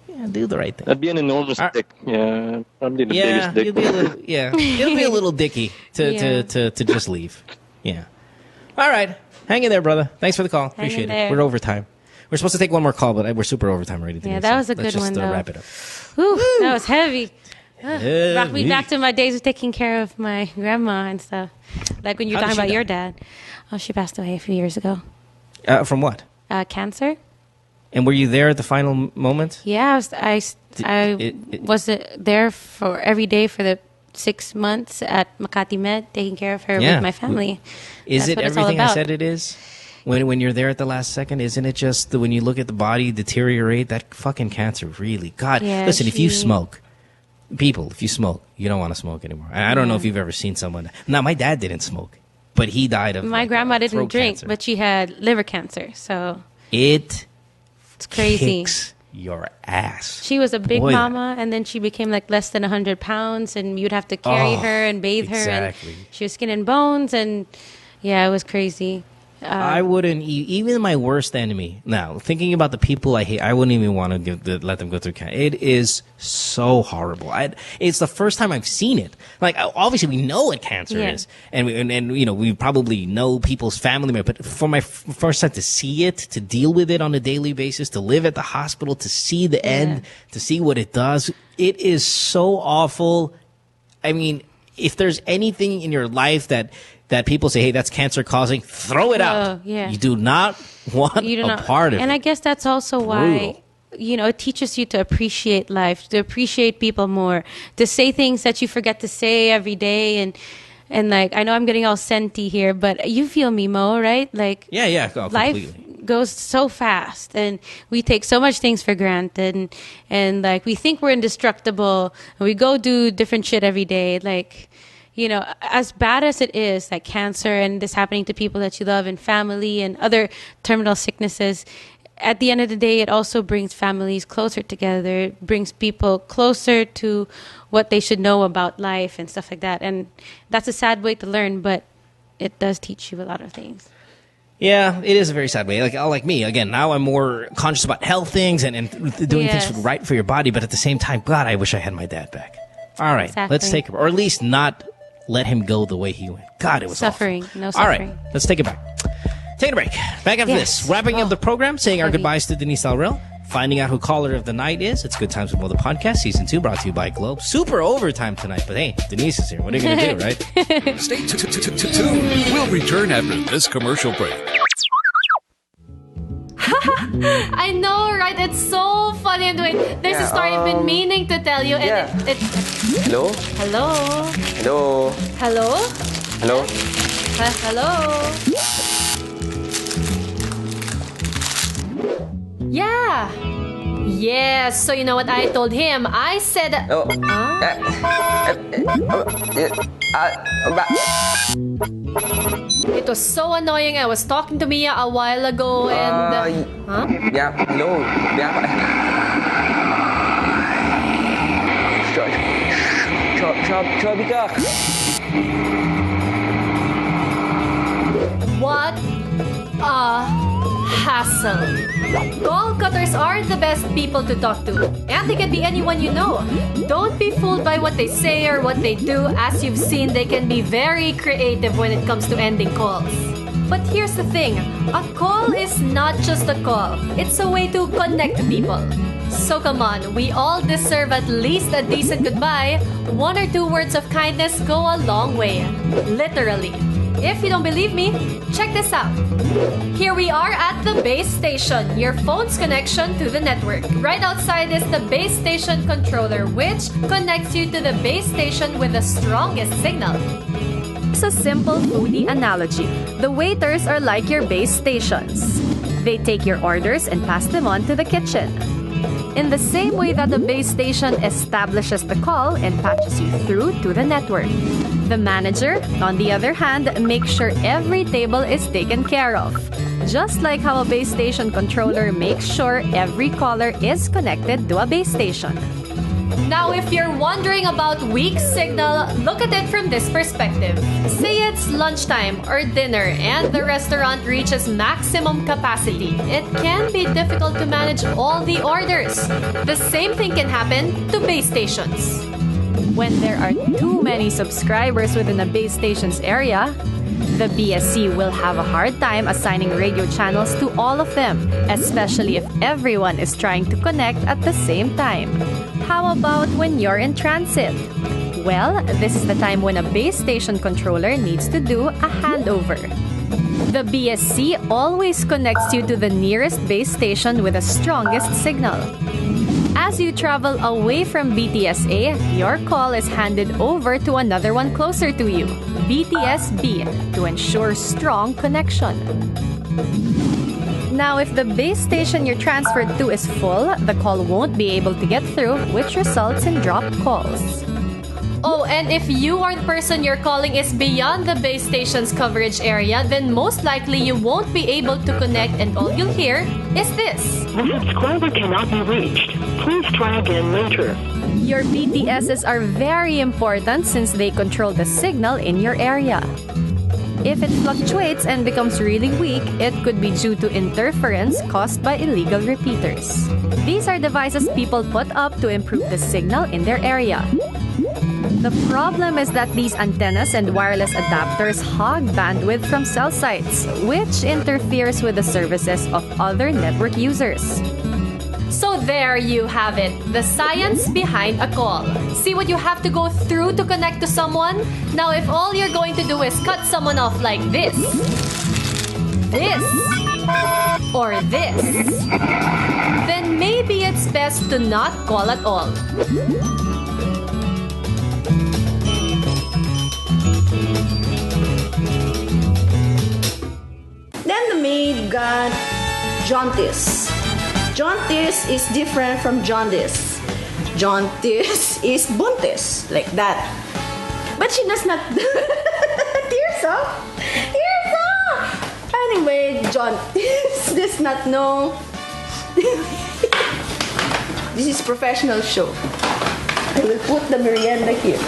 yeah, do the right thing. That'd be an enormous dick. Yeah, probably the Yeah, biggest dick. you'll be a little, it'll be a little dicky to just leave. Yeah. All right, hang in there, brother. Thanks for the call. Hang in Appreciate it. there. We're overtime. We're supposed to take one more call, but we're super overtime already. Yeah, Denise, that so was a good let's just, one, though. wrap it up. Whew, that was heavy. Brought me Heavy. back to my days of taking care of my grandma and stuff. Like when you're How did talking about she your dad. Oh, she passed away a few years ago. From what? Cancer. And were you there at the final moment? Yeah, I was there for every day for the 6 months at Makati Med, taking care of her Yeah. with my family. Is That's it what it's all everything I about. said it is? When you're there at the last second, isn't it just when you look at the body deteriorate, that fucking cancer really? God, Yeah, listen, if you she- smoke, people, if you smoke, you don't want to smoke anymore. I don't know if you've ever seen someone. Now, my dad didn't smoke, but he died of My grandma didn't throat drink, cancer. but she had liver cancer. So It it's crazy. kicks your ass. She was a big Boy, mama, and then she became like less than 100 pounds, and you'd have to carry Oh, her and bathe her. exactly. And she was skin and bones, and yeah, it was crazy. I wouldn't even my worst enemy. Now, thinking about the people I hate, I wouldn't even want to let them go through cancer. It is so horrible. It's the first time I've seen it. Like, obviously, we know what cancer Yeah. is, and we probably know people's family members. But for my first time to see it, to deal with it on a daily basis, to live at the hospital, to see the end, to see what it does, it is so awful. I mean, if there's anything in your life that people say, hey, that's cancer causing, throw it out. Yeah. You do not want You do a not- part of and it. I guess that's also why, it teaches you to appreciate life, to appreciate people more, to say things that you forget to say every day. And like, I know I'm getting all senti here, but you feel me, Mo, right? Like, Yeah, life completely. goes so fast, and we take so much things for granted, and like, we think we're indestructible, and we go do different shit every day. Like, as bad as it is, like cancer and this happening to people that you love and family and other terminal sicknesses, at the end of the day, it also brings families closer together. It brings people closer to what they should know about life and stuff like that. And that's a sad way to learn, but it does teach you a lot of things. Yeah, it is a very sad way. Like me, again, now I'm more conscious about health things and doing Yes. things right for your body. But at the same time, God, I wish I had my dad back. All right, Exactly. let's take it. Or at least not let him go the way he went. God, it was Suffering, awful. no All suffering. right, let's take it back. Take a break. Back after Yes. this. Wrapping up the program, saying our heavy. goodbyes to Denise Laurel. Finding out who caller of the night is. It's Good Times with Mo, the podcast, season 2, brought to you by Globe. Super overtime tonight, but hey, Denise is here. What are you going to do, right? Stay tuned. We'll return after this commercial break. I know, right? It's so funny. And wait, there's a story I've been meaning to tell you. And it Hello? Hello? Hello? Hello? Hello? Hello? Yeah. Yes. So you know what I told him? I said... Oh. It was so annoying. I was talking to Mia a while ago and... huh? Yeah, hello. Yeah. Chubby ka. What a hassle. Call cutters are the best people to talk to, and they can be anyone you know. Don't be fooled by what they say or what they do. As you've seen, they can be very creative when it comes to ending calls. But here's the thing, a call is not just a call. It's a way to connect people. So come on, we all deserve at least a decent goodbye. 1 or 2 words of kindness go a long way. Literally. If you don't believe me, check this out. Here we are at the base station, your phone's connection to the network. Right outside is the base station controller, which connects you to the base station with the strongest signal. It's a simple foodie analogy. The waiters are like your base stations. They take your orders and pass them on to the kitchen. in the same way that the base station establishes the call and patches you through to the network. The manager, on the other hand, makes sure every table is taken care of. Just like how a base station controller makes sure every caller is connected to a base station. Now, if you're wondering about weak signal, look at it from this perspective. Say it's lunchtime or dinner and the restaurant reaches maximum capacity. It can be difficult to manage all the orders. The same thing can happen to base stations. When there are too many subscribers within a base station's area, the BSC will have a hard time assigning radio channels to all of them, especially if everyone is trying to connect at the same time. How about when you're in transit? Well, this is the time when a base station controller needs to do a handover. The BSC always connects you to the nearest base station with the strongest signal. As you travel away from BTSA, your call is handed over to another one closer to you, BTSB, to ensure strong connection. Now, if the base station you're transferred to is full, the call won't be able to get through, which results in dropped calls. Oh, and if you or the person you're calling is beyond the base station's coverage area, then most likely you won't be able to connect and all you'll hear is this. The subscriber cannot be reached. Please try again later. Your BTSs are very important since they control the signal in your area. If it fluctuates and becomes really weak, it could be due to interference caused by illegal repeaters. These are devices people put up to improve the signal in their area. The problem is that these antennas and wireless adapters hog bandwidth from cell sites, which interferes with the services of other network users. So there you have it, the science behind a call. See what you have to go through to connect to someone? Now, if all you're going to do is cut someone off like this, or this, then maybe it's best to not call at all. Then the maid got jaundice. Jaundice is different from jaundice. Jaundice is buntis, like that. But she does not... Tears up! Tears up! Anyway, jaundice does not know... This is professional show. I will put the merienda here.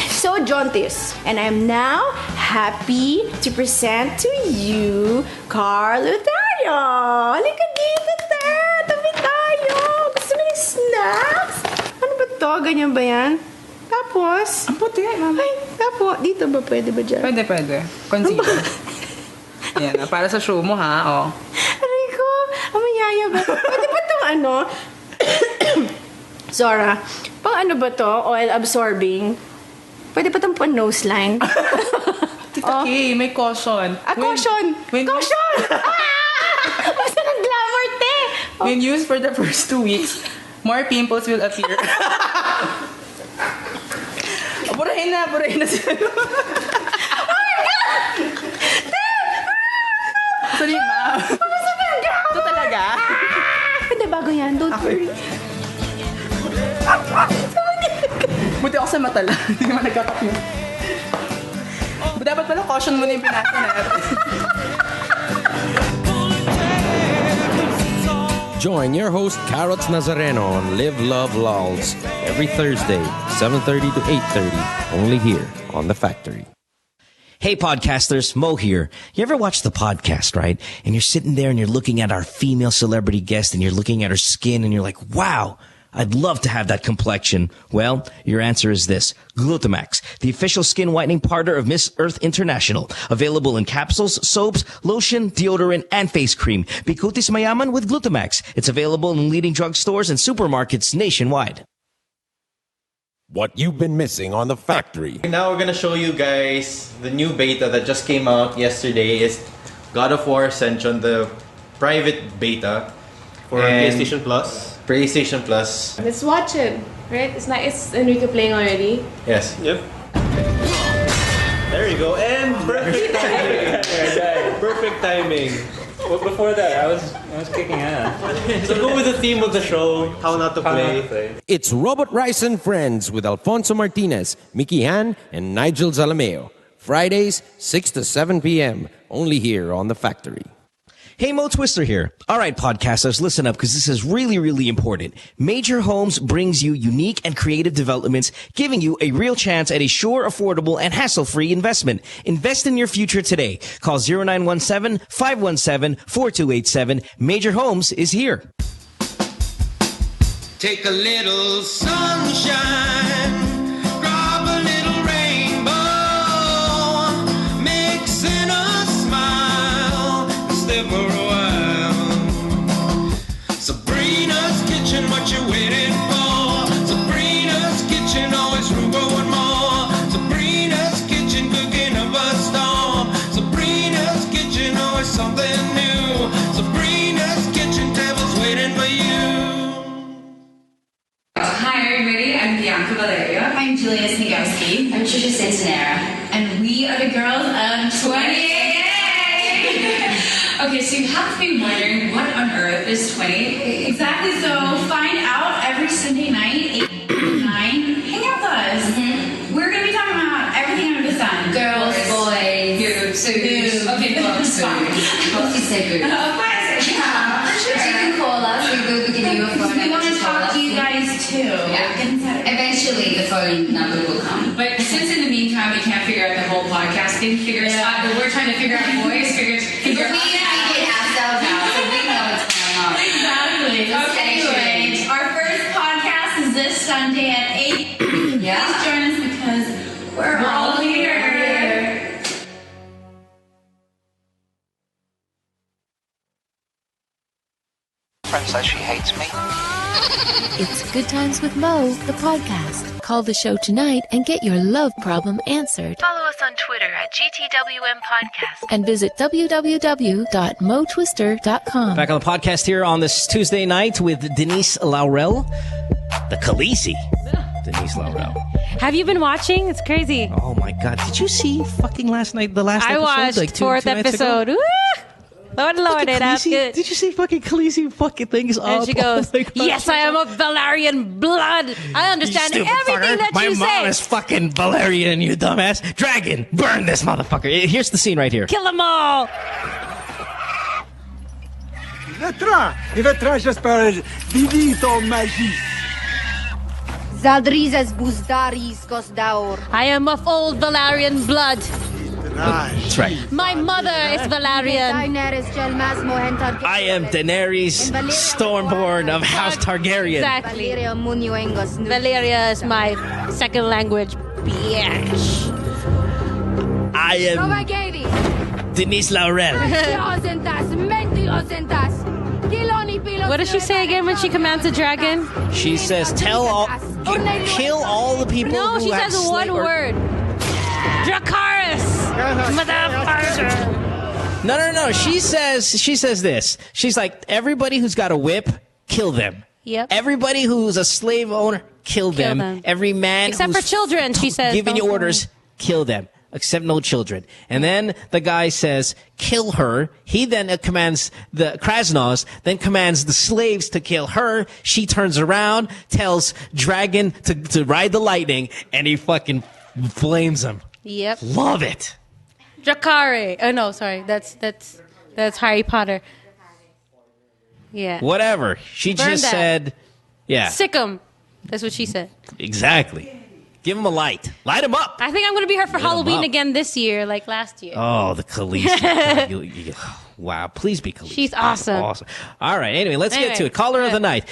So, jaundice. And I'm now happy to present to you Carlo Tayo. Halika dito, te. Tabi tayo. Gusto mo ng snacks? Ano ba to? Ganyan ba yan? Tapos? Ang puti, mama. Ay, tapos. Dito ba? Pwede ba dyan? Pwede. Concealer. Yan, para sa show mo, ha? Oh. Aray ko. Amayaya ba? Pwede ba itong ano? Zora, pang ano ba to? Oil absorbing? Pwede pa itong nose line? Tita Kay, may caution. Caution! Caution! Basta ng glamour, te! When used for the first 2 weeks, more pimples will appear. Burahin na sila. Oh my God! Sorry, ma'am. Ito talaga? Pwede bago yan, don't worry. Buti ako sa mata lang. Hindi naman nagkakap yun. Dapat pala caution mo na yung pinasa natin. Join your host Carrots Nazareno on Live Love Lols every Thursday, 7:30 to 8:30, only here on The Factory. Hey podcasters, Mo here. You ever watch the podcast, right? And you're sitting there and you're looking at our female celebrity guest and you're looking at her skin and you're like, wow, I'd love to have that complexion. Well, your answer is this. Glutamax, the official skin whitening partner of Miss Earth International. Available in capsules, soaps, lotion, deodorant, and face cream. Bikutis Mayaman with Glutamax. It's available in leading drugstores and supermarkets nationwide. What you've been missing on The Factory. Now we're going to show you guys the new beta that just came out yesterday. Is God of War Ascension, the private beta. For PlayStation Plus. PlayStation Plus. Let's watch it, right? It's Enrique playing already. Yes. Yep. There you go. And perfect timing. Perfect timing. Well, before that, I was kicking ass. So go with the theme of the show, how not to play. It's Robot Rice and Friends with Alfonso Martinez, Mickey Han, and Nigel Zalameo. Fridays, 6 to 7 p.m. Only here on The Factory. Hey, Mo Twister here. All right, podcasters, listen up because this is really, really important. Major Homes brings you unique and creative developments, giving you a real chance at a sure, affordable, and hassle-free investment. Invest in your future today. Call 0917-517-4287. Major Homes is here. Take a little sunshine. Drop a little rainbow. Mix in a smile. Stay for a while. Sabrina's kitchen, what you waiting for? Sabrina's kitchen, always room for one more. Sabrina's kitchen, cooking up a storm. Sabrina's kitchen, always something new. Sabrina's kitchen, tables waiting for you. Hi everybody, I'm Bianca Valeria. I'm Julia Snigowski. I'm Trisha Santanera. And we are the girls of 20. Okay, so you have to be wondering what on earth is 20? Exactly, so find out every Sunday night, 8 to 9. Hang out with us. We're going to be talking about everything under the sun. Girls, boys, boobs. Okay, boobs. Fine. You say boobs. Of course, yeah. For sure. You can call us. We will give you a phone. We want to talk to you guys too. Yeah. Eventually, the phone number will come. But since in the meantime we can't figure out the whole podcast thing, we're trying to figure out voice, figure out ourselves out, so we know what's going on. Exactly. Okay, anyways, our first podcast is this Sunday at 8. Yeah. Please join us because we're all here. Friend says she hates me. It's Good Times with Mo, the podcast. Call the show tonight and get your love problem answered. Follow us on Twitter at GTWM Podcast. And visit www.motwister.com. Back on the podcast here on this Tuesday night with Denise Laurel, the Khaleesi. Denise Laurel. Have you been watching? It's crazy. Oh my God! Did you see fucking last night? The last I episode, watched like two fourth nights ago? episode. Woo! Lord, it up good. Did you see fucking Khaleesi fucking things up? And she goes, Oh my God. yes, I am of Valerian blood. I understand You stupid everything fucker. that you My say. mom is fucking Valerian, you dumbass. Dragon, burn this motherfucker. Here's the scene right here. Kill them all. Il vetra, j'espère, vivito magie. Zaldrizes buzdaris gosdaur. I am of old Valerian blood. That's right. My mother is Valerian. I am Daenerys Stormborn of House Targaryen. Exactly. Valeria is my second language. Bitch. I am Denise Laurel. What does she say again when she commands a dragon? She says, kill all the people No, who she have says one word. Dracarys! Motherfucker! No. She says this. She's like, everybody who's got a whip, kill them. Yep. Everybody who's a slave owner, kill them. Every man Except who's for children, she says. giving you don't orders, kill them. Except no children. And then the guy says, kill her. He then commands the Krasnos, then commands the slaves to kill her. She turns around, tells Dragon to ride the lightning, and he fucking flames him. Yep. Love it. Drakari. Oh no, sorry. That's Harry Potter. Yeah. Whatever. She Burn just that. said, yeah. Sick 'em. That's what she said. Exactly. Give him a light. Light him up. I think I'm going to be her for Light 'em Halloween up. again this year, like last year. Oh, the Khaleesi. Wow, please be Khaleesi. She's awesome. Awesome. All right, anyway, let's get Anyway, to it. Caller of good. the night.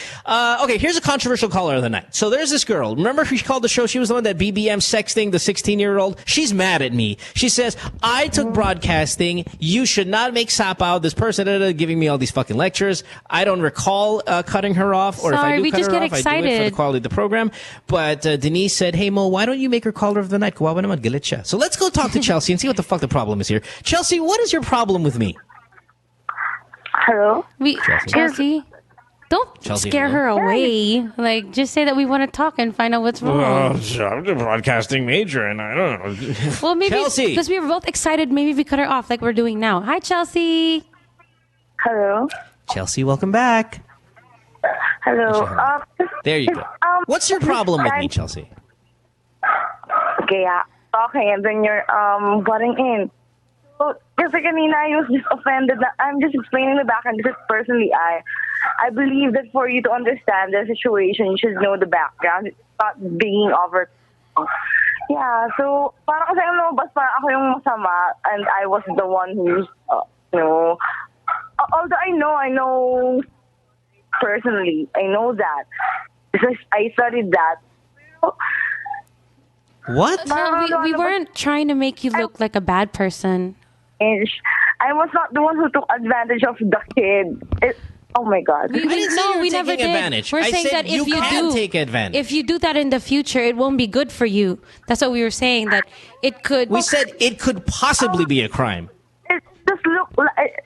Okay, here's a controversial caller of the night. So there's this girl. Remember who she called the show? She was the one that BBM sexting the 16-year-old. She's mad at me. She says, I took broadcasting. You should not make sap out. This person giving me all these fucking lectures. I don't recall cutting her off. Or if I Sorry, do we cut just her get off, I do it for the excited. quality of the program. But Denise said, hey, Mo, why don't you make her caller of the night? Kawawa naman, galit siya. So let's go talk to Chelsea and see what the fuck the problem is here. Chelsea, what is your problem with me? Hello? Chelsea? Don't Chelsea, scare her hello? away. Like, just say that we want to talk and find out what's wrong. I'm a broadcasting major, and I don't know. Well, maybe Chelsea. because we were both excited, maybe we cut her off like we're doing now. Hi, Chelsea. Hello. Chelsea, welcome back. Hello. There you go. What's your problem with me, Chelsea? Okay, talking and then you're butting in. So, kasi kanina I was just offended. I'm just explaining the background because personally I believe that for you to understand the situation, you should know the background. It's not being over. Yeah, so parang kasi lumabas parang ako yung masama and I was the one who's, although I know personally, I know that because I studied that. What? No, we weren't trying to make you look like a bad person. I was not the one who took advantage of the kid. Oh my God! We never did. Advantage. We're saying that if you do take advantage, if you do that in the future, it won't be good for you. That's what we were saying. That it could. We said it could possibly be a crime. It just looked like it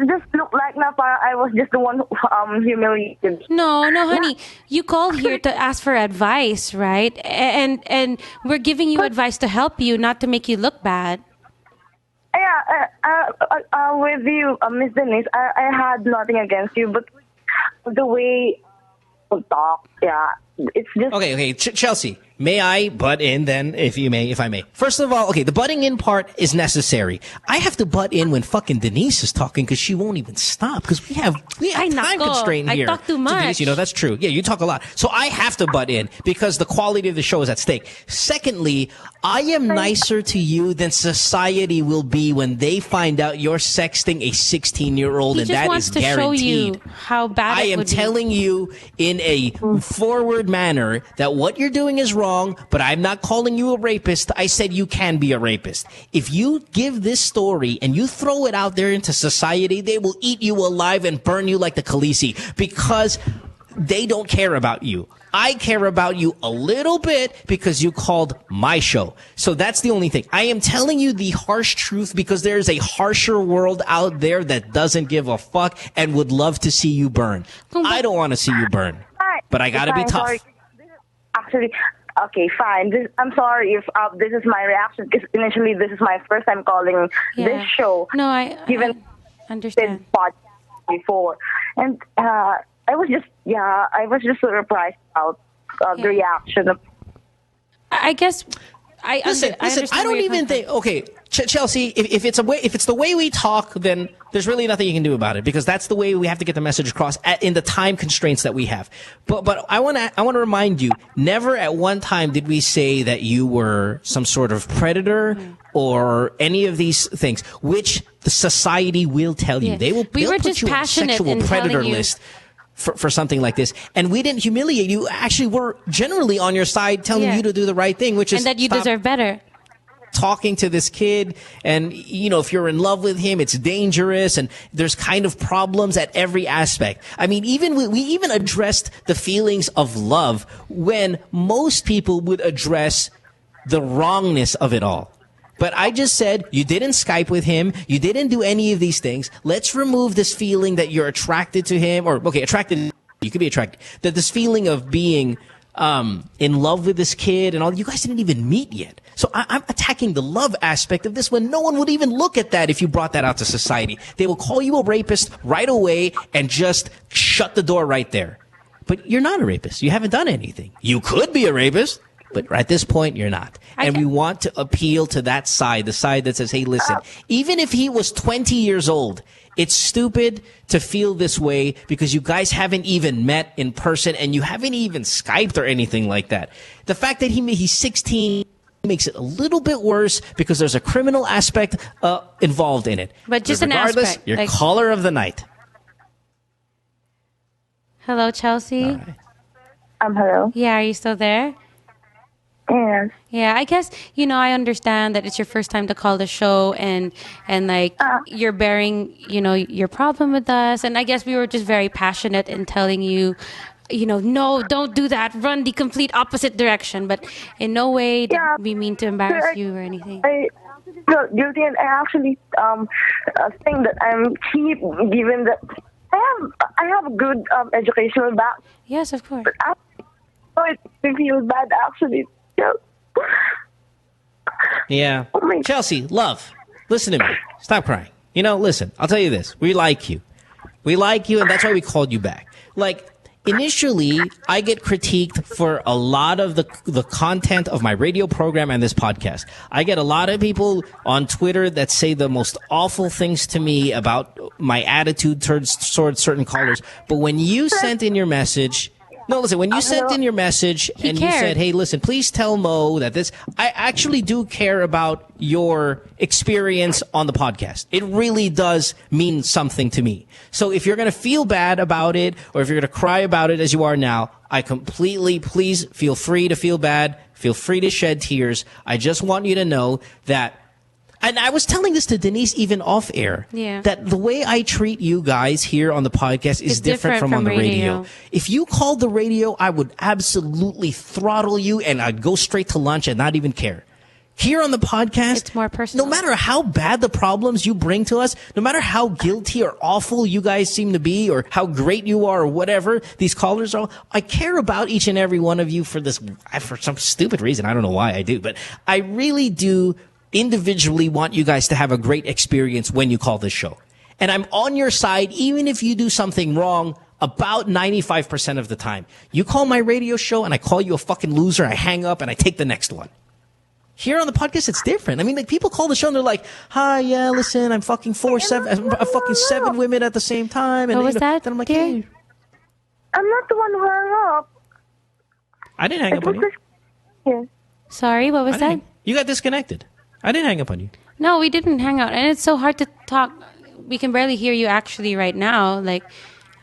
just looked like I was just the one who humiliated. No, honey. You called here to ask for advice, right? And we're giving you advice to help you, not to make you look bad. Yeah, with you, Miss Denise, I had nothing against you, but the way you talk, yeah, it's just... Okay, Chelsea, may I butt in then, if I may? First of all, okay, the butting in part is necessary. I have to butt in when fucking Denise is talking because she won't even stop because we have time constraint here. I talk too much. Denise, that's true. Yeah, you talk a lot. So I have to butt in because the quality of the show is at stake. Secondly, I am nicer to you than society will be when they find out you're sexting a 16-year-old, and that is guaranteed. He just wants to show you how bad I am telling you in a forward manner that what you're doing is wrong, but I'm not calling you a rapist. I said you can be a rapist. If you give this story and you throw it out there into society, they will eat you alive and burn you like the Khaleesi because they don't care about you. I care about you a little bit because you called my show. So that's the only thing. I am telling you the harsh truth because there is a harsher world out there that doesn't give a fuck and would love to see you burn. I don't want to see you burn, but I got to be tough. Sorry. Actually, okay, fine. I'm sorry if this is my reaction because initially this is my first time calling this show. No, I understand. Podcast before, and I was just surprised about the reaction. I guess listen. I don't even think. Okay, Chelsea, if it's the way we talk, then there's really nothing you can do about it because that's the way we have to get the message across in the time constraints that we have. But I want to remind you, never at one time did we say that you were some sort of predator or any of these things, which the society will tell you. They'll put you on a sexual predator list for something like this. And we didn't humiliate you. Actually, we're generally on your side telling you to do the right thing, which is... And that you deserve better. Talking to this kid, and, if you're in love with him, it's dangerous, and there's kind of problems at every aspect. I mean, we even addressed the feelings of love when most people would address the wrongness of it all. But I just said, you didn't Skype with him. You didn't do any of these things. Let's remove this feeling that you're attracted to him. Or, okay, attracted, you could be attracted. That this feeling of being in love with this kid and all. You guys didn't even meet yet. So I'm attacking the love aspect of this when no one would even look at that if you brought that out to society. They will call you a rapist right away and just shut the door right there. But you're not a rapist. You haven't done anything. You could be a rapist. But at this point, you're not. And we want to appeal to that side, the side that says, hey, listen, even if he was 20 years old, it's stupid to feel this way because you guys haven't even met in person and you haven't even Skyped or anything like that. The fact that he's 16 makes it a little bit worse because there's a criminal aspect involved in it. But just an aspect. You're caller of the night. Hello, Chelsea. Right. Hello. Yeah, are you still there? Yes. Yeah, I guess, I understand that it's your first time to call the show and you're bearing, your problem with us. And I guess we were just very passionate in telling you, no, don't do that. Run the complete opposite direction. But in no way did we mean to embarrass you or anything. I feel guilty, and I actually think that I'm cheap given that I have a good educational background. Yes, of course. But it feels bad actually. Yeah. Chelsea, love, listen to me. Stop crying. Listen, I'll tell you this. We like you. We like you, and that's why we called you back. Like, initially, I get critiqued for a lot of the content of my radio program and this podcast. I get a lot of people on Twitter that say the most awful things to me about my attitude towards certain callers. But when you sent in your message... No, listen, when you sent in your message and you said, hey, listen, please tell Mo that this... I actually do care about your experience on the podcast. It really does mean something to me. So if you're going to feel bad about it or if you're going to cry about it as you are now, please feel free to feel bad. Feel free to shed tears. I just want you to know that... And I was telling this to Denise even off air, that the way I treat you guys here on the podcast is different from on the radio. If you called the radio, I would absolutely throttle you and I'd go straight to lunch and not even care. Here on the podcast, it's more personal. No matter how bad the problems you bring to us, no matter how guilty or awful you guys seem to be or how great you are or whatever these callers are, I care about each and every one of you for some stupid reason. I don't know why I do, but I really do individually want you guys to have a great experience when you call this show. And I'm on your side even if you do something wrong about 95% of the time. You call my radio show and I call you a fucking loser, I hang up and I take the next one. Here on the podcast, it's different. I mean, like, people call the show and they're like, hi, yeah, listen, I'm fucking seven women at the same time. And what was that? Then I'm like, hey. I'm not the one who hung up. I didn't hang up on you. Sorry, what was that? You got disconnected. I didn't hang up on you. No, we didn't hang out. And it's so hard to talk. We can barely hear you actually right now. Like,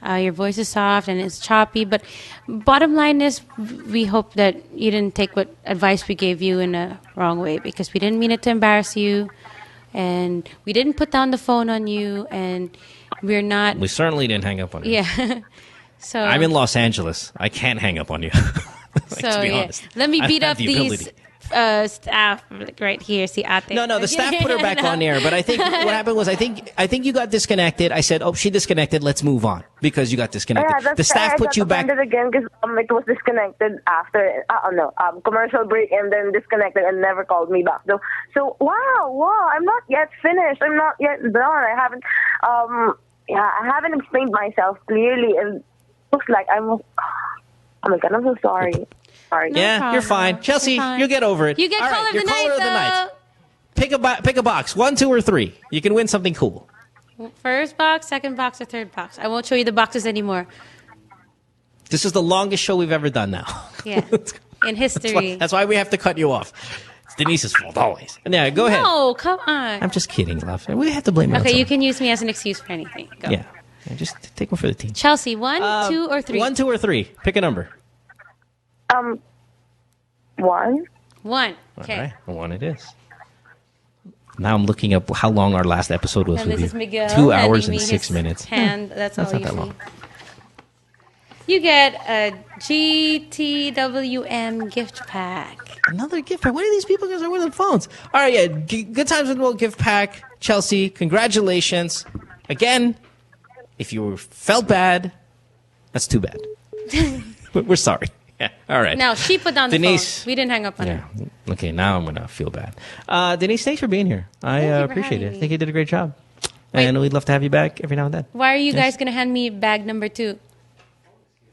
your voice is soft and it's choppy. But bottom line is, we hope that you didn't take what advice we gave you in a wrong way, because we didn't mean it to embarrass you. And we didn't put down the phone on you. And we're not... We certainly didn't hang up on you. Yeah. So I'm in Los Angeles. I can't hang up on you. To be honest. Let me beat up these... staff right here. See, No, the staff put her back on air. But I think what happened was I think you got disconnected. I said, she disconnected. Let's move on because you got disconnected. Yeah, the staff put you back. Again because it was disconnected after commercial break and then disconnected and never called me back. So wow, I'm not yet finished. I'm not yet done. I haven't explained myself clearly, and it looks like oh my God, I'm so sorry. Sorry. No you're fine. Chelsea, you'll get over it. You get caller of the night. Pick a box. 1, 2, or 3. You can win something cool. First box, second box, or third box. I won't show you the boxes anymore. This is the longest show we've ever done now. Yeah. In history. That's why we have to cut you off. It's Denise's fault, always. Yeah, go ahead. No, come on. I'm just kidding, love. We have to blame her. Okay, you can use me as an excuse for anything. Go. Yeah. Just take one for the team. Chelsea, 1, 2, or 3? 1, 2, or 3. Pick a number. 1. 1. Okay. All right. 1 it is. Now I'm looking up how long our last episode was and with this you. Is Miguel 2 hours and 6 minutes. Hand. That's not all that long. You get a GTWM gift pack. Another gift pack. Why do these people guys are with their phones? All right, yeah. Good Times with Mo gift pack. Chelsea, congratulations. Again, if you felt bad, that's too bad. We're sorry. Yeah. All right. Now, she put down the Denise, phone. We didn't hang up on her. Okay, now I'm going to feel bad. Denise, thanks for being here. I appreciate it. I think you did a great job. Wait. And we'd love to have you back every now and then. Why are you guys going to hand me bag number 2?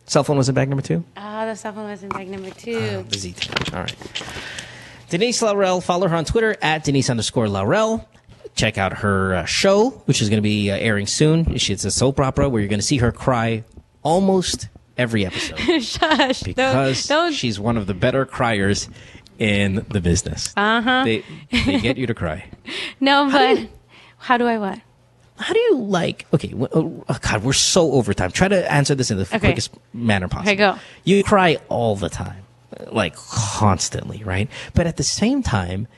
Cell phone was in bag number 2? The cell phone was in bag number 2. The Z. All right. Denise Laurel. Follow her on Twitter at Denise_Laurel. Check out her show, which is going to be airing soon. It's a soap opera where you're going to see her cry almost every episode. Shush. Because don't. She's one of the better criers in the business. Uh-huh. They get you to cry. No, but how do I what? How do you okay, God, we're so over time. Try to answer this in the quickest manner possible. Okay, go. You cry all the time, constantly, right? But at the same time,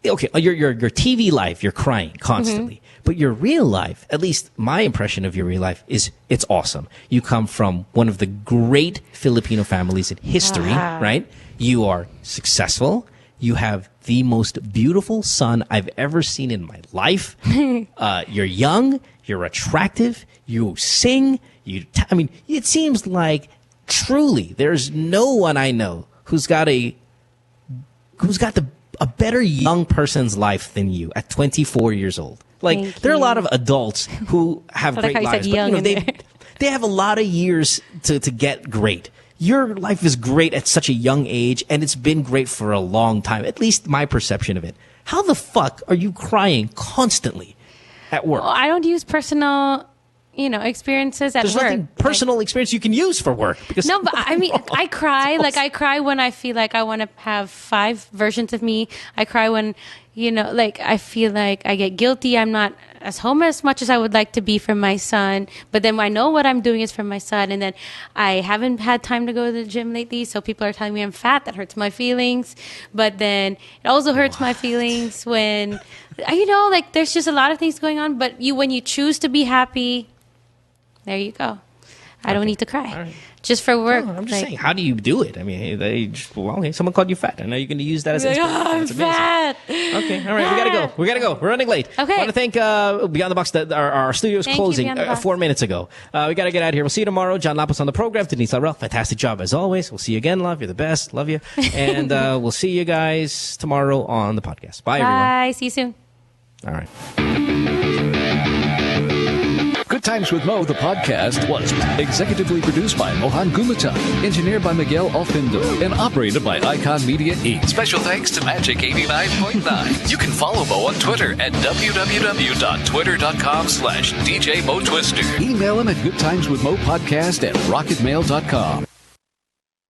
okay, your TV life, you're crying constantly. Mm-hmm. But your real life, at least my impression of your real life, is it's awesome. You come from one of the great Filipino families in history, right? You are successful. You have the most beautiful son I've ever seen in my life. You're young. You're attractive. You sing. It seems like truly there's no one I know who's got a better young person's life than you at 24 years old. Like, there are a lot of adults who have I like great how you lives, said but young in there. they have a lot of years to get great. Your life is great at such a young age, and it's been great for a long time, at least my perception of it. How the fuck are you crying constantly at work? Well, I don't use personal, experiences at There's work. nothing personal experience you can use for work. Because No, but I mean, I cry. Like, I cry when I feel like I want to have 5 versions of me. I cry when, I feel like I get guilty. I'm not as home as much as I would like to be for my son. But then I know what I'm doing is for my son. And then I haven't had time to go to the gym lately. So people are telling me I'm fat. That hurts my feelings. But then it also hurts my feelings when, there's just a lot of things going on. But when you choose to be happy, there you go. I don't need to cry. Just for work. No, I'm just saying, how do you do it? I mean, someone called you fat. I know you're going to use that as inspiration. I'm fat. Okay, all right, we gotta go. We're running late. Okay. I want to thank Beyond the Box. Our studio is closing Beyond the Box. 4 minutes ago. We gotta get out of here. We'll see you tomorrow. John Lapos on the program. Denise Laurel, fantastic job as always. We'll see you again, love. You're the best. Love you. And we'll see you guys tomorrow on the podcast. Bye, everyone. Bye. See you soon. All right. Good Times with Mo, the podcast, was executively produced by Mohan Gumata, engineered by Miguel Alfindo, and operated by Icon Media Inc. Special thanks to Magic 89.9. You can follow Mo on Twitter at www.twitter.com/DJ Mo Twister. Email him at goodtimeswithmopodcast@rocketmail.com.